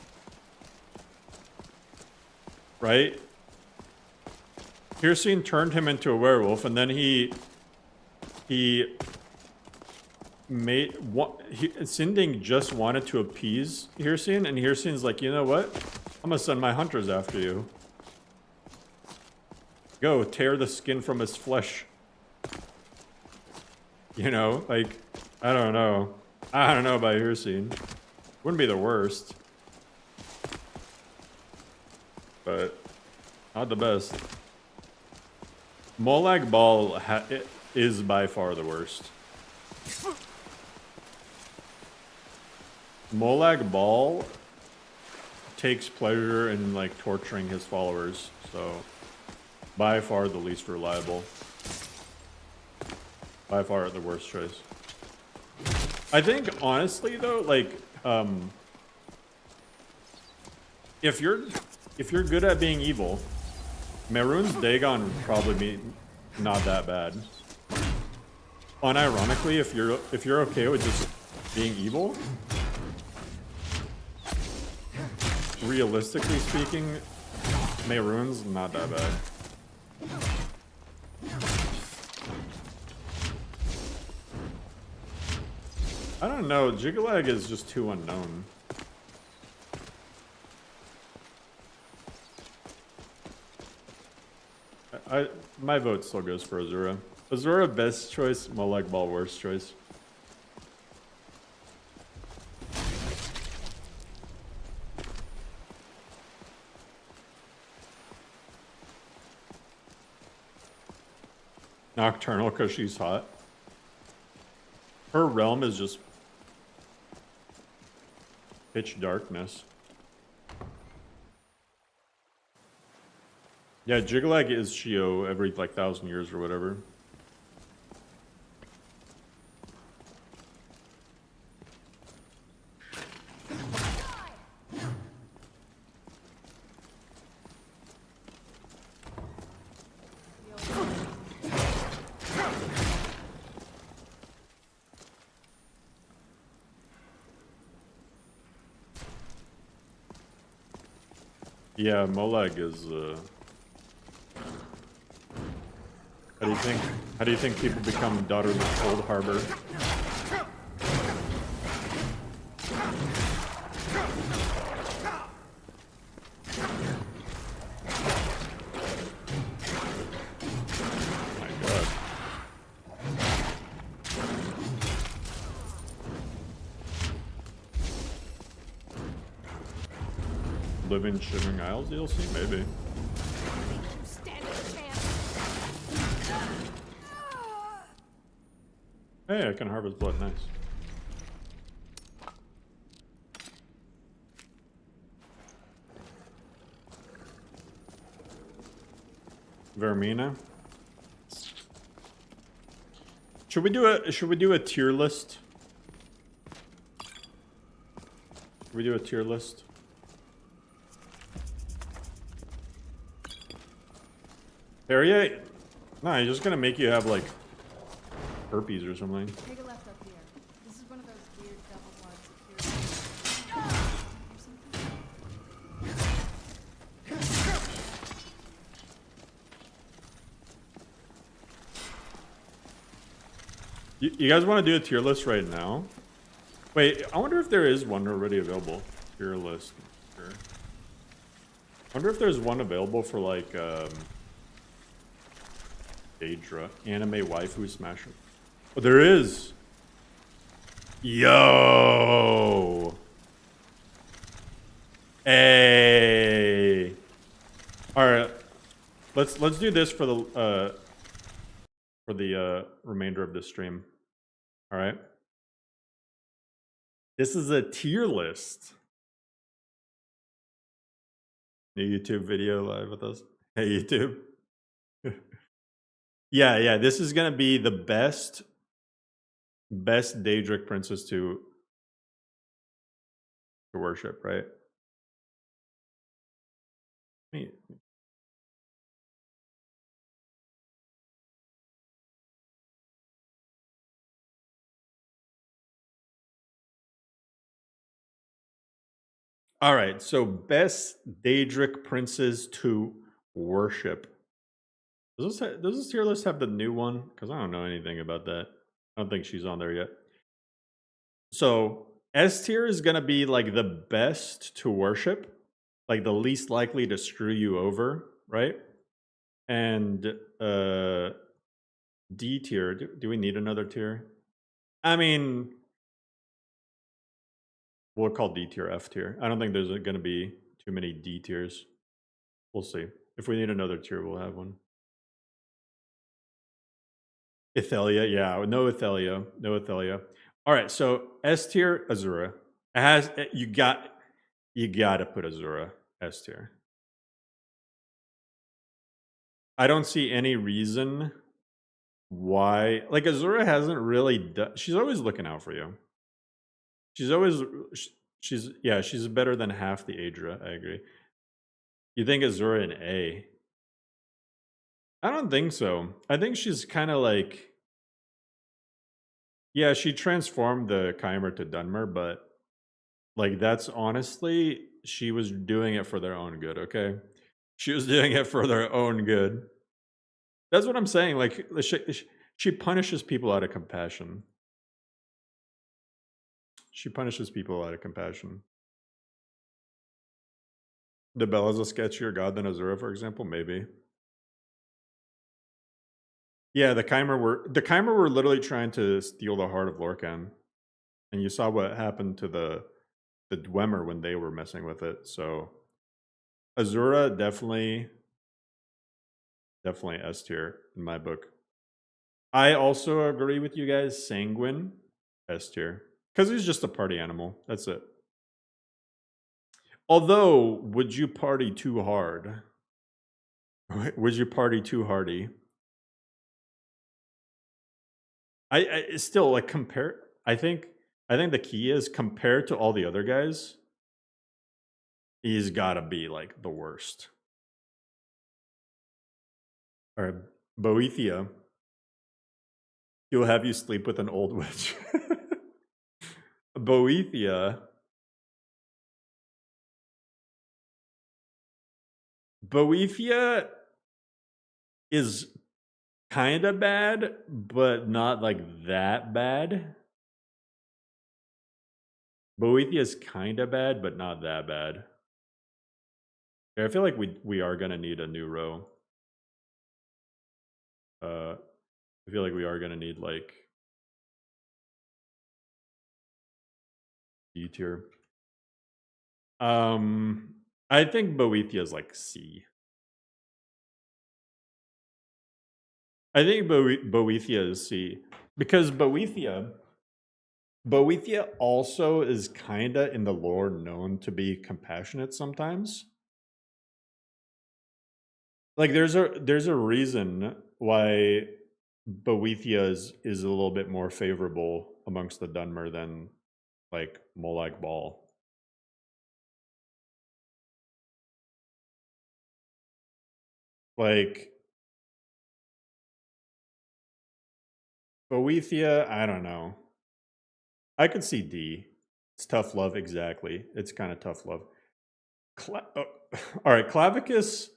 Right? Hircine turned him into a werewolf, and then Sindig just wanted to appease Hircine, and Hircine's like, you know what? I'm gonna send my hunters after you. Go tear the skin from his flesh. You know, like, I don't know. I don't know about your scene. Wouldn't be the worst. But not the best. Molag Bal is by far the worst. Molag Bal takes pleasure in like torturing his followers, so by far the least reliable. By far the worst choice. I think honestly though, like if you're good at being evil, Mehrunes Dagon would probably be not that bad. Unironically, if you're okay with just being evil, realistically speaking, Mehrunes not that bad. I don't know, Jiggalag is just too unknown. My vote still goes for Azura. Azura best choice, Molag Bal worst choice. Nocturnal because she's hot. Her realm is just pitch darkness. Yeah, Jiggalag is Shio every like 1,000 years or whatever. Yeah, Molag is How do you think people become Daughters of Cold Harbor? My God. Oblivion Shivering Isles DLC? Maybe. Hey, I can harvest blood, nice. Vermina. Should we do a tier list? Should we do a tier list? Harriet? No, he's just gonna make you have like herpes or something. Take a left up here. This is one of those weird double-wide security. You guys want to do a tier list right now? Wait, I wonder if there is one already available. Tier list. Sure. I wonder if there's one available for like Daedra, anime waifu smasher. Oh, there is. Yo. Hey. All right. Let's do this for the remainder of this stream. All right. This is a tier list. New YouTube video live with us. Hey YouTube. Yeah. This is gonna be the best Daedric Princess to worship, right? All right, so best Daedric Princes to worship. Does this tier list have the new one? Because I don't know anything about that. I don't think she's on there yet. So S tier is gonna be like the best to worship, like the least likely to screw you over, right? And D tier. Do we need another tier? I mean, we'll call D tier F tier. I don't think there's going to be too many D tiers. We'll see. If we need another tier, we'll have one. Ithelia, yeah, no Ithelia, no Ithelia. All right, so S tier, Azura. It has you got to put Azura S tier. I don't see any reason why, like, Azura hasn't really done. She's always looking out for you. She's always she's better than half the Aedra. I agree. You think Azura an A? I don't think so. I think she's kind of like, yeah, she transformed the Chimer to Dunmer, but like that's honestly, she was doing it for their own good, okay? She was doing it for their own good. That's what I'm saying. Like, she punishes people out of compassion. She punishes people out of compassion. The Bella's a sketchier god than Azura, for example? Maybe. Yeah, the Chimer were literally trying to steal the heart of Lorcan. And you saw what happened to the Dwemer when they were messing with it. So Azura definitely S tier in my book. I also agree with you guys. Sanguine S tier. Because he's just a party animal. That's it. Although, would you party too hard? Would you party too hardy? I still like compare. I think the key is compared to all the other guys, he's got to be like the worst. All right, Boethia. He'll have you sleep with an old witch. Boethia. Boethia is kind of bad, but not like that bad. Boethia is kind of bad, but not that bad. Yeah, I feel like we are gonna need a new row. I feel like we are gonna need like D tier. I think Boethia is like C. I think Boethia is C because Boethia also is kinda in the lore known to be compassionate sometimes. Like there's a reason why Boethia is a little bit more favorable amongst the Dunmer than like Molag Bal. Like Boethia, I don't know. I could see D. It's tough love, exactly. It's kind of tough love. All right, Clavicus.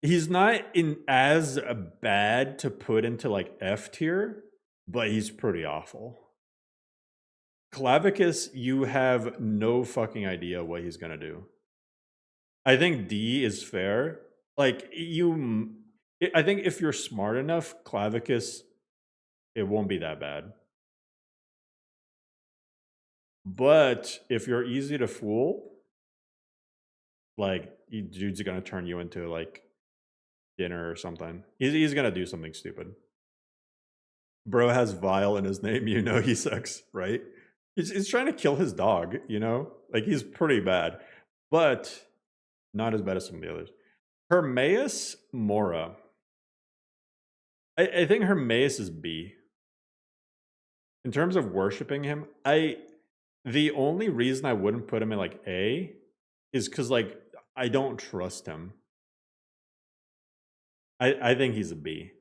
He's not in as bad to put into like F tier, but he's pretty awful. Clavicus, you have no fucking idea what he's gonna do. I think D is fair. Like I think if you're smart enough, Clavicus, it won't be that bad. But if you're easy to fool, like dude's gonna turn you into like dinner or something. He's gonna do something stupid. Bro has Vile in his name, you know he sucks, right? He's trying to kill his dog, you know? Like he's pretty bad. But not as bad as some of the others. Hermaeus Mora. I think Hermaeus is B. In terms of worshiping him, the only reason I wouldn't put him in like A is because like I don't trust him. I think he's a B.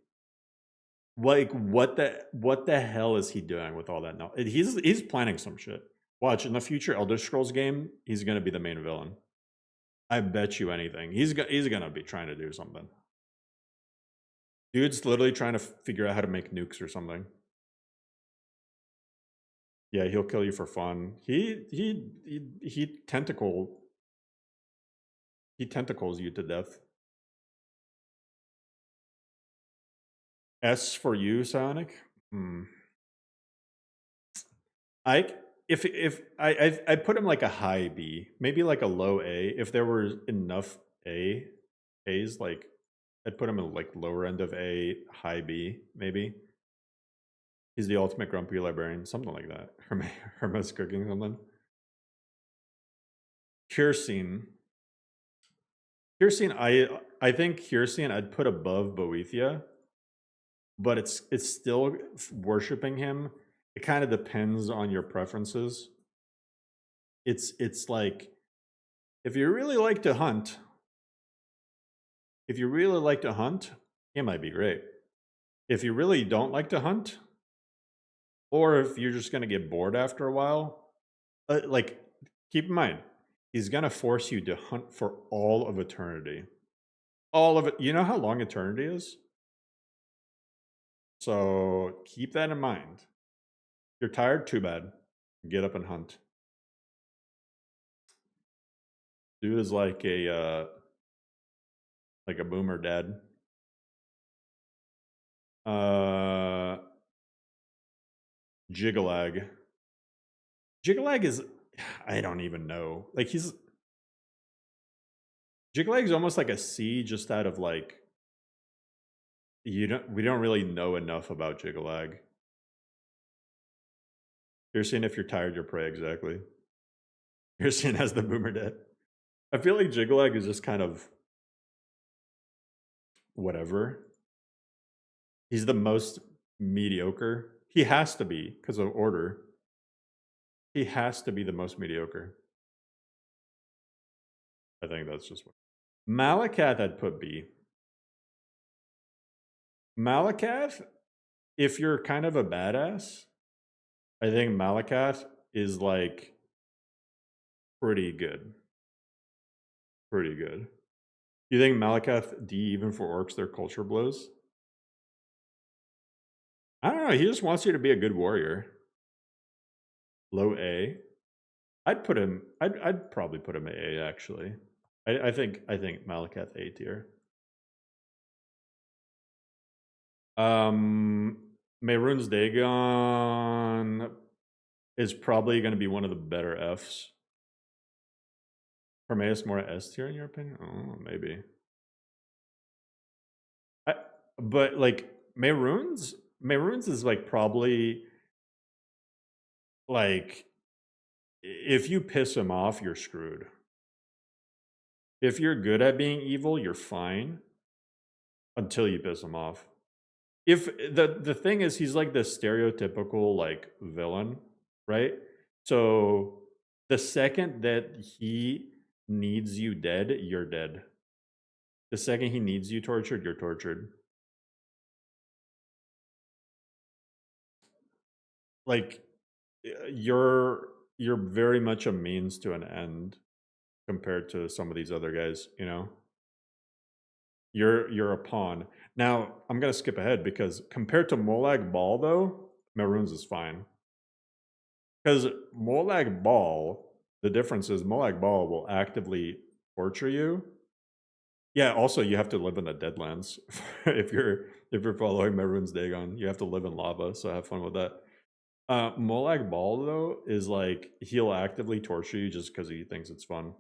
Like what the hell is he doing with all that? No, he's planning some shit. Watch in the future Elder Scrolls game, he's gonna be the main villain. I bet you anything. He's gonna be trying to do something. Dude's literally trying to figure out how to make nukes or something. Yeah, he'll kill you for fun. He tentacles you to death. S for you, Sonic. I I'd put him like a high B, maybe like a low A. If there were enough A's, like I'd put him in like lower end of A, high B, maybe. He's the ultimate grumpy librarian, something like that. Hermes cooking something. Kirstine. I think Kirstine I'd put above Boethia, but it's still worshiping him. It kind of depends on your preferences. It's like if you really like to hunt, it might be great. If you really don't like to hunt, or if you're just gonna get bored after a while, like keep in mind, he's gonna force you to hunt for all of eternity. All of it. You know how long eternity is? So keep that in mind. You're tired? Too bad. Get up and hunt. Dude is like a boomer dad. Jigalag. Jigalag is, I don't even know. Like Jigalag's almost like a C, just out of like, we don't really know enough about Jigalag. You're seeing if you're tired, you're prey, exactly. You're seeing as the boomer dad. I feel like Jigalag is just kind of whatever. He's the most mediocre. He has to be, because of order. He has to be the most mediocre. I think that's just what. Malakath, I'd put B. Malakath, if you're kind of a badass, I think Malakath is like pretty good. Pretty good. You think Malakath D even for orcs, their culture blows? I don't know. He just wants you to be a good warrior. Low A. I'd put him. I'd probably put him A actually. I think Malakath A tier. Mehrunes Dagon is probably going to be one of the better Fs. Hermaeus more S tier in your opinion? Oh, maybe. But like Mehrunes is like probably like if you piss him off, you're screwed. If you're good at being evil, you're fine until you piss him off. If the thing is, he's like the stereotypical like villain, right? So the second that he needs you dead, you're dead. The second he needs you tortured, you're tortured. Like you're very much a means to an end compared to some of these other guys, you know? You're a pawn. Now, I'm going to skip ahead because compared to Molag Bal, though, Mehrunes is fine. Because Molag Bal, the difference is Molag Bal will actively torture you. Yeah, also you have to live in the Deadlands. if you're following Mehrunes Dagon, you have to live in lava, so have fun with that. Molag Bal, though, is like he'll actively torture you just because he thinks it's fun.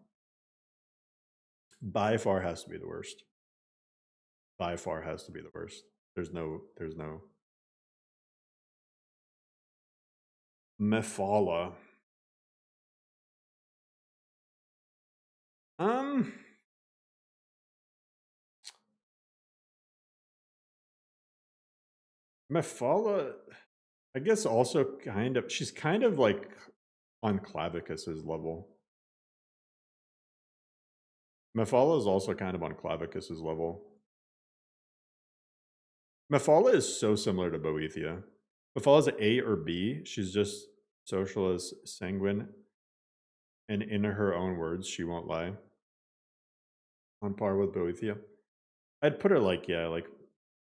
By far has to be the worst. By far has to be the worst. There's no Mephala. Mephala, I guess also kind of, she's kind of like on Clavicus's level. Mephala is also kind of on Clavicus's level. Mephala is so similar to Boethia. Mephala's an A or B. She's just social as sanguine. And in her own words, she won't lie. On par with Boethia. I'd put her like, yeah, like,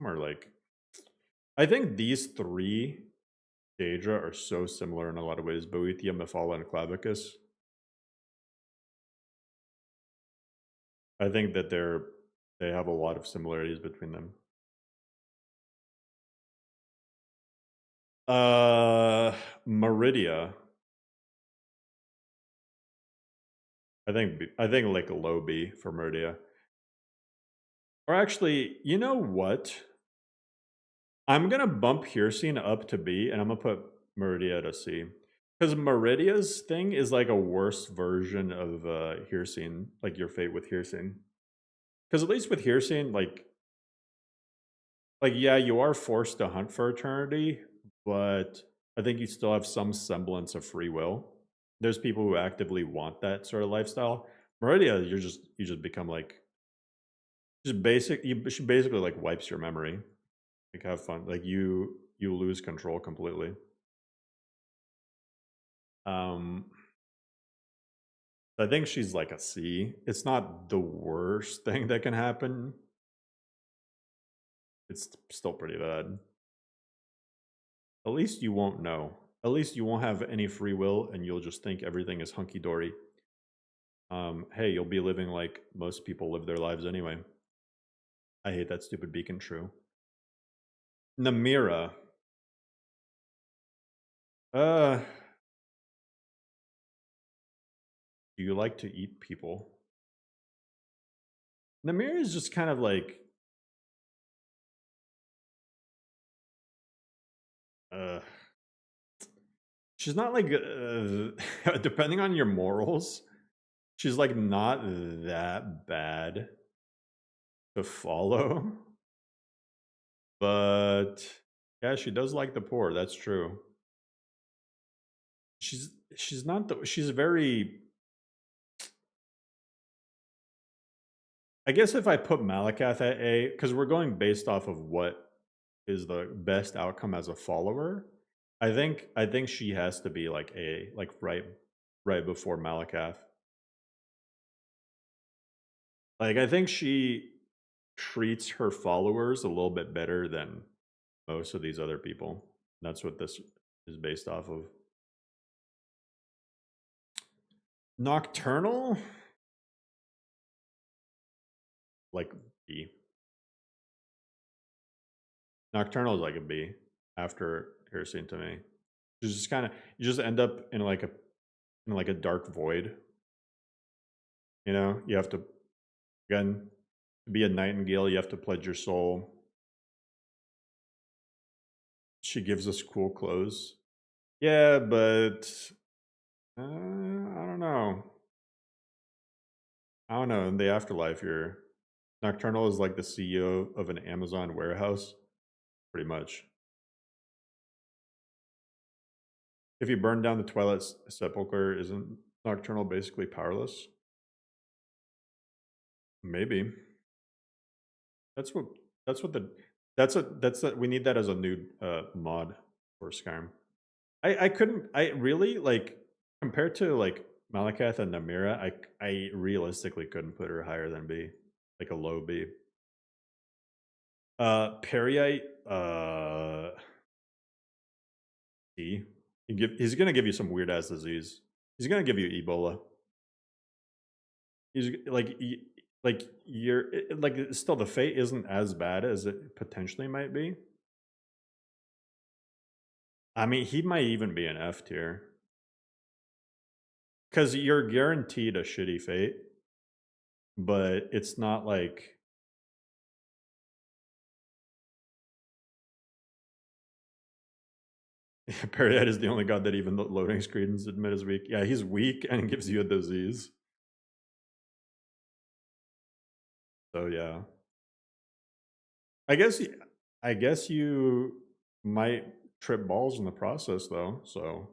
more like. I think these three Daedra are so similar in a lot of ways. Boethia, Mephala, and Clavicus. I think that they have a lot of similarities between them. Meridia. I think like a low B for Meridia. Or actually, you know what? I'm gonna bump Hircine up to B, and I'm gonna put Meridia to C. Because Meridia's thing is like a worse version of Hircine, like your fate with Hircine. Because at least with Hircine, like yeah, you are forced to hunt for eternity, but I think you still have some semblance of free will. There's people who actively want that sort of lifestyle. Meridia, you just become like just basic. She basically like wipes your memory. Like have fun. Like you lose control completely. I think she's like a C. It's not the worst thing that can happen. It's still pretty bad. At least you won't know. At least you won't have any free will, and you'll just think everything is hunky-dory. Hey, you'll be living like most people live their lives anyway. I hate that stupid beacon true. Namira. Do you like to eat people? Namira is just kind of like she's not like depending on your morals, she's like not that bad to follow. But yeah, she does like the poor, that's true. She's not she's very, I guess if I put Malakath at A, because we're going based off of what is the best outcome as a follower, I think she has to be like A, like right before Malakath. Like I think she treats her followers a little bit better than most of these other people. That's what this is based off of. Nocturnal? Like B. Nocturnal is like a B after Hircine to me. It's just kind of, you just end up in like a dark void. You know, you have to, again, to be a nightingale, you have to pledge your soul. She gives us cool clothes. Yeah, but I don't know. I don't know. In the afterlife, you're Nocturnal is like the CEO of an Amazon warehouse, pretty much. If you burn down the Twilight Sepulchre, isn't Nocturnal basically powerless? Maybe. That's we need that as a new mod for Skyrim. I really like, compared to like Malakath and Namira, I realistically couldn't put her higher than B, like a low B. Periite, C. He's gonna give you some weird ass disease. He's gonna give you Ebola. He's like you're like, still the fate isn't as bad as it potentially might be. I mean, he might even be an F tier. Because you're guaranteed a shitty fate, but it's not like... Period is the only god that even the loading screens admit is weak. Yeah, he's weak and gives you a disease. So yeah. I guess you might trip balls in the process though, so...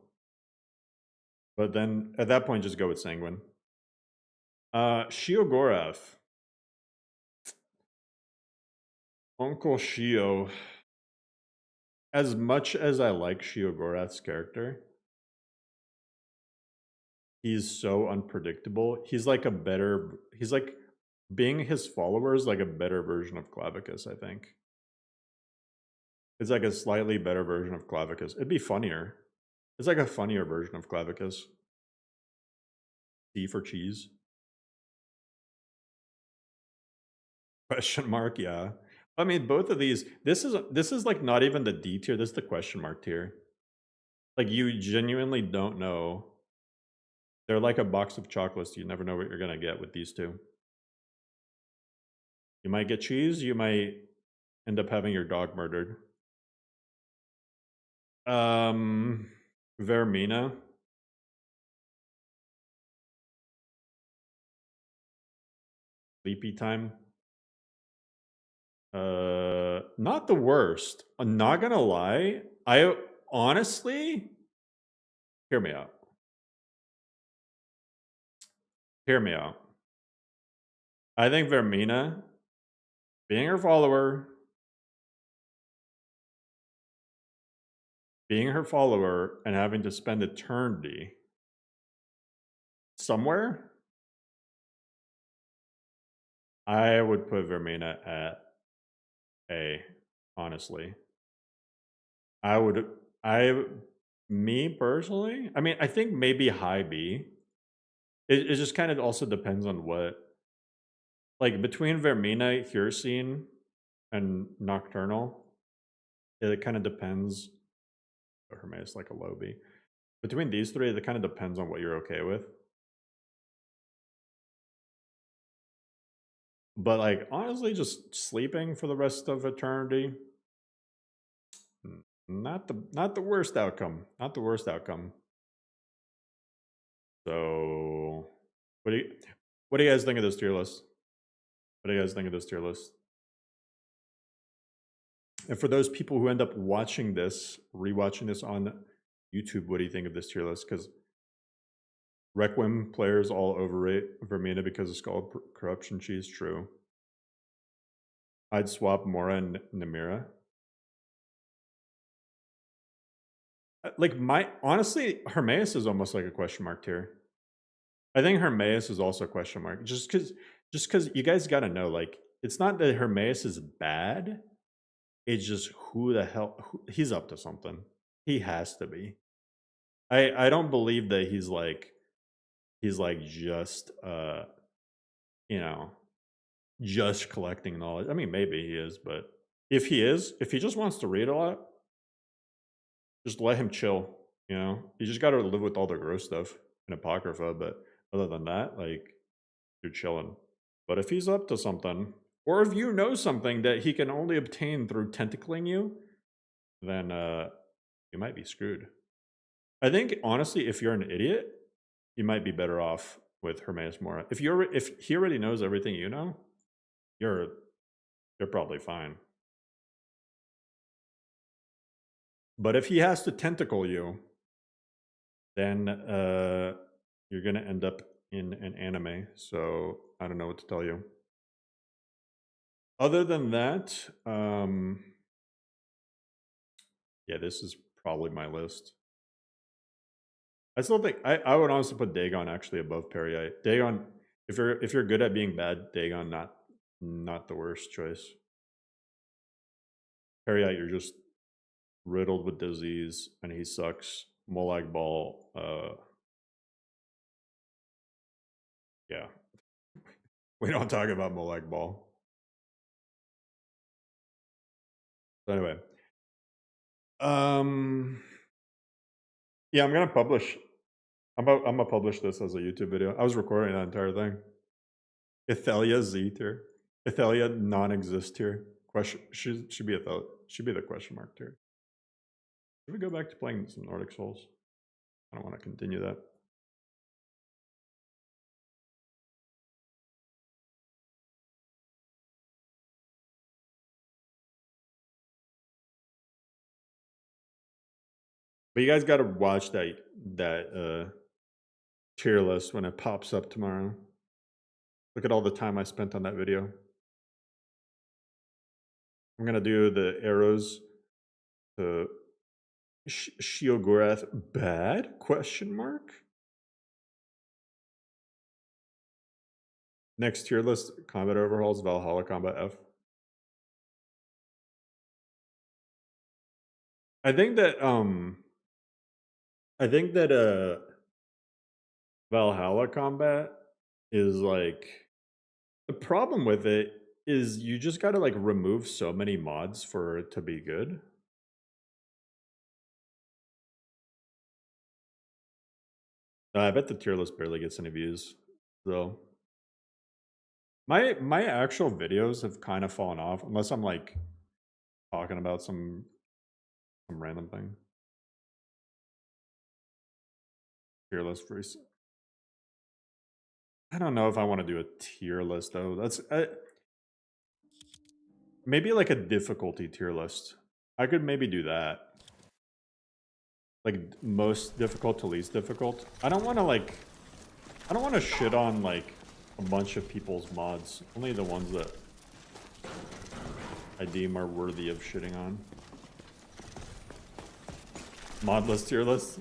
But then, at that point, just go with Sanguine. Shiogorath. Uncle Shio. As much as I like Shiogorath's character, he's so unpredictable. He's like being his followers like a better version of Clavicus, I think. It's like a slightly better version of Clavicus. It'd be funnier. It's like a funnier version of Clavicus. C for cheese. Question mark, yeah. I mean, both of these. This is like not even the D tier. This is the question mark tier. Like, you genuinely don't know. They're like a box of chocolates. You never know what you're gonna get with these two. You might get cheese. You might end up having your dog murdered. Vermina. Sleepy time. Not the worst. I'm not gonna lie. I honestly, hear me out. Hear me out. I think Vermina, being her follower, and having to spend eternity somewhere, I would put Vermina at A, honestly. Me personally, I mean, I think maybe high B. It just kind of also depends on what, like, between Vermina, Hirsine, and Nocturnal, it kind of depends. Hermes like a low B. Between these three, it kind of depends on what you're okay with. But, like, honestly, just sleeping for the rest of eternity, not the worst outcome. Not the worst outcome. So, what do you guys think of this tier list? What do you guys think of this tier list? And for those people who end up watching this, rewatching this on YouTube, what do you think of this tier list? Because Requiem players all overrate Vermina because of Skull Corruption. She's true. I'd swap Mora and Namira. Like, honestly, Hermaeus is almost like a question mark tier. I think Hermaeus is also a question mark. Just because you guys got to know, like, it's not that Hermaeus is bad. It's just who the hell he's up to something. He has to be. I don't believe that he's like just just collecting knowledge. I mean, maybe he is, but if he just wants to read a lot, just let him chill. You just got to live with all the gross stuff in Apocrypha. But other than that, like, you're chilling. But if he's up to something, or if you know something that he can only obtain through tentacling you, then you might be screwed. I think, honestly, if you're an idiot, you might be better off with Hermaeus Mora. If he already knows everything you know, you're probably fine. But if he has to tentacle you, then you're gonna end up in an anime. So I don't know what to tell you. Other than that, yeah, this is probably my list. I still think I would honestly put Dagon actually above Periite. Dagon, if you're good at being bad, Dagon not the worst choice. Periite, you're just riddled with disease, and he sucks. Molag Bal, yeah. We don't talk about Molag Bal. So anyway, yeah, I'm gonna publish. I'm gonna publish this as a YouTube video. I was recording that entire thing. Ithelia Z tier. Ithelia non-exist tier. Question should be the question mark tier. Should we go back to playing some Nordic Souls? I don't want to continue that. But you guys got to watch that tier list when it pops up tomorrow. Look at all the time I spent on that video. I'm gonna do the arrows to Sheogorath bad? Question mark. Next tier list: combat overhauls, Valhalla combat F. I think that Valhalla combat is like, the problem with it is you just got to like remove so many mods for it to be good. I bet the tier list barely gets any views, though. My actual videos have kind of fallen off, unless I'm like talking about some random thing. Tier list for I don't know if I want to do a tier list though. That's maybe like a difficulty tier list. I could maybe do that. Like most difficult to least difficult. I don't want to shit on like a bunch of people's mods. Only the ones that I deem are worthy of shitting on. Mod list, tier list.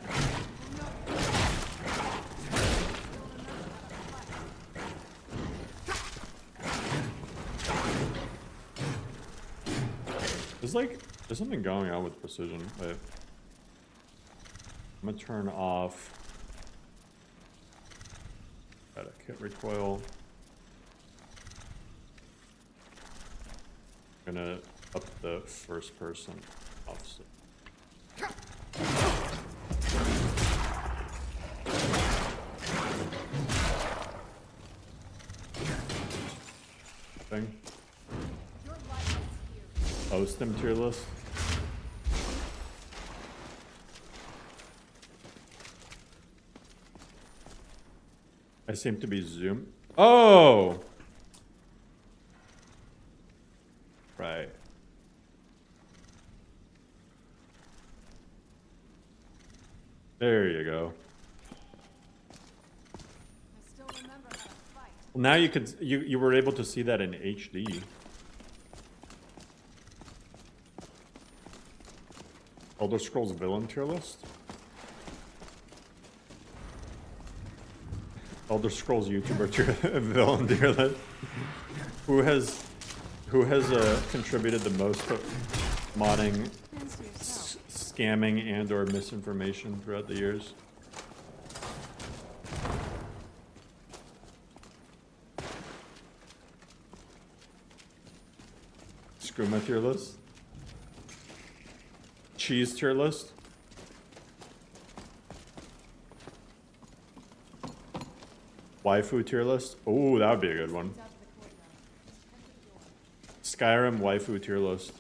There's something going on with precision. Wait. I'm gonna turn off that kit recoil. I'm gonna up the first person offset. Thing. Post them tier list. I seem to be zoomed. Oh! Right. There you go. Well, now you could you were able to see that in HD. Elder Scrolls villain tier list. Elder Scrolls YouTuber villain tier list. Who has contributed the most to modding, scamming, and/or misinformation throughout the years? Skooma tier list. Cheese tier list. Waifu tier list. Oh, that would be a good one. Skyrim waifu tier list.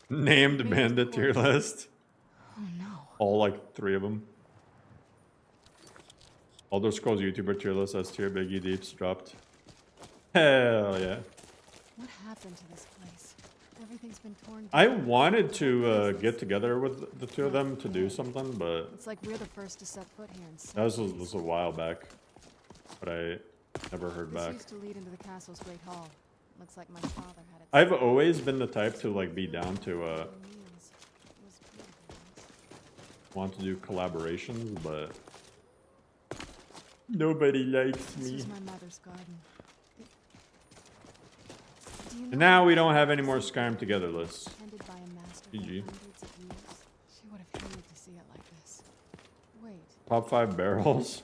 Named bandit tier list. Oh no. All like 3 of them. Elder Scrolls YouTuber tier list. S tier. Biggie Deeps dropped. Hell yeah. What happened to this place? Everything's been torn down. I wanted to get together with the 2 of them to do something, but It's like we're the first to set foot here in that was a while back. But I never heard This back. used to lead into the castle's great hall. Looks like my father had it. I've always been the type to like be down to want to do collaborations, but nobody likes This me. was my mother's garden. Do you know And now we don't have any more Skyrim together lists. tended by a master for GG. hundreds of years? She would have hated to see it like this. Wait. Top 5 barrels.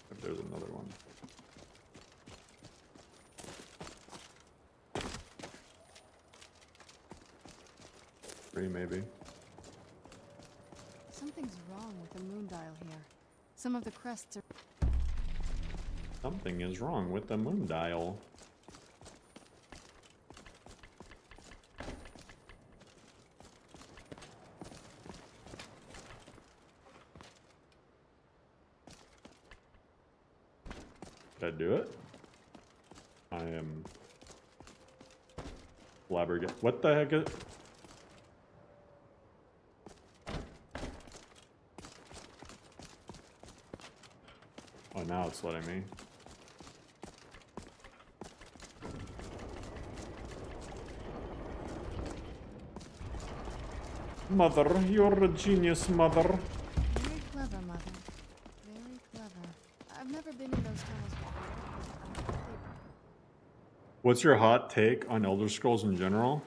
If there's another one. Three maybe. Something's wrong with the moon dial here. Some of the crests are... Something is wrong with the moon dial. Did I do it? I am flabbergasted. What the heck is... Oh, now it's letting me. Mother, you're a genius, mother. Very clever, Mother. Very clever. I've never been in those tunnels before. What's your hot take on Elder Scrolls in general?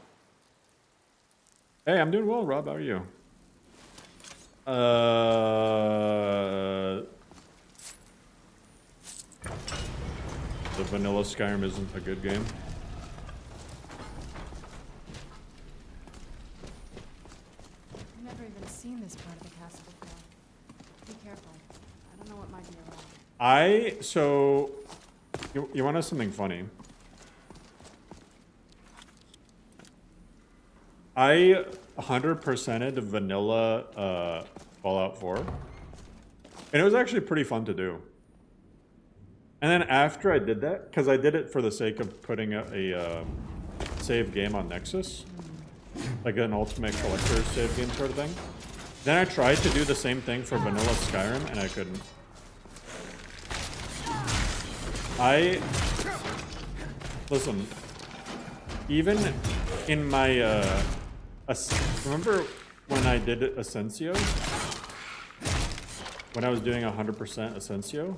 Hey, I'm doing well, Rob. How are you? The vanilla Skyrim isn't a good game. So, you want to know something funny? I 100%ed vanilla Fallout 4. And it was actually pretty fun to do. And then after I did that, because I did it for the sake of putting a save game on Nexus, like an Ultimate Collector's save game sort of thing. Then I tried to do the same thing for vanilla Skyrim, and I couldn't. Listen, even in my, remember when I did Ascensio? When I was doing 100% Ascensio?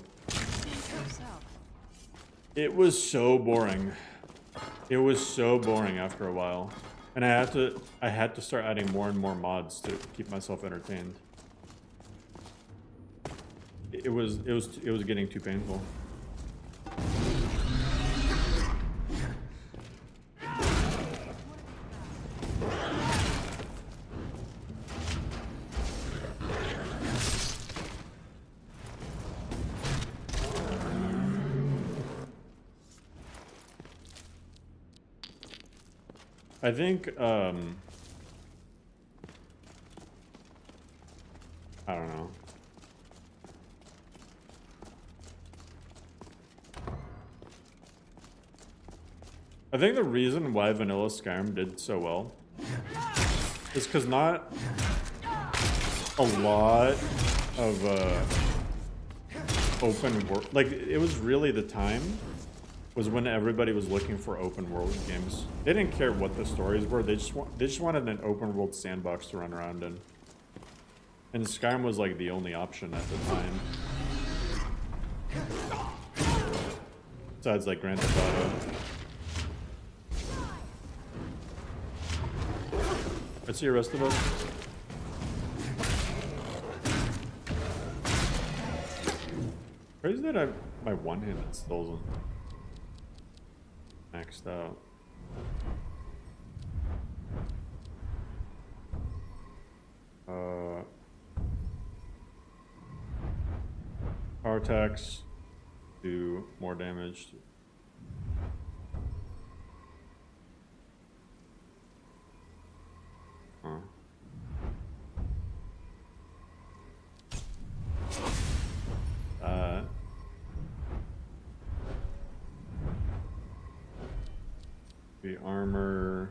It was so boring. It was so boring after a while. And I had to start adding more and more mods to keep myself entertained. It was getting too painful. I think, I don't know. I think the reason why vanilla Skyrim did so well is because not a lot of open world, like it was really the time was when everybody was looking for open world games. They didn't care what the stories were. They just wanted an open world sandbox to run around in. And Skyrim was like the only option at the time. Besides like Grand Theft Auto. Let's see the rest of us. Crazy that my one-handed still isn't maxed out. Power attacks do more damage. Huh. The armor.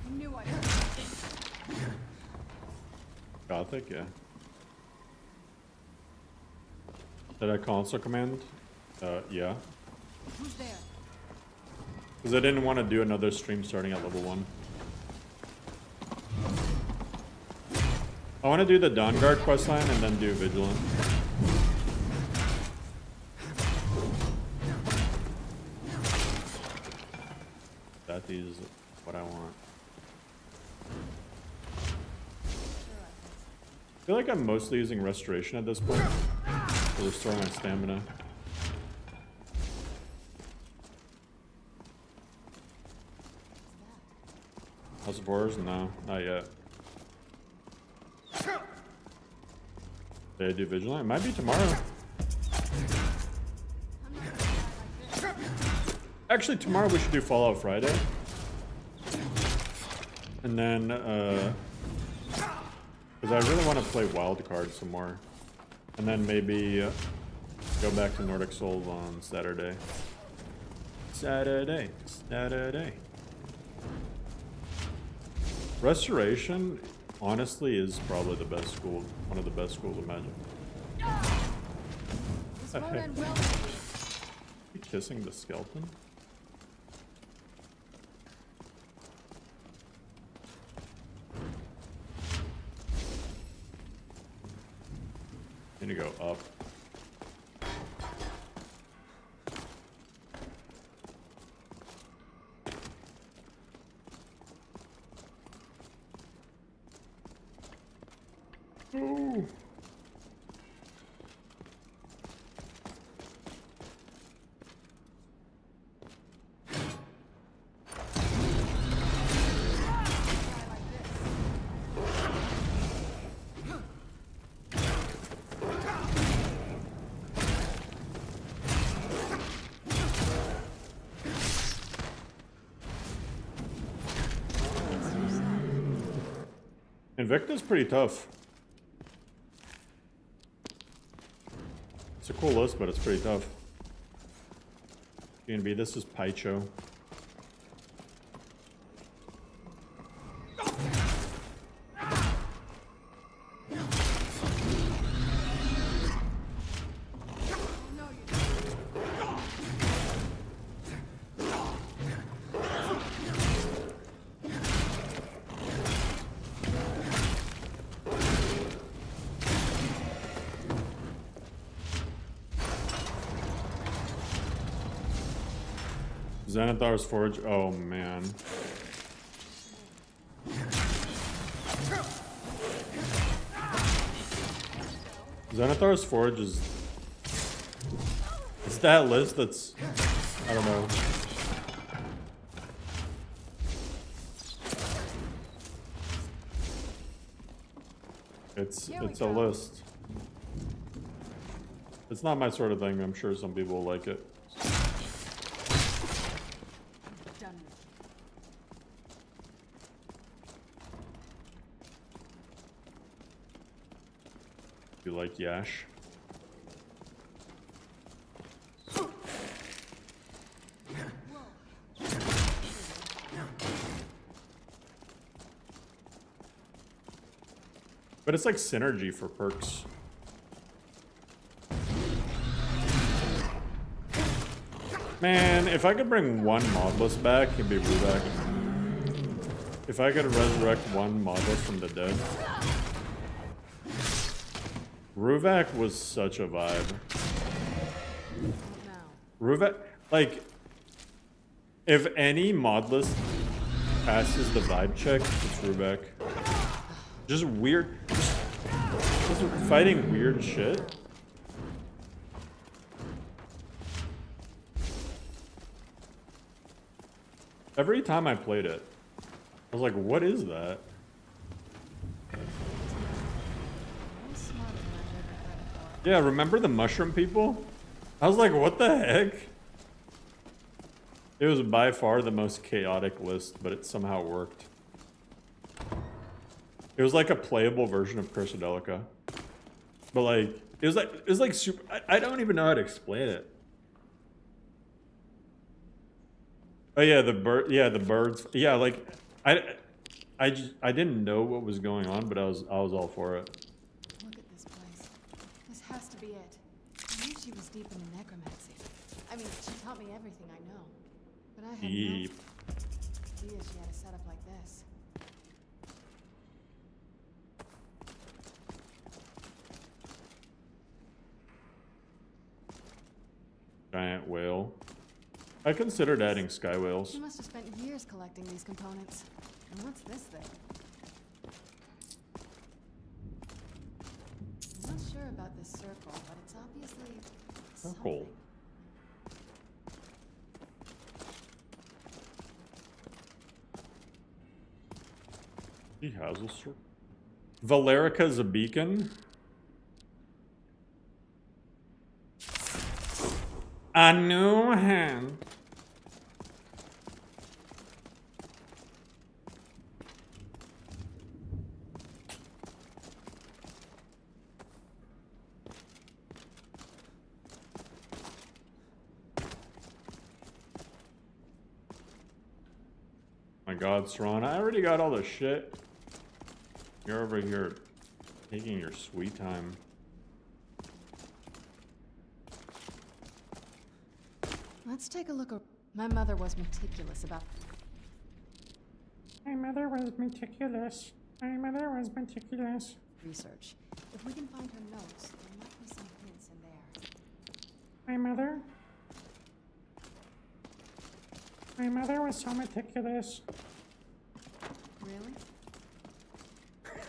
I knew I heard something. Gothic, yeah. Did I console command? Yeah. Who's there? Because I didn't want to do another stream starting at level 1. I want to do the Dawnguard questline and then do Vigilant. That is what I want. I feel like I'm mostly using Restoration at this point to restore my stamina. House of Horrors? No, not yet. Did I do Vigilant? It might be tomorrow. Actually, tomorrow we should do Fallout Friday. And then, because I really want to play Wildcard some more. And then maybe go back to Nordic Souls on Saturday. Saturday. Restoration, honestly, is probably the best school, one of the best schools of magic. You kissing the skeleton? Need to go up. Ooh. Invicta's pretty tough. It's a cool list, but it's pretty tough. B&B, this is Paicho. Xanathar's Forge. Oh man. Xanathar's Forge is. It's that list that's. I don't know. It's a list. It's not my sort of thing. I'm sure some people will like it. You like Yash? But it's like synergy for perks. Man, if I could bring one modless back, it'd be Ruvak. If I could resurrect one modless from the dead. Ruvak was such a vibe. Ruvak, like, if any modless passes the vibe check, it's Ruvak. Just weird, just fighting weird shit. Every time I played it, I was like, what is that? Yeah, remember the mushroom people? I was like, what the heck? It was by far the most chaotic list, but it somehow worked. It was like a playable version of Cursadelica. But like, it was like super, I don't even know how to explain it. Oh yeah, the birds. Yeah, like, I didn't know what was going on, but I was all for it. Look at this place. This has to be it. I knew she was deep in the necromancy. I mean, she taught me everything I know. But I had no idea she had a setup like this. Giant whale. I considered adding sky whales. She must have spent years collecting these components. And what's this thing? I'm not sure about this circle, but it's obviously Circle. He has a circle. Valerica's a beacon. A new hand. My God, Sran, I already got all the shit. You're over here taking your sweet time. Let's take a look. My mother was meticulous about. My mother was meticulous. My mother was meticulous. Research. If we can find her notes, there might be some hints in there. My mother? My mother was so meticulous. Really?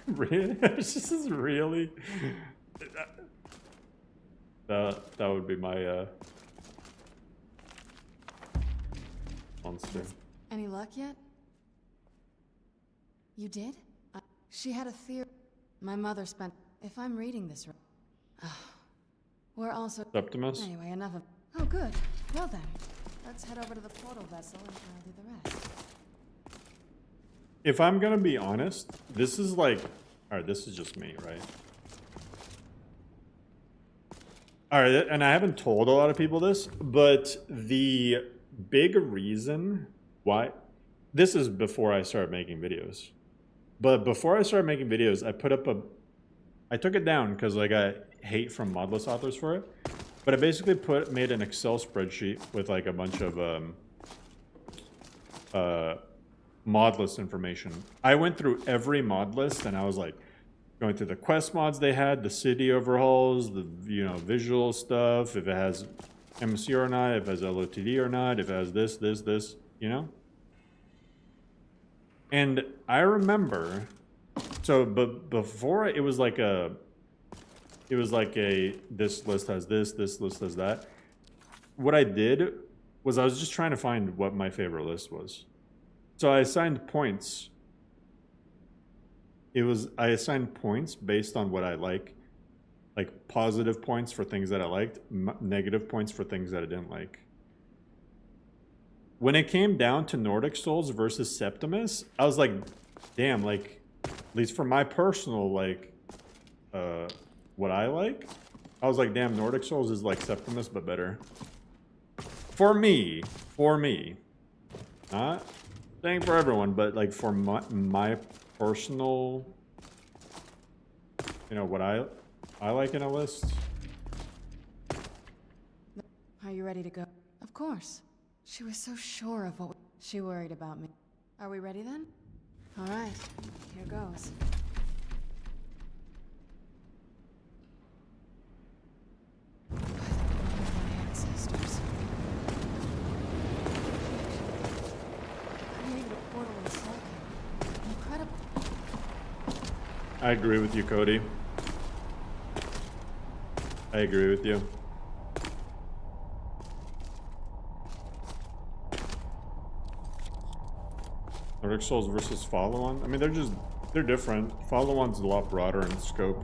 Really? This is really. That would be my monster. Any luck yet? You did? She had a theory. My mother spent. If I'm reading this right. We're also. Septimus? Anyway, enough of. Oh, good. Well then, let's head over to the portal vessel and I'll do the rest. if I'm gonna be honest, this is like, all right, this is just me, right? All right, and I haven't told a lot of people this, but the big reason why, this is before I started making videos, but before I started making videos, I took it down because I got hate from modless authors for it, but I basically made an Excel spreadsheet with like a bunch of mod list information. I went through every mod list and I was like going through the quest mods they had, the city overhauls, the visual stuff, if it has MC or not, if it has LOTD or not, if it has this, And I remember, but before it was like this list has this list has that. What I did was I was just trying to find what my favorite list was. So I assigned points. I assigned points based on what I like positive points for things that I liked, negative points for things that I didn't like. When it came down to Nordic Souls versus Septimus, I was like, damn, like, at least for my personal, like, what I like, I was like, damn, Nordic Souls is like Septimus, but better. For me. Not saying for everyone, but like for my personal, what I like in a list. Are you ready to go? Of course. She was so sure of what she worried about me. Are we ready then? All right, here goes. By the blood of my ancestors. I created a portal in Sulkin. Incredible. I agree with you, Cody. I agree with you. Nordic Souls versus Follow-On. I mean, they're different. Follow-On's a lot broader in scope.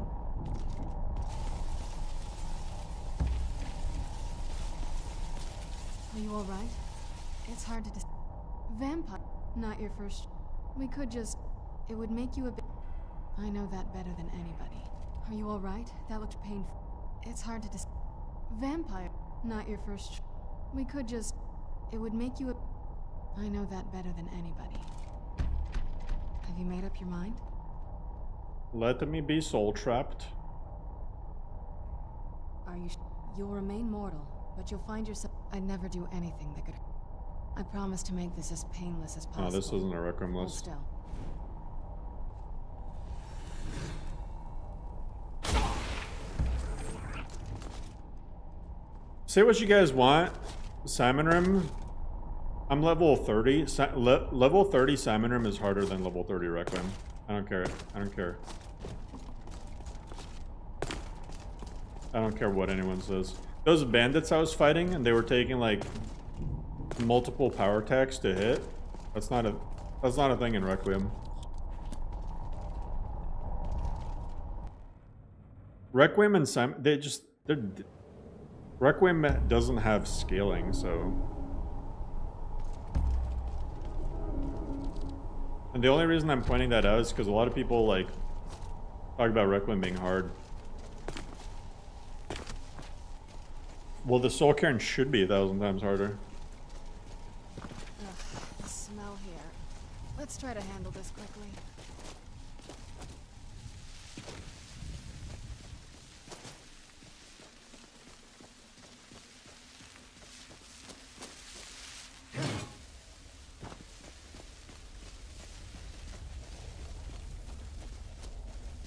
Are you alright? It's hard to Vampire, not your first. We could just. It would make you a bit. I know that better than anybody. Are you alright? That looked painful. It's hard to Vampire, not your first. We could just. It would make you a. I know that better than anybody. Have you made up your mind? Let me be soul trapped. Are you? You'll remain mortal, but you'll find yourself. I'd never do anything that could. I promise to make this as painless as possible. Oh, this isn't a Requiem Hold list. still. Say what you guys want. SimonRim. I'm level 30. Level 30 SimonRim is harder than level 30 Requiem. I don't care. I don't care. I don't care what anyone says. Those bandits I was fighting, and they were taking like multiple power attacks to hit. That's not a thing in Requiem. Requiem and Simon, Requiem doesn't have scaling, so. And the only reason I'm pointing that out is because a lot of people like talk about Requiem being hard. Well, the Soul Cairn should be 1,000 times harder. Ugh, the smell here. Let's try to handle this quickly.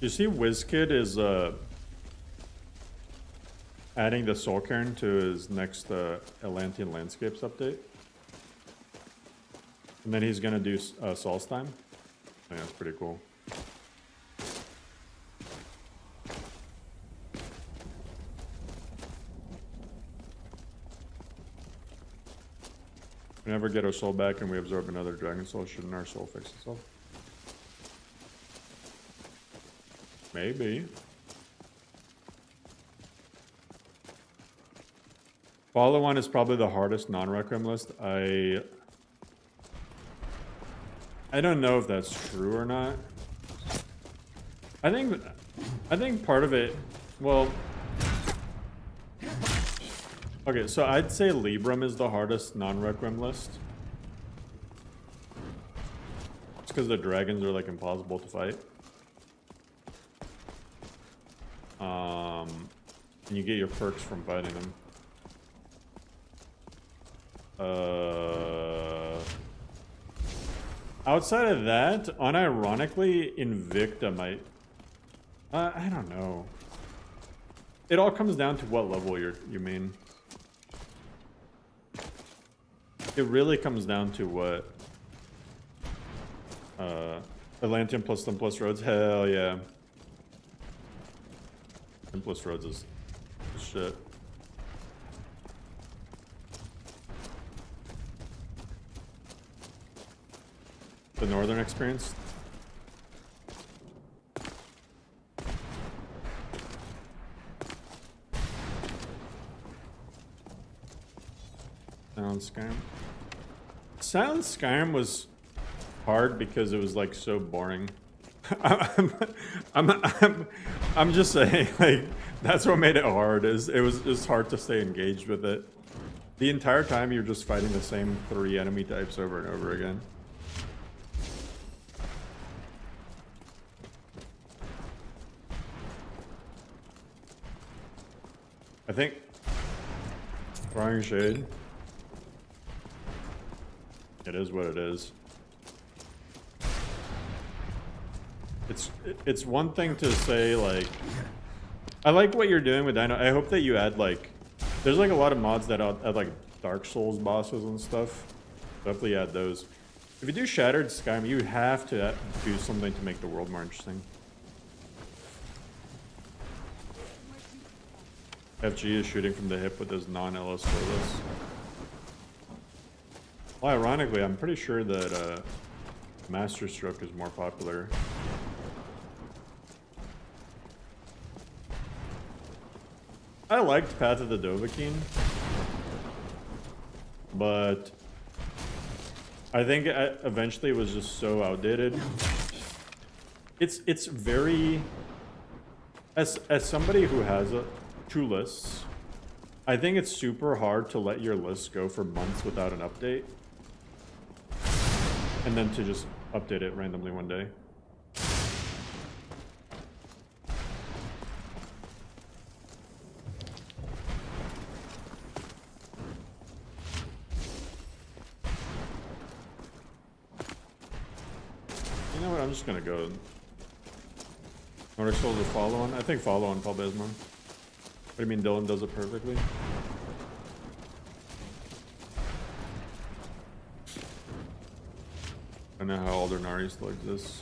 You see WizKid is adding the Soul Cairn to his next Atlantean Landscapes update. And then he's gonna do Solstheim. Yeah, that's pretty cool. We never get our soul back and we absorb another dragon soul. Shouldn't our soul fix itself? Maybe. Follow-On is probably the hardest non-Requiem list. I don't know if that's true or not. I think part of it, well, okay, so I'd say Libram is the hardest non-Requiem list. It's because the dragons are like impossible to fight. And you get your perks from fighting them. Outside of that, unironically, Invicta might... I don't know. It all comes down to what level you mean. It really comes down to what... Atlantean plus Simplest Roads? Hell yeah. Simplest Roads is shit. The Northern experience? Skyrim. Skyrim was hard because it was like so boring. I'm just saying, like, that's what made it hard. It was just hard to stay engaged with it. The entire time you're just fighting the same 3 enemy types over and over again. I think throwing shade. It is what it is. It's one thing to say, like, I like what you're doing with Dino. I hope that you add, like, there's like a lot of mods that add like Dark Souls bosses and stuff. Definitely add those. If you do Shattered Skyrim, you have to do something to make the world more interesting. FG is shooting from the hip with his non-LS cordless. Well, ironically, I'm pretty sure that Master Stroke is more popular. I liked Path of the Dovahkiin, but I think eventually it was just so outdated. It's very, as somebody who has 2 lists, I think it's super hard to let your list go for months without an update, and then to just update it randomly one day. You know what, I'm just gonna go Nordic Souls or follow-on. I think follow-on probably is more. What do you mean Dylan does it perfectly? I don't know how Aldernari still exists.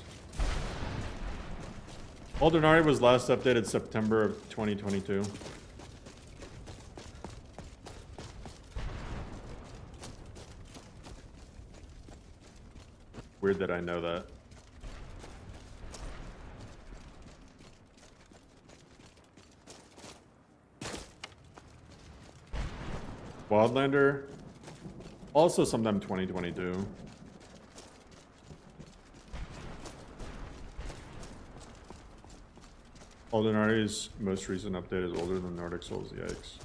Aldernari was last updated September of 2022. Weird that I know that. Wildlander, also sometime 2022. Aldernari's most recent update is older than Nordic Souls, yikes.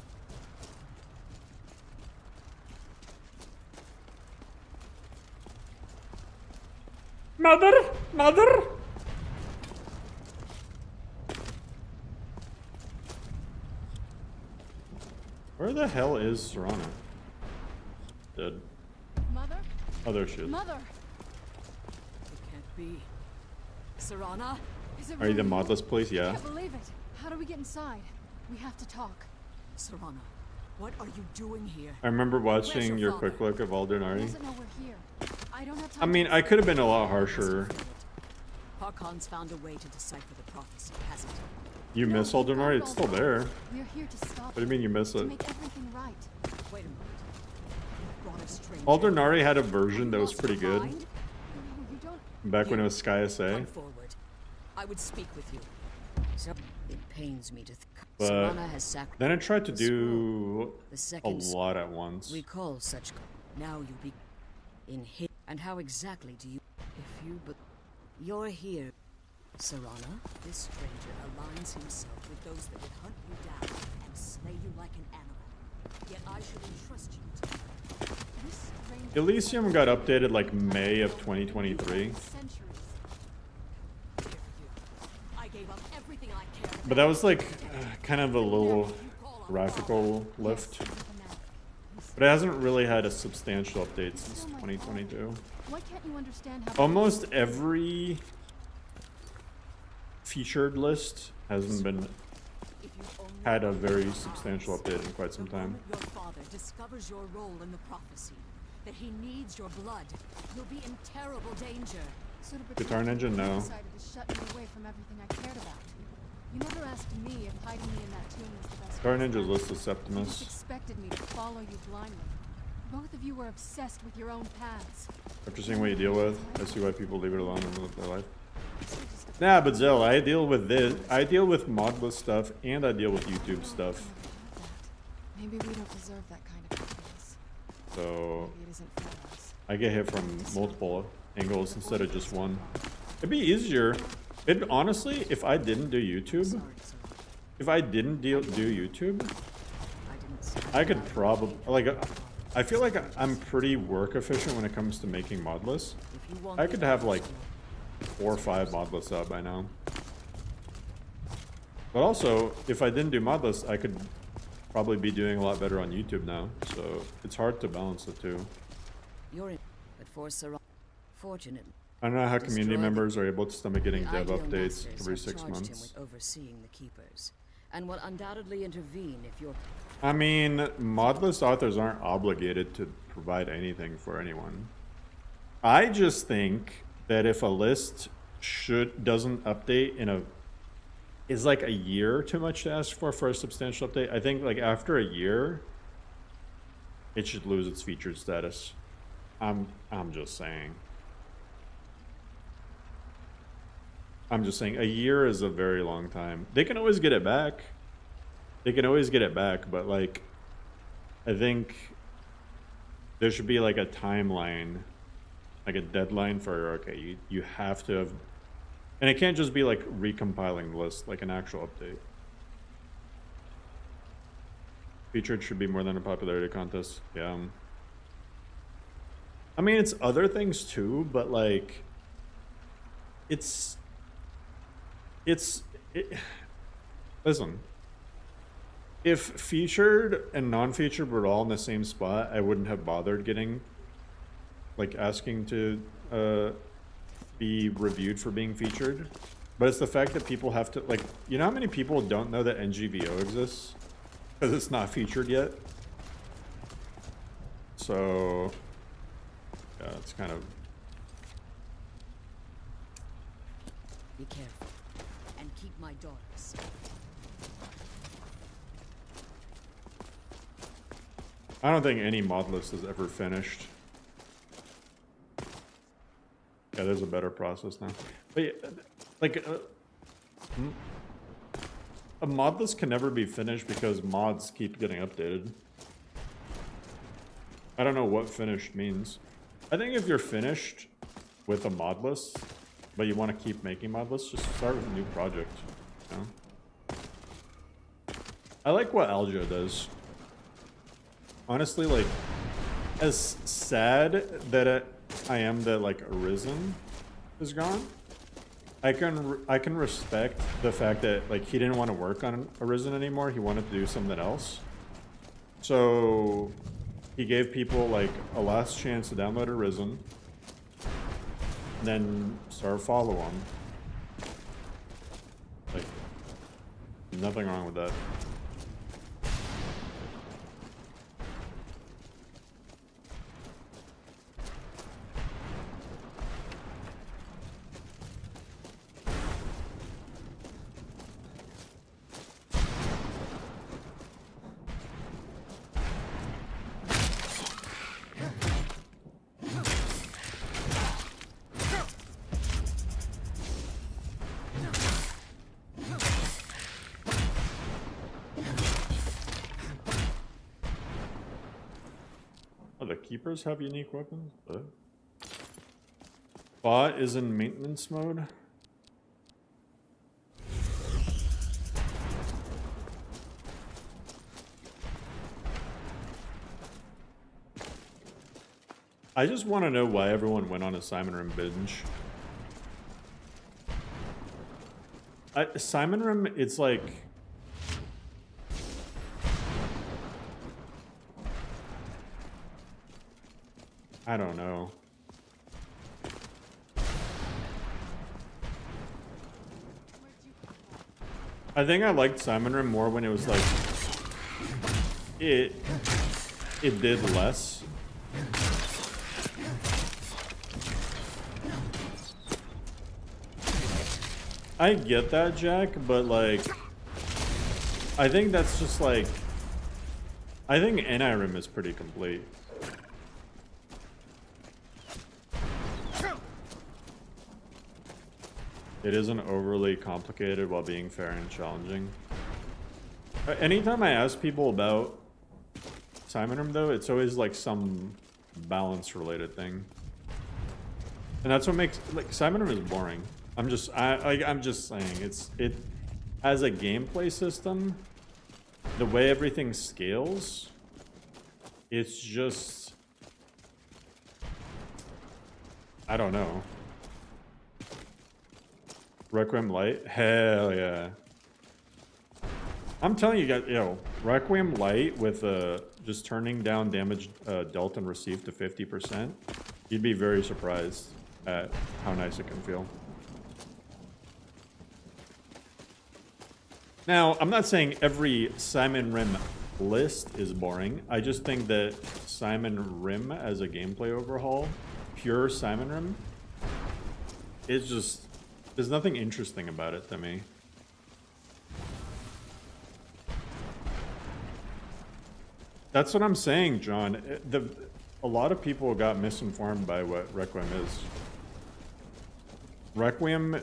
Mother! Where the hell is Serana? Dead. Mother? Oh, there she is. Mother! It can't be. Serana? Is it Are you the really modless police? I Yeah. can't believe it. How do we get inside? We have to talk. Serana, what are you doing here? I remember Where's watching your quick look of He Aldernari. doesn't know we're here. I don't have time I mean, I could have been a lot harsher. Harkon's found a way to decipher the prophecy, hasn't he? You miss Aldernari? It's still there. We're here to stop What do you mean you miss to it? make everything right. Wait a moment. You brought a stranger. Aldernari had a version that was pretty good. No, you don't. Back when it was Sky SA. Come forward. I would speak with you. So it pains me to think. But Serana has sacrificed then I tried to the do the a second lot at once. We call such. Now you be in hit. And how exactly do you? If you, but you're here. Serana, this stranger aligns himself with those that would hunt you down and slay you like an animal. Yet I should entrust you to this stranger. Elysium got updated like May of 2023. I gave up everything I cared about. But that was like kind of a little graphical lift. But it hasn't really had a substantial update since 2022. Why can't you understand how Almost every featured list hasn't been had a very substantial update in quite some time. Your father discovers your role in the prophecy, that he needs your blood. You'll be in terrible danger. Guitar Ninja, no. decided to shut me away from everything I cared about. You never asked me if hiding me in that tomb was the best. Guitar Ninja's list is You just Septimus. expected me to follow you blindly. Both of you were obsessed with your own paths. After seeing what you deal with, I see why people leave it alone and live their life. Nah, but Zell, I deal with this. I deal with modless stuff and I deal with YouTube stuff. Maybe we don't deserve that kind of happiness. So Maybe it isn't for us. I get hit from multiple angles instead of just one. It'd be easier. It honestly, if I didn't do YouTube, YouTube, I could probably like. I feel like I'm pretty work efficient when it comes to making modless. I could have like 4 or 5 modless up by now. But also, if I didn't do modless, I could probably be doing a lot better on YouTube now. So it's hard to balance the two. You're in, but for Serana, fortunate. I don't know how community Destroy the- members are able to stomach getting The dev ideal updates masters every have 6 charged him months. with overseeing the keepers, and will undoubtedly intervene if you're. I mean, modless authors aren't obligated to provide anything for anyone. I just think that if a list doesn't update is like a year too much to ask for a substantial update. I think like after a year, it should lose its featured status. I'm just saying. I'm just saying a year is a very long time. They can always get it back. But like, I think there should be like a timeline, like a deadline for, okay, you have to have, and it can't just be like recompiling the list, like an actual update. Featured should be more than a popularity contest. Yeah. I mean, it's other things too, but like, listen, if featured and non-featured were all in the same spot, I wouldn't have bothered asking to be reviewed for being featured. But it's the fact that people have to, you know how many people don't know that NGVO exists? Because it's not featured yet. So, yeah, it's kind of... Be careful, and keep my daughter safe. I don't think any mod list is ever finished. Yeah, there's a better process now. But yeah, a mod list can never be finished because mods keep getting updated. I don't know what finished means. I think if you're finished with a mod list, but you want to keep making mod lists, just start with a new project. You know? I like what Aljo does. Honestly, like, as sad that I am that like Arisen is gone, I can respect the fact that like he didn't want to work on Arisen anymore. He wanted to do something else. So he gave people like a last chance to download Arisen, and then start a follow-on. Like, nothing wrong with that. Oh, the keepers have unique weapons? What? Bot is in maintenance mode. I just want to know why everyone went on a SimonRim binge. SimonRim, it's like... I don't know. I think I liked SimonRim more when it was like... It did less. I get that, Jack, but like, I think that's just like, I think NIRIM is pretty complete. It isn't overly complicated while being fair and challenging. Anytime I ask people about SimonRim though, it's always like some balance related thing. And that's what makes, like, SimonRim is boring. I'm just saying, it as a gameplay system, the way everything scales, it's just, I don't know. Requiem Light, hell yeah. I'm telling you guys, yo, Requiem Light with just turning down damage dealt and received to 50%, you'd be very surprised at how nice it can feel. Now, I'm not saying every SimonRim list is boring. I just think that SimonRim as a gameplay overhaul, pure SimonRim, is just, there's nothing interesting about it to me. That's what I'm saying, John. A lot of people got misinformed by what Requiem is. Requiem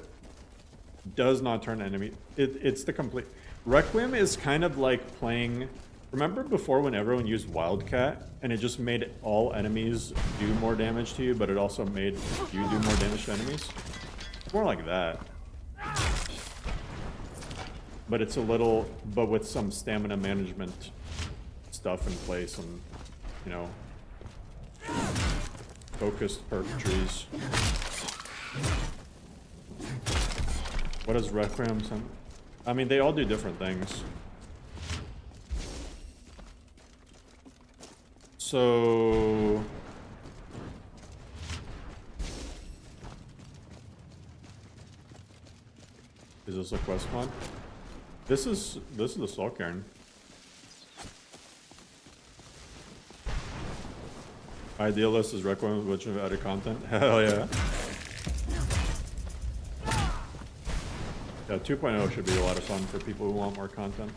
does not turn enemy. It's the complete... Requiem is kind of like playing... Remember before when everyone used Wildcat and it just made all enemies do more damage to you, but it also made you do more damage to enemies? It's more like that. But it's a little... But with some stamina management stuff in place and, you know, focused perk trees. What does Requiem sound? I mean, they all do different things. So... Is this a quest mod? This is the Soul Cairn. Idealist is Requiem, which have added content. Hell yeah. Yeah, 2.0 should be a lot of fun for people who want more content.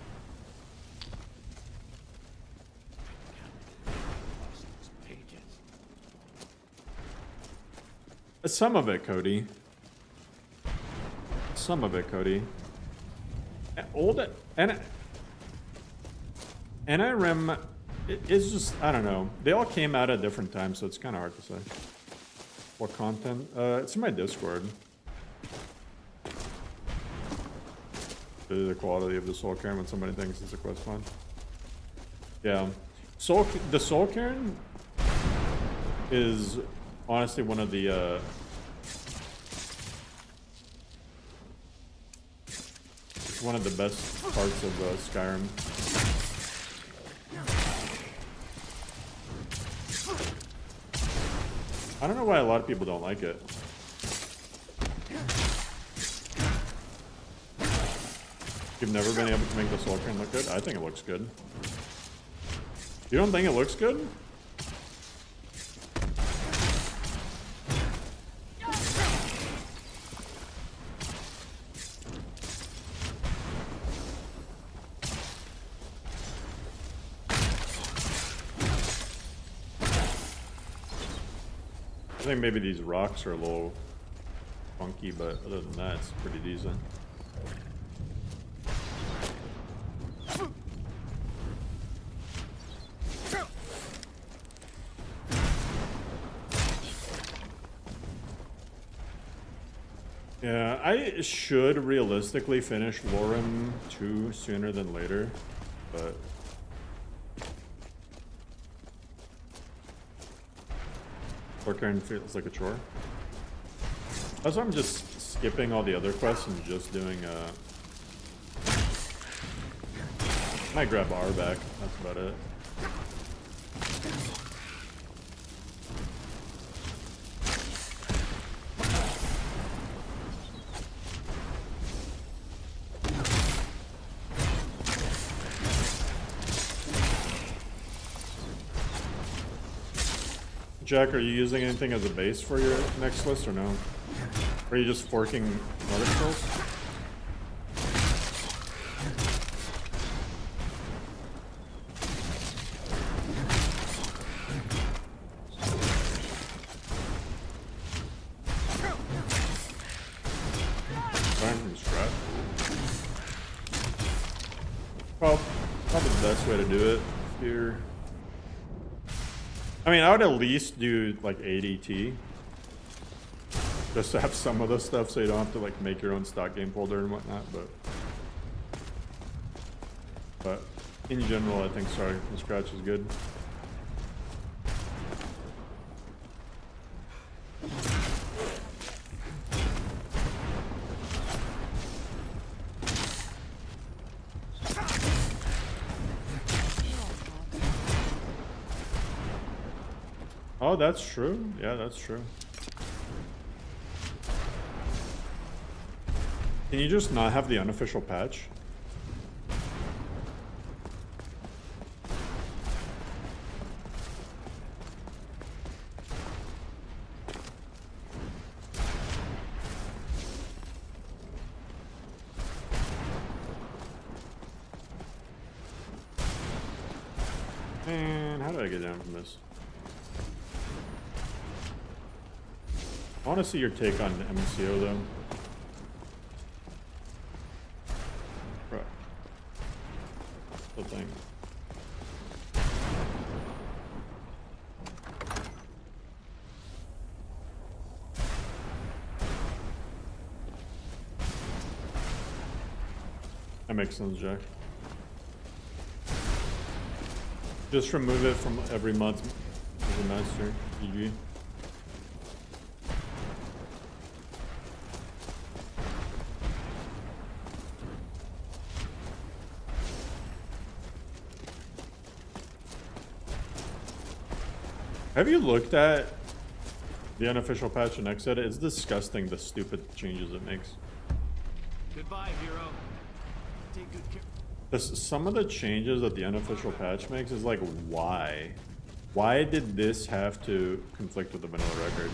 Some of it, Cody. Some of it, Cody. Old NIRIM is just, I don't know. They all came out at different times, so it's kind of hard to say. What content? It's in my Discord. The quality of the Soul Cairn when somebody thinks it's a quest mod. Yeah. The Soul Cairn is honestly one of the one of the best parts of Skyrim. I don't know why a lot of people don't like it. You've never been able to make the Soul Cairn look good? I think it looks good. You don't think it looks good? I think maybe these rocks are a little funky, but other than that, it's pretty decent. Yeah, I should realistically finish Lauram 2 sooner than later, but working feels like a chore. That's why I'm just skipping all the other quests and just doing might grab R back, that's about it. Jack, are you using anything as a base for your next list or no? Or are you just forking Nordic scrolls? Starting from scratch. Well, probably the best way to do it if you're... I mean, I would at least do like ADT. Just to have some of the stuff so you don't have to like make your own stock game folder and whatnot, but in general I think starting from scratch is good. Oh, that's true. Yeah, that's true. Can you just not have the unofficial patch? Man, how do I get down from this? I want to see your take on MCO though. Right. The thing. That makes sense, Jack. Just remove it from every month as a master. GG. Have you looked at the unofficial patch in Exit? It's disgusting the stupid changes it makes. Goodbye, hero. Take good care. Some of the changes that the unofficial patch makes is like, why? Why did this have to conflict with the vanilla record?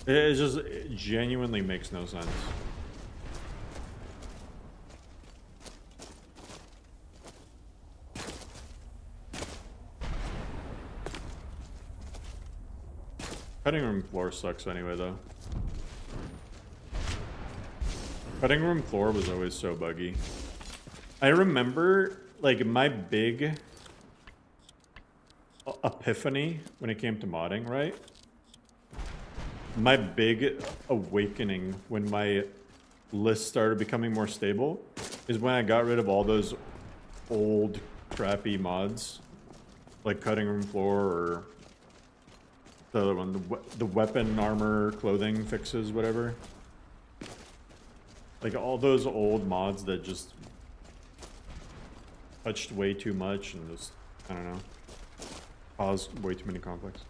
It genuinely makes no sense. Cutting room floor sucks anyway, though. Cutting room floor was always so buggy. I remember, like, my big epiphany when it came to modding, right? My big awakening when my list started becoming more stable is when I got rid of all those old, crappy mods. Like cutting room floor or... the other one, the weapon, armor, clothing fixes, whatever. Like all those old mods that just touched way too much and just, I don't know, caused way too many conflicts.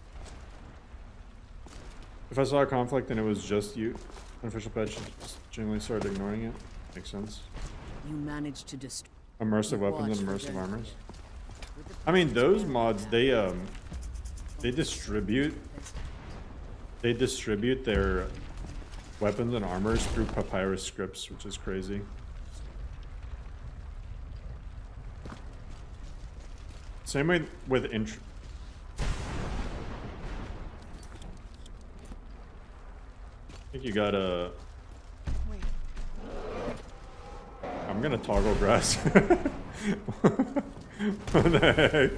If I saw a conflict and it was just you, unofficial patch, just generally started ignoring it. Makes sense. You managed to destroy immersive weapons and immersive armors. I mean, those mods, they distribute their weapons and armors through papyrus scripts, which is crazy. Same way with I think you gotta... Wait. I'm gonna toggle grass. What the heck?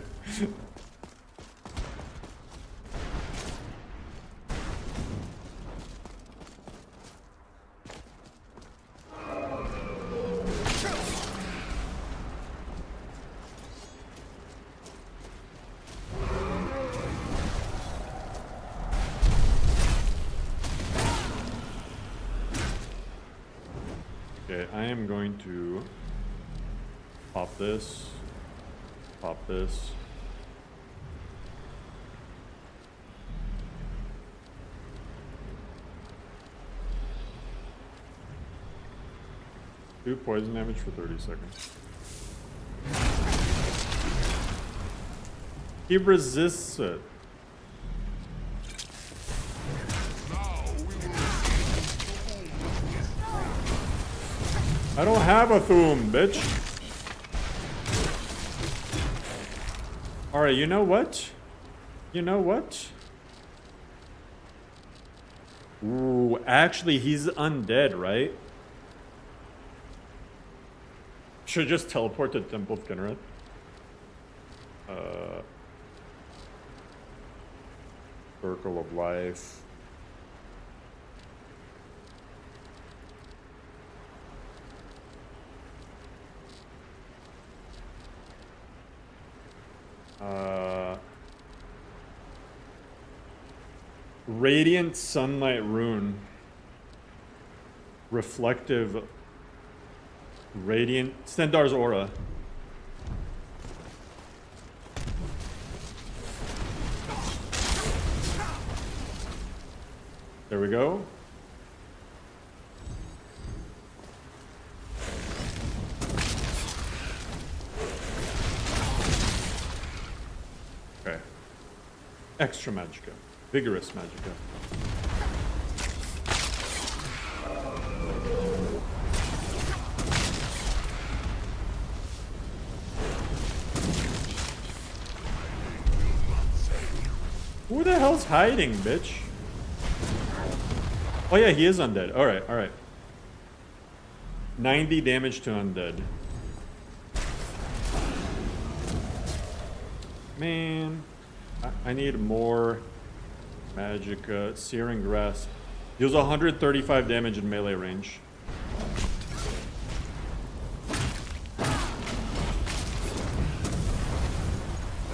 Okay, I am going to pop this. Pop this. Do poison damage for 30 seconds. He resists it. I don't have a Thum, bitch. Alright, you know what? You know what? Ooh, actually, he's undead, right? Should just teleport to Temple of Kinnereth. Circle of Life. Radiant Sunlight Rune. Reflective. Radiant. Stendar's Aura. There we go. Okay. Extra Magicka. Vigorous Magicka. Who the hell's hiding, bitch? Oh yeah, he is undead. Alright, alright. 90 damage to undead. Man. I need more magic. Searing Grasp. Deals 135 damage in melee range.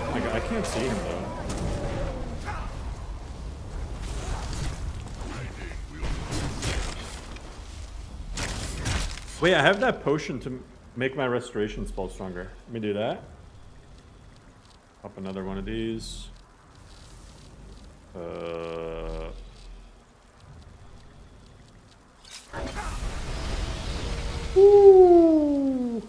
I can't see him though. Wait, I have that potion to make my restoration spell stronger. Let me do that. Pop another one of these. Ooh.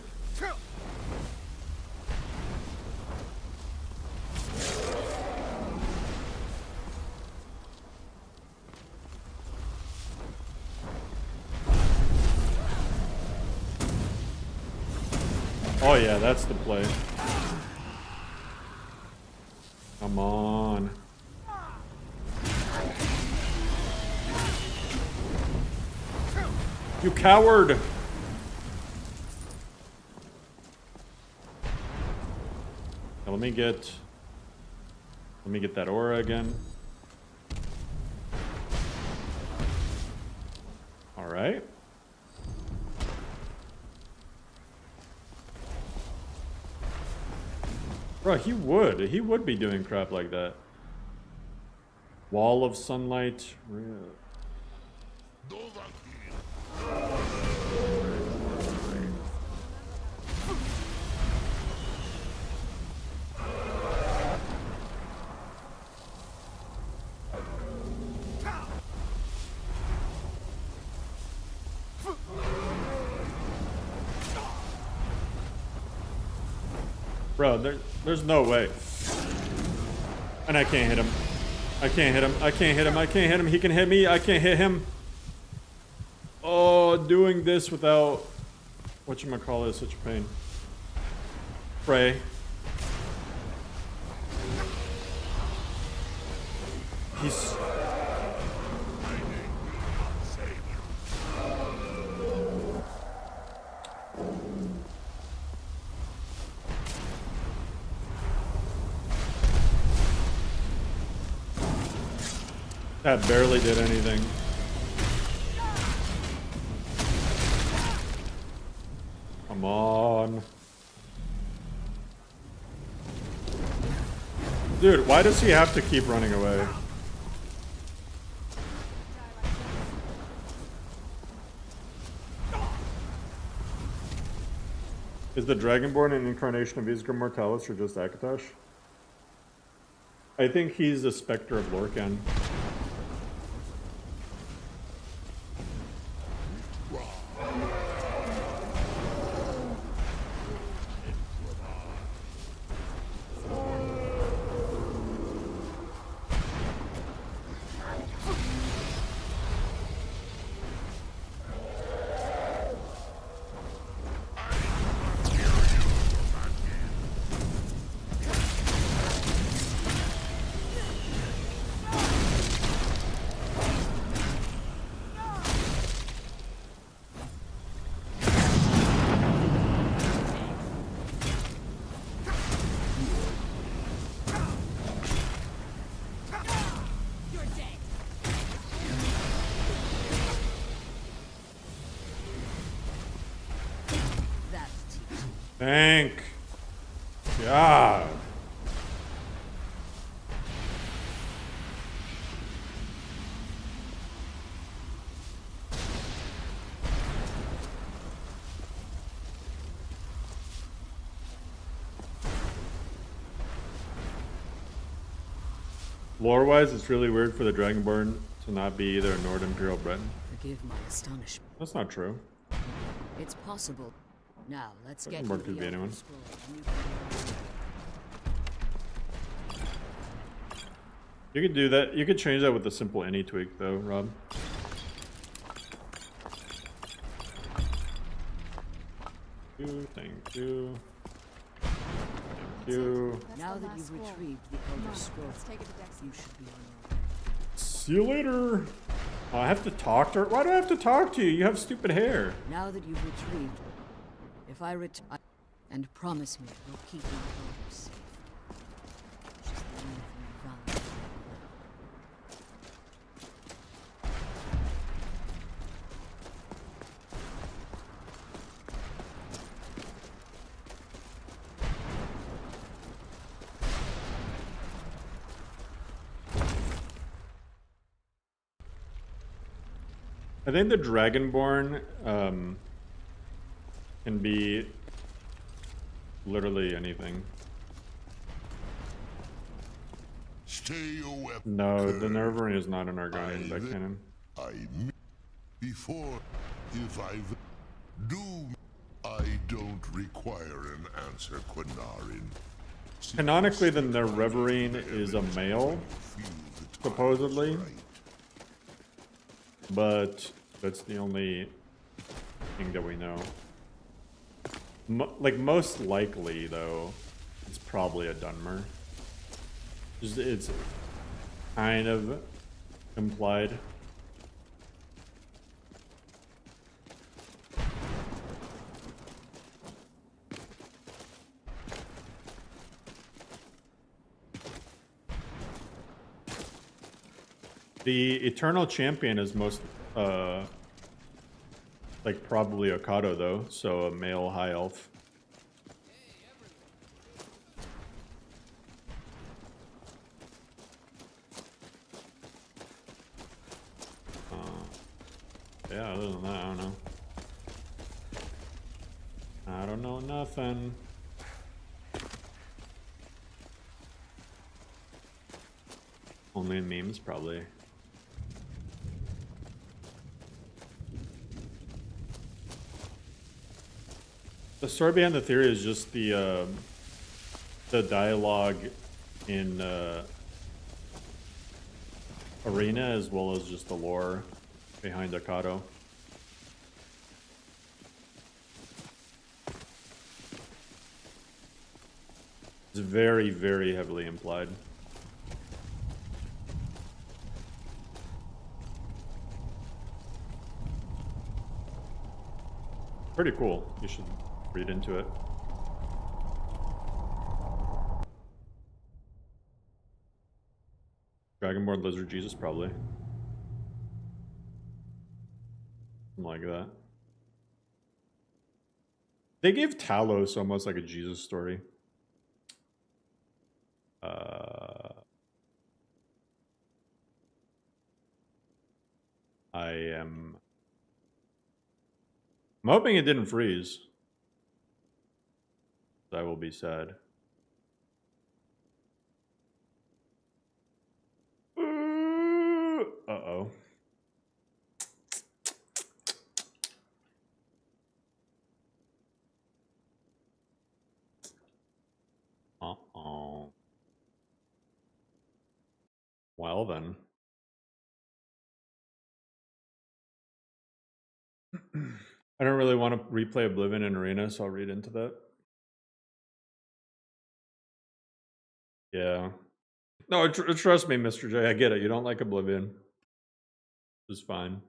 Oh yeah, that's the play. Come on. You coward! Now let me get that aura again. All right. Bro, he would be doing crap like that. Wall of Sunlight. Bro, there's no way. And I can't hit him. I can't hit him. I can't hit him. I can't hit him. He can hit me. I can't hit him. Oh, doing this without... whatchamacallit is such a pain. Pray. He's... That barely did anything. Come on. Dude, why does he have to keep running away? Is the Dragonborn an incarnation of Isgrim Mortalis or just Akatosh? I think he's a specter of Lorcan. Thank God. Lore-wise, it's really weird for the Dragonborn to not be either a Nord Imperial Breton. Forgive my astonishment. That's not true. It's possible. Now, let's get Dragonborn could be anyone. You could do that. You could change that with a simple any tweak, though, Rob. Thank you. Thank you. Now that you've retrieved the Elder Scroll, you should be on your way. See you later. Oh, I have to talk to her. Why do I have to talk to you? You have stupid hair. Now that you've retrieved, if I return, and promise me you'll keep my daughter safe. She's the only thing I value. I think the Dragonborn can be literally anything. Stay away. No, the Nervarin is not an Argonian backcannon. Before, if I've do, I don't require an answer, Quinarin. Canonically, the Nervarin is a male, supposedly. But that's the only thing that we know. Like, most likely, though, it's probably a Dunmer. It's kind of implied. The Eternal Champion is most, like, probably Okado, though, so a male high elf. Yeah, other than that, I don't know. I don't know nothing. Only in memes, probably. The story behind the theory is just the dialogue in Arena, as well as just the lore behind Okado. It's very, very heavily implied. Pretty cool. You should read into it. Dragonborn Lizard Jesus, probably. Something like that. They gave Talos almost like a Jesus story. I'm hoping it didn't freeze. be sad. Uh-oh. Uh-oh. Well then. I don't really want to replay Oblivion and Arena, so I'll read into that. Yeah. No, trust me, Mr. J. I get it. You don't like Oblivion. It's fine.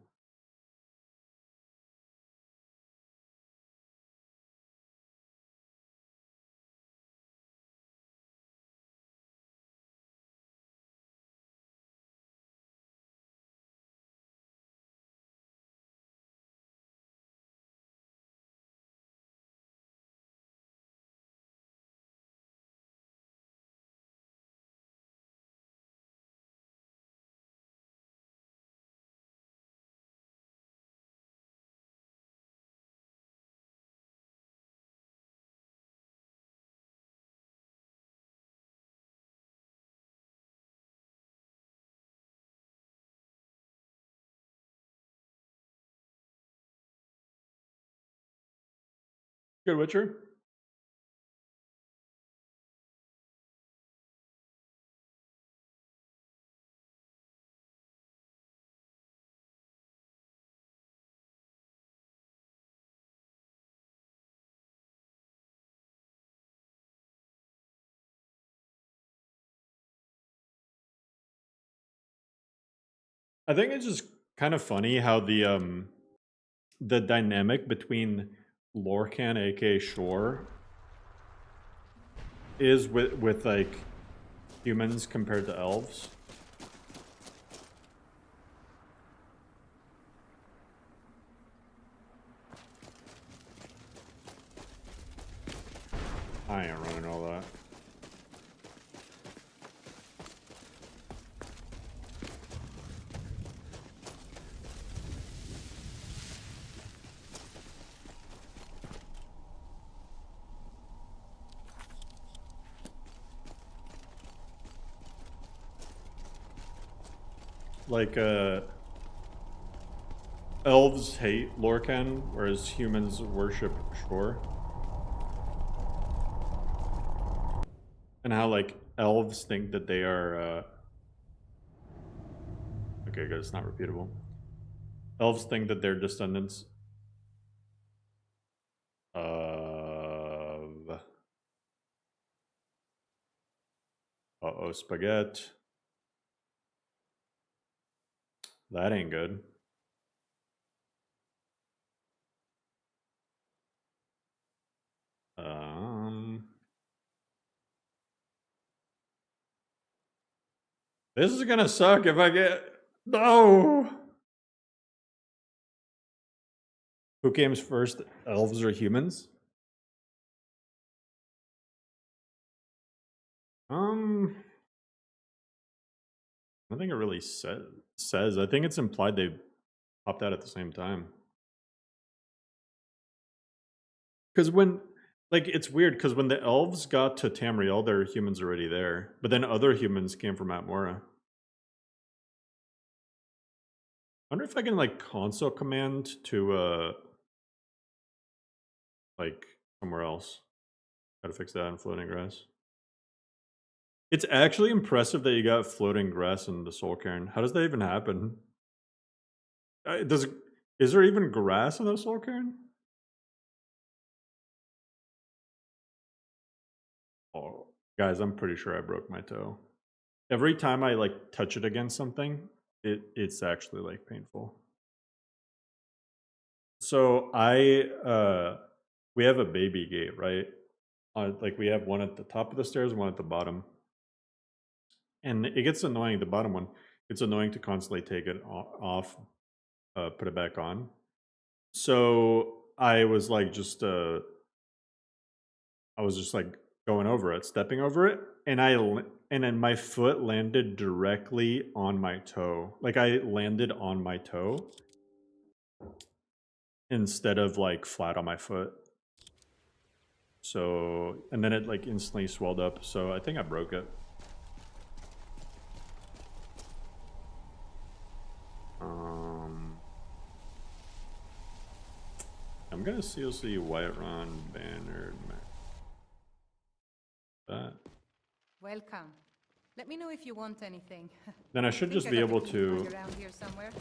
Good Witcher. I think it's just kind of funny how the dynamic between Lorcan, aka Shore, is with like humans compared to elves. I ain't running all that. Like, elves hate Lorcan, whereas humans worship Shore. And how, like, elves think that they are, okay, good, it's not repeatable. Elves think that they're descendants of... Uh-oh, spaghetti. That ain't good. This is gonna suck if I get... No! Who came first, elves or humans? I don't think it really says. I think it's implied they popped out at the same time. Because when, like, it's weird because when the elves got to Tamriel, there were humans already there. But then other humans came from Atmora. I wonder if I can, like, console command to, like, somewhere else. Gotta fix that in floating grass. It's actually impressive that you got floating grass in the Soul Cairn. How does that even happen? Is there even grass in the Soul Cairn? Oh, guys, I'm pretty sure I broke my toe. Every time I like touch it against something, it's actually like painful. So we have a baby gate, right? Like we have one at the top of the stairs, one at the bottom. And it gets annoying, the bottom one. It's annoying to constantly take it off, put it back on. So I was like just like going over it, stepping over it, and then my foot landed directly on my toe. Like I landed on my toe instead of like flat on my foot. So, and then it like instantly swelled up. So I think I broke it. I'm gonna CLC Whiterun banner. That. Welcome. Let me know if you want anything. Then I should Think just I be got a able key to. card around here somewhere.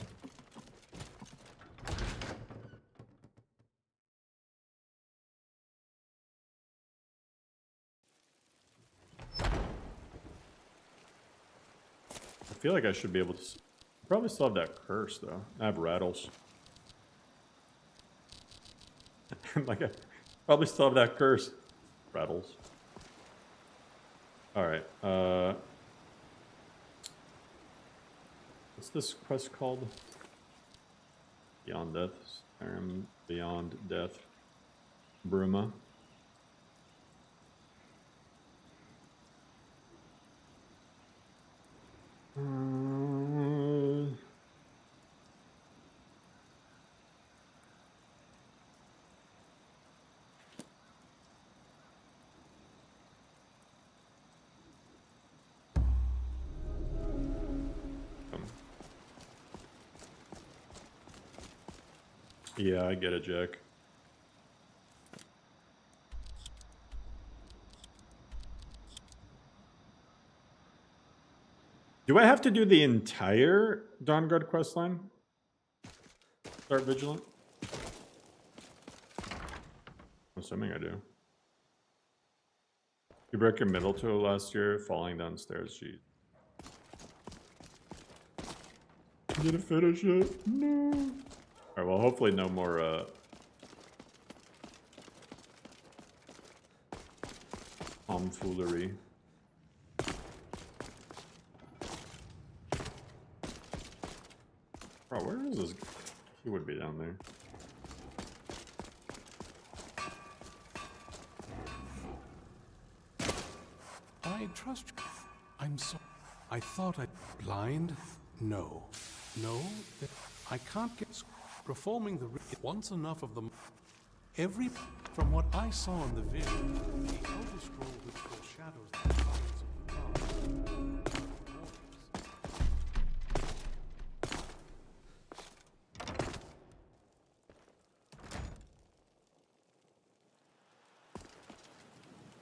I feel like I should be able to. Probably still have that curse though. I have rattles. Like I probably still have that curse. Rattles. Alright, what's this quest called? Beyond Death. Skyrim Beyond Death. Bruma. Yeah, I get it, Jack. Do I have to do the entire Dawnguard questline? Start Vigilant? I'm assuming I do. You broke your middle toe last year, falling downstairs. Gee. Didn't finish it. No. Alright, well, hopefully no more, tomfoolery. Bro, where is this? He would be down there. I trust you. I'm so... I thought I... Blind? No. No? I can't get... Performing the... Once enough of them... Every... From what I saw in the vision, the Elder Scroll which foreshadows the signs of the gods.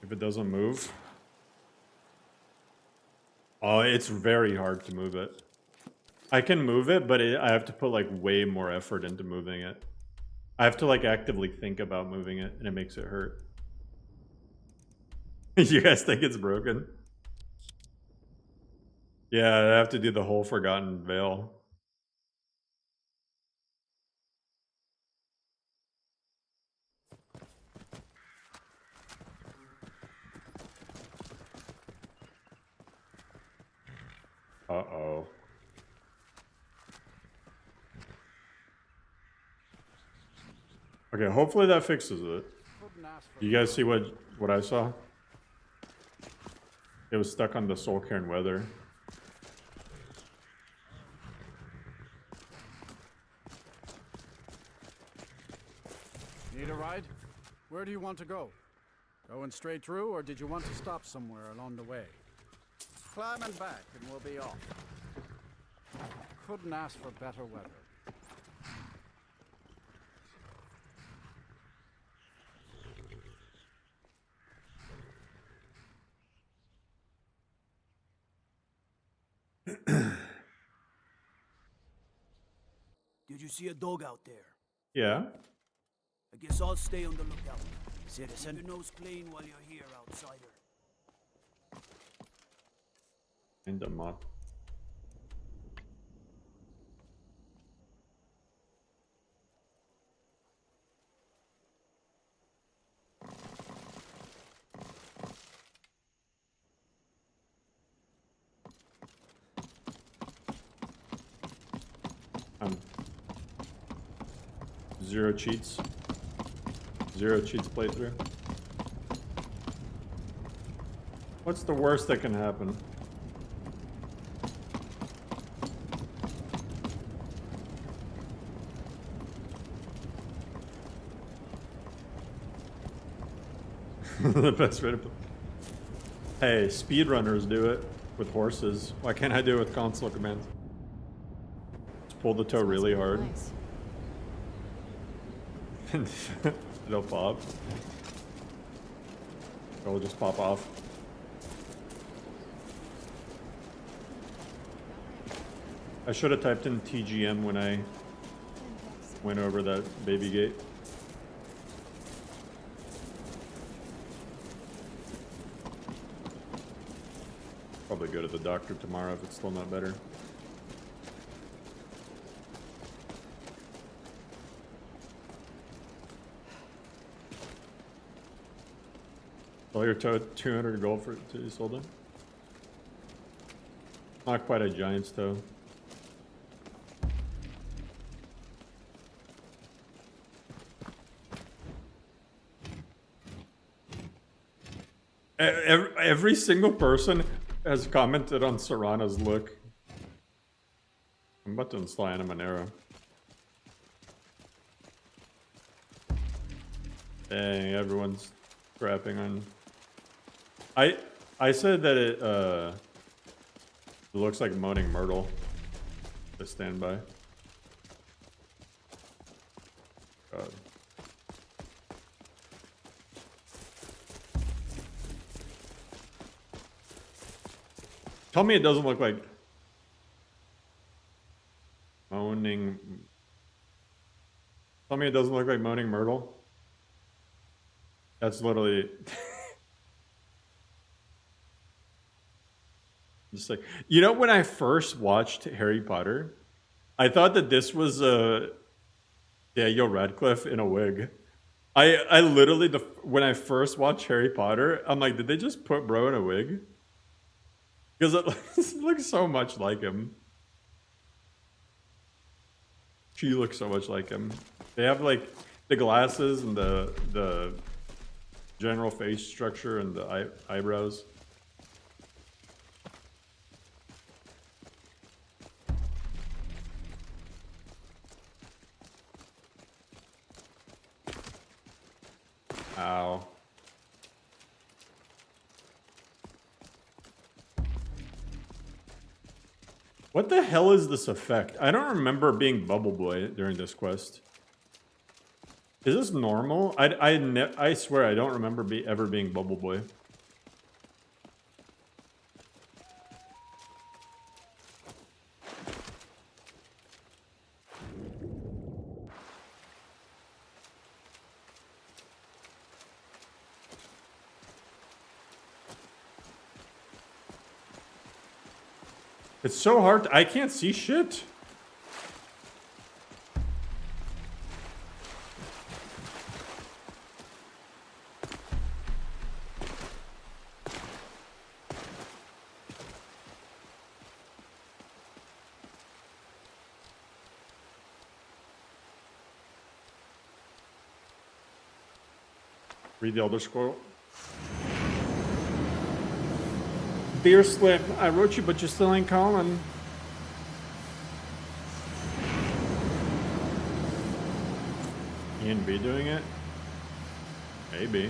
If it doesn't move... Oh, it's very hard to move it. I can move it, but I have to put like way more effort into moving it. I have to like actively think about moving it, and it makes it hurt. You guys think it's broken? Yeah, I have to do the whole Forgotten Veil. Uh-oh. Okay, hopefully that fixes it. You guys see what I saw? It was stuck on the Soulcairn weather. Need a ride? Where do you want to go? Going straight through, or did you want to stop somewhere along the way? Climb and back, and we'll be off. Couldn't ask for better weather. Did you see a dog out there? Yeah. I guess I'll stay on the lookout. Citizen. Keep your nose clean while you're here, outsider. In the mud. Zero cheats. Zero cheats playthrough. What's the worst that can happen? The best way to play. Hey, speedrunners do it with horses. Why can't I do it with console commands? Just pull the toe really hard. Nice. It'll pop. It'll just pop off. I should have typed in TGM when I went over that baby gate. Probably go to the doctor tomorrow if it's still not better. Sell your 200 gold for you sold them? Not quite a giant's toe. Every single person has commented on Serana's look. I'm about to install Animanera. Dang, everyone's crapping on. I said that it looks like Moaning Myrtle. I stand by. God. Tell me it doesn't look like Moaning. Tell me it doesn't look like Moaning Myrtle. That's literally just like, you know, when I first watched Harry Potter, I thought that this was Daniel Radcliffe in a wig. I literally when I first watched Harry Potter, I'm like, did they just put bro in a wig? Because it looks so much like him. She looks so much like him. They have like the glasses and the general face structure and the eyebrows. Ow. What the hell is this effect? I don't remember being Bubble Boy during this quest. Is this normal? I swear I don't remember ever being Bubble Boy. It's so hard. I can't see shit. Read the Elder Scroll. Dear Slip, I wrote you, but you still ain't calling. Ian B doing it? Maybe.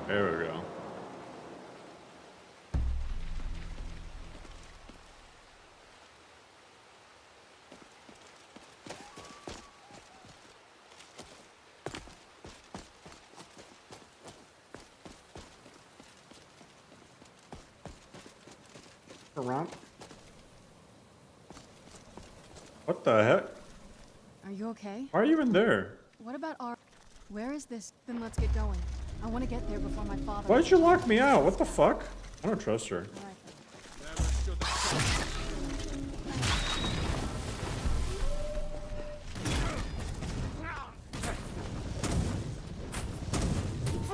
There we go. Around. What the heck? Are you okay? Why are you even there? What about our... Where is this? Then let's get going. I want to get there before my father... Why did you lock me out? What the fuck? I don't trust her.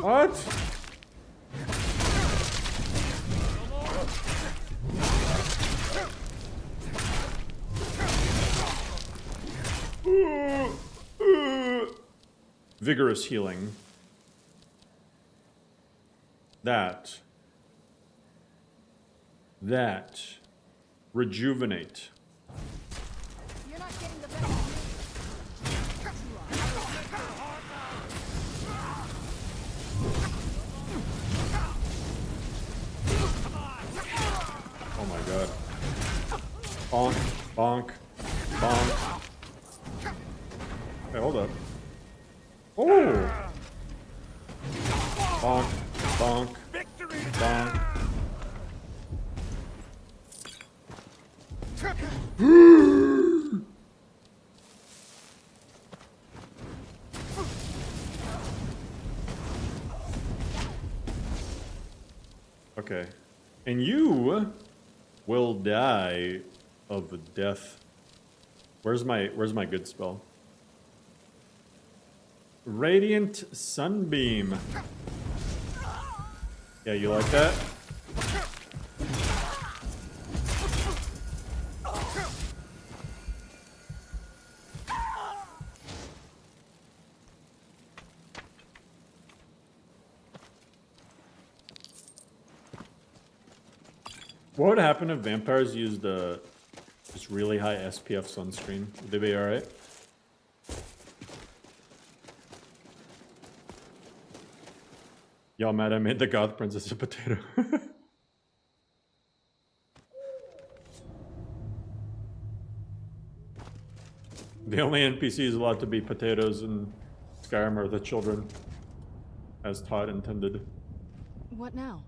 What? vigorous healing. That rejuvenate. You're not getting the best of Oh my god. Bonk, bonk, bonk. Hey, hold up. Oh! Bonk, bonk, bonk. Okay. And you will die of death. Where's my good spell? Radiant Sunbeam. Yeah, you like that? What would happen if vampires used this really high SPF sunscreen? Would they be alright? Y'all mad I made the goth princess a potato? The only NPCs allowed to be potatoes in Skyrim are the children, as Todd intended. What now?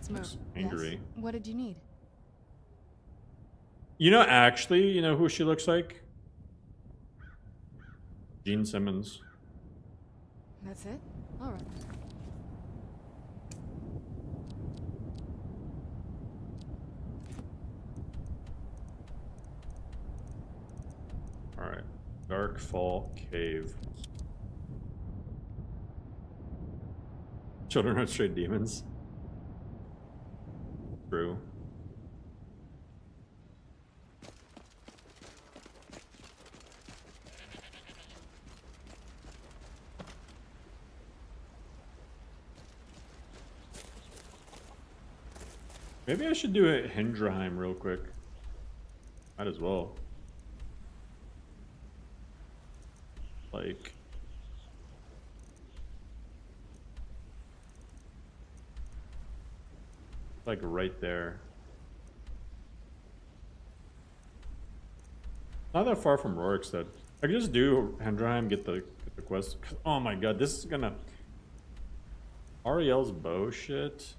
Smurf. Angry. Yes? What did you need? You know, actually, you know who she looks like? Gene Simmons. That's it? Alright. Alright. Darkfall Cave. Children are straight demons. True. Maybe I should do a Hindraheim real quick. Might as well. Like right there. Not that far from Rorikstead. I could just do Hindraheim, get the quest. Oh my god, this is gonna... Ariel's bow shit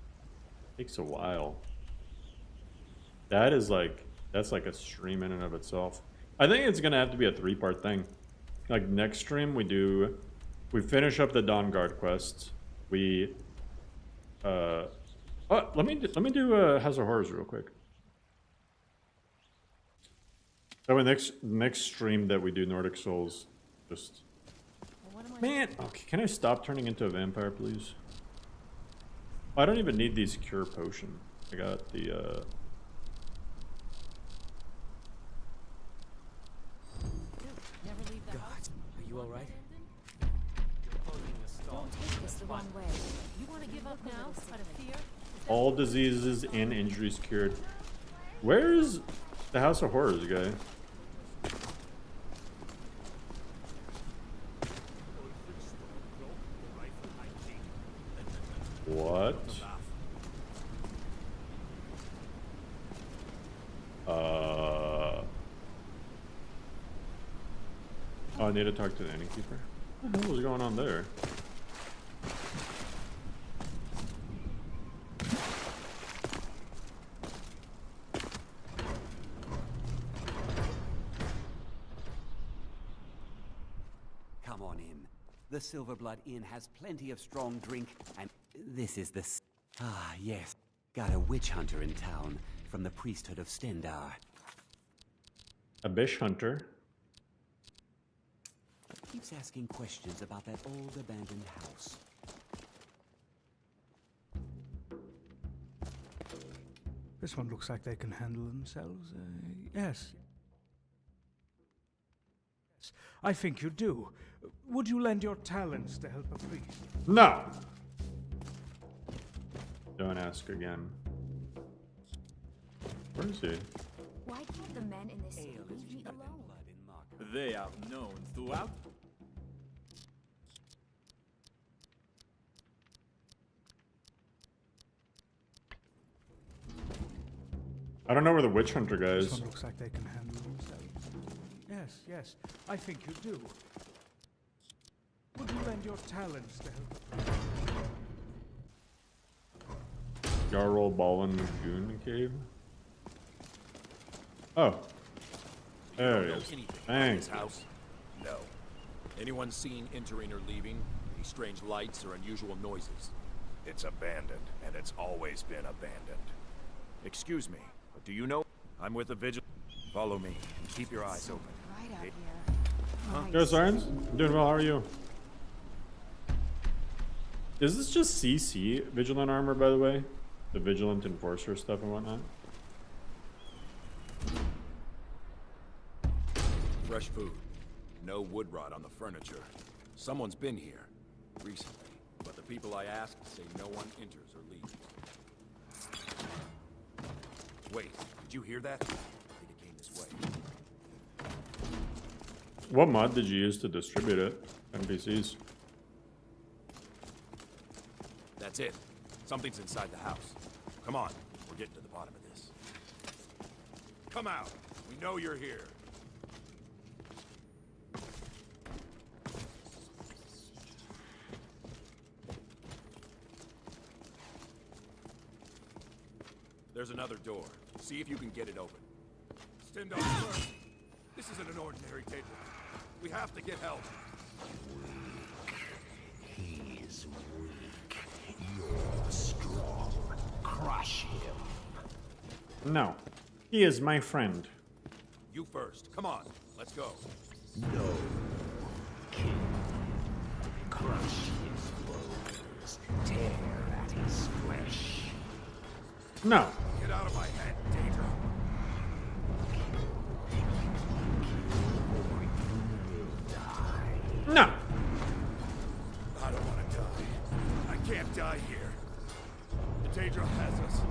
takes a while. That is like, that's like a stream in and of itself. I think it's gonna have to be a 3-part thing. Like next stream we finish up the Dawnguard quest. Let me do House of Horrors real quick. So next stream that we do Nordic Souls, just man. Okay, can I stop turning into a vampire, please? I don't even need these cure potion. I got the God, are you alright? Don't take this the wrong way. You want to give up now out of fear? all diseases and injuries cured. Where's the House of Horrors guy? What? Oh, I need to talk to the innkeeper. What the hell was going on there? Come on in. The Silverblood Inn has plenty of strong drink, and this is the... Ah, yes. Got a witch hunter in town from the priesthood of Stendar. A bish hunter? Keeps asking questions about that old abandoned house. This one looks like they can handle themselves. Yes. I think you do. Would you lend your talents to help a priest? No. Don't ask again. Where is he? Why can't the men in this city leave me alone? They are known throughout. I don't know where the witch hunter guy This is. one looks like they can handle themselves. Yes, yes. I think you do. Would you lend your talents to help? Jarl Ballin Lagoon Cave. Oh. There he is. Thanks. House? No. Anyone seen entering or leaving? Any strange lights or unusual noises? It's abandoned, and it's always been abandoned. Excuse me, but do you know? I'm with the Vigilant. Follow me, and keep your eyes open. Right out here. Huh? Yo, Sirens? I'm doing well, how are you? Is this just CC Vigilant armor, by the way? The Vigilant Enforcer stuff and whatnot? Fresh food. No wood rot on the furniture. Someone's been here recently, but the people I asked say no one enters or leaves. Wait, did you hear that? I think it came this way. What mod did you use to distribute it? NPCs. That's it. Something's inside the house. Come on, we're getting to the bottom of this. Come out. We know you're here. There's another door. See if you can get it open. Stand up, sir. This isn't an ordinary table. We have to get help. He is weak. You're strong. Crush him. No. He is my friend. You first. Come on. Let's go. No. Kill. Crush his bones. Tear at his flesh. No. Get out of my head, Daedra. No. I don't want to die. I can't die here. The Daedra has us.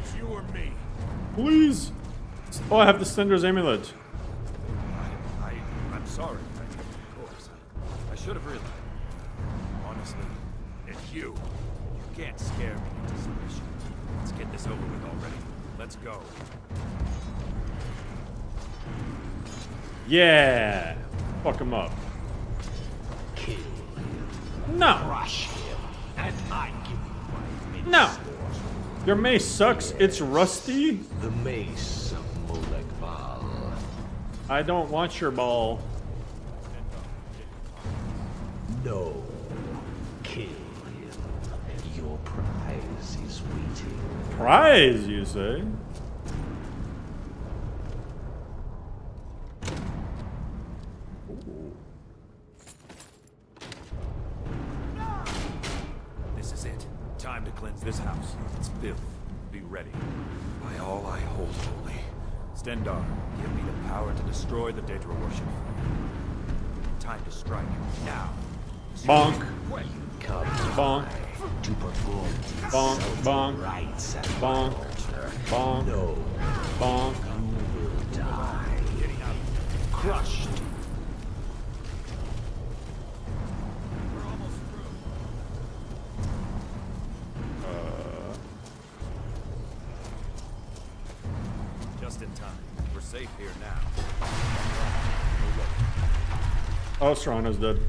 It's you or me. Please. Oh, I have the Stendar's amulet. I'm sorry. Of course. I should have realized. Honestly, it's you. You can't scare me into submission. Let's get this over with already. Let's go. Yeah. Fuck him up. Kill him. No. Crush him. And I give you my mace. No. Your mace sucks. It's rusty. The mace of Molag Bal. I don't want your ball. No. Kill him. Your prize is waiting. Prize, you say? Ooh. This is it. Time to cleanse this house. It's filth. Be ready. By all I hold holy. Stendar, give me the power to destroy the Daedra worship. Time to strike. Now. Bonk. Quick. Come Bonk. to perform Bonk. Bonk. rites at Bonk. Bonk. No. Bonk. You will die. Getting out. Crushed. We're almost through. Just in time. We're safe here now. Oh, Serrano's dead.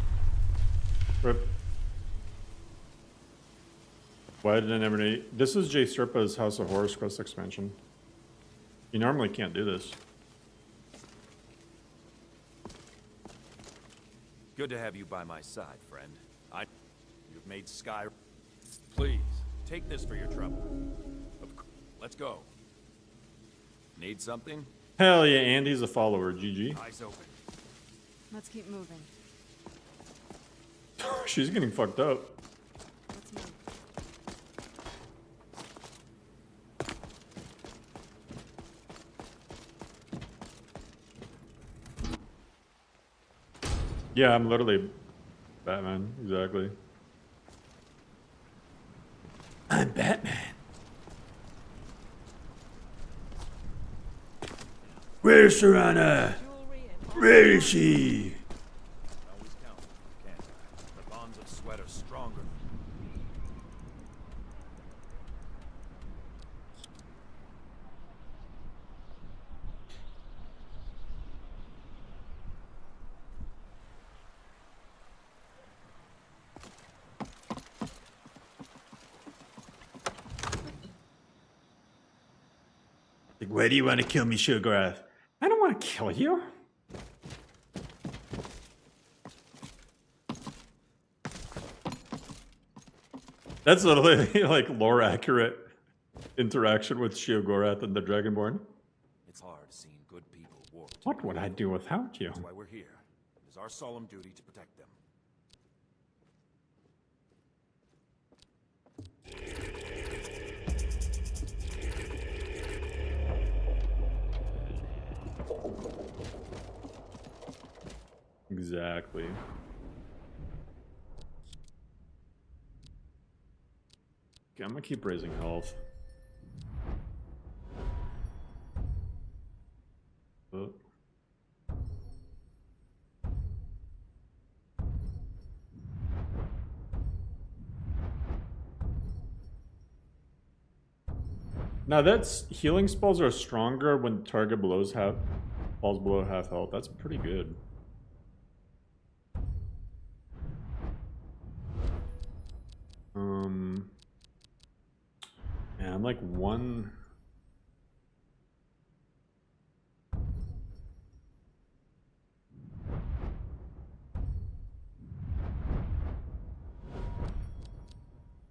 Rip. Why did I never need? This is Jay Stripa's House of Horrors Quest expansion. You normally can't do this. Good to have you by my side, friend. You've made Skyrim. Please, take this for your trouble. Let's go. Need something? Hell yeah, Andy's a follower. GG. Eyes open. Let's keep moving. She's getting fucked up. Let's move. Yeah, I'm literally Batman. Exactly. I'm Batman. Where's Serana? Where is she? Always count, can't I? The bonds of sweat are stronger. Like, why do you want to kill me, Shograth? I don't want to kill you. That's literally like lore accurate interaction with Sheogorath and the Dragonborn. It's hard seeing good people warped. What would I do without you? That's why we're here. It is our solemn duty to protect them. Exactly. Okay, I'm gonna keep raising health. Oh. Now that's healing spells are stronger when target falls below half health. That's pretty good. Yeah, I'm like one.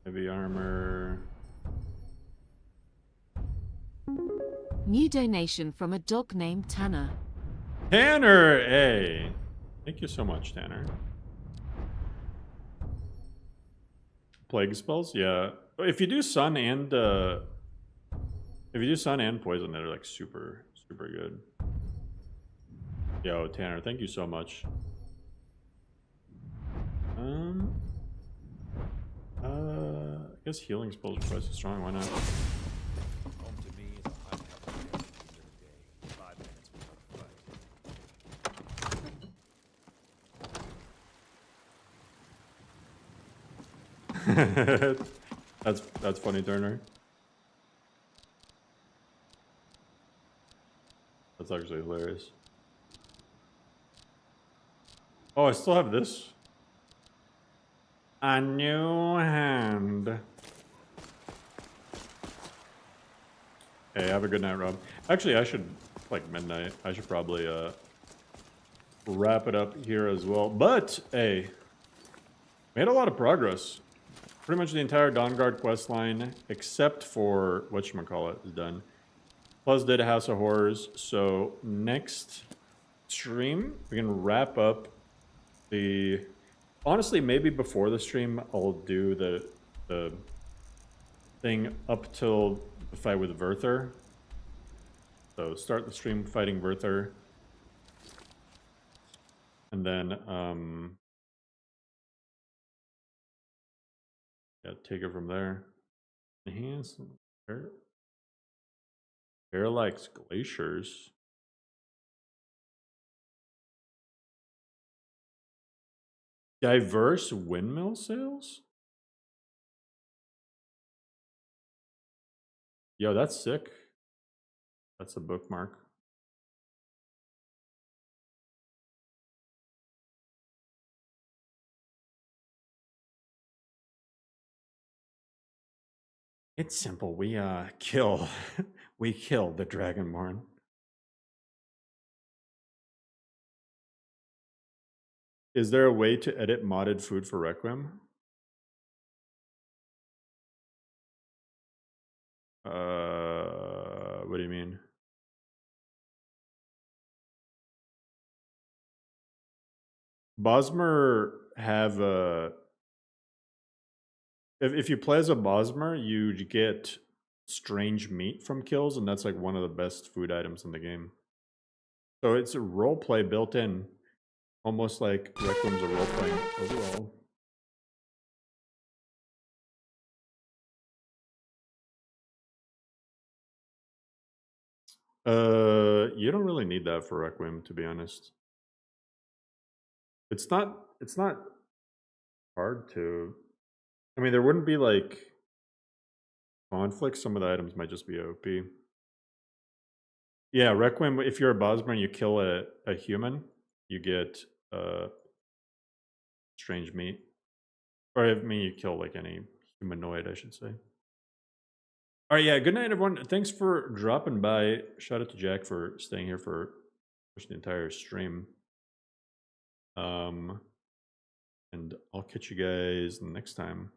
Heavy armor. New donation from a dog named Tanner. Tanner, hey. Thank you so much, Tanner. Plague spells? Yeah. If you do sun and poison, they're like super good. Yo, Tanner, thank you so much. I guess healing spells are twice as strong. Why not? Home to me is a high health at the end of the day. 5 minutes without a fight. That's funny, Turner. That's actually hilarious. Oh, I still have this. A new hand. Hey, have a good night, Rob. Actually, I should, like midnight, I should probably wrap it up here as well. But, hey, made a lot of progress. Pretty much the entire Dawnguard questline, except for whatchamacallit, is done. Plus did House of Horrors. So next stream, we can wrap up the... Honestly, maybe before the stream, I'll do the thing up till the fight with Verther. So start the stream fighting Verther. And then, yeah, take it from there. Enhance Parallax Glaciers. Diverse windmill sales? Yo, that's sick. That's a bookmark. It's simple. We kill we kill the Dragonborn. Is there a way to edit modded food for Requiem? What do you mean? Bosmer have a... If you play as a Bosmer, you get strange meat from kills, and that's like one of the best food items in the game. So it's a role play built in. Almost like Requiem's a role-playing overall. You don't really need that for Requiem, to be honest. It's not hard to. I mean, there wouldn't be like conflict. Some of the items might just be OP. Yeah, Requiem. If you're a Bosmer and you kill a human, you get strange meat. Or I mean, you kill like any humanoid, I should say. All right, yeah. Good night, everyone. Thanks for dropping by. Shout out to Jack for staying here for the entire stream. And I'll catch you guys next time.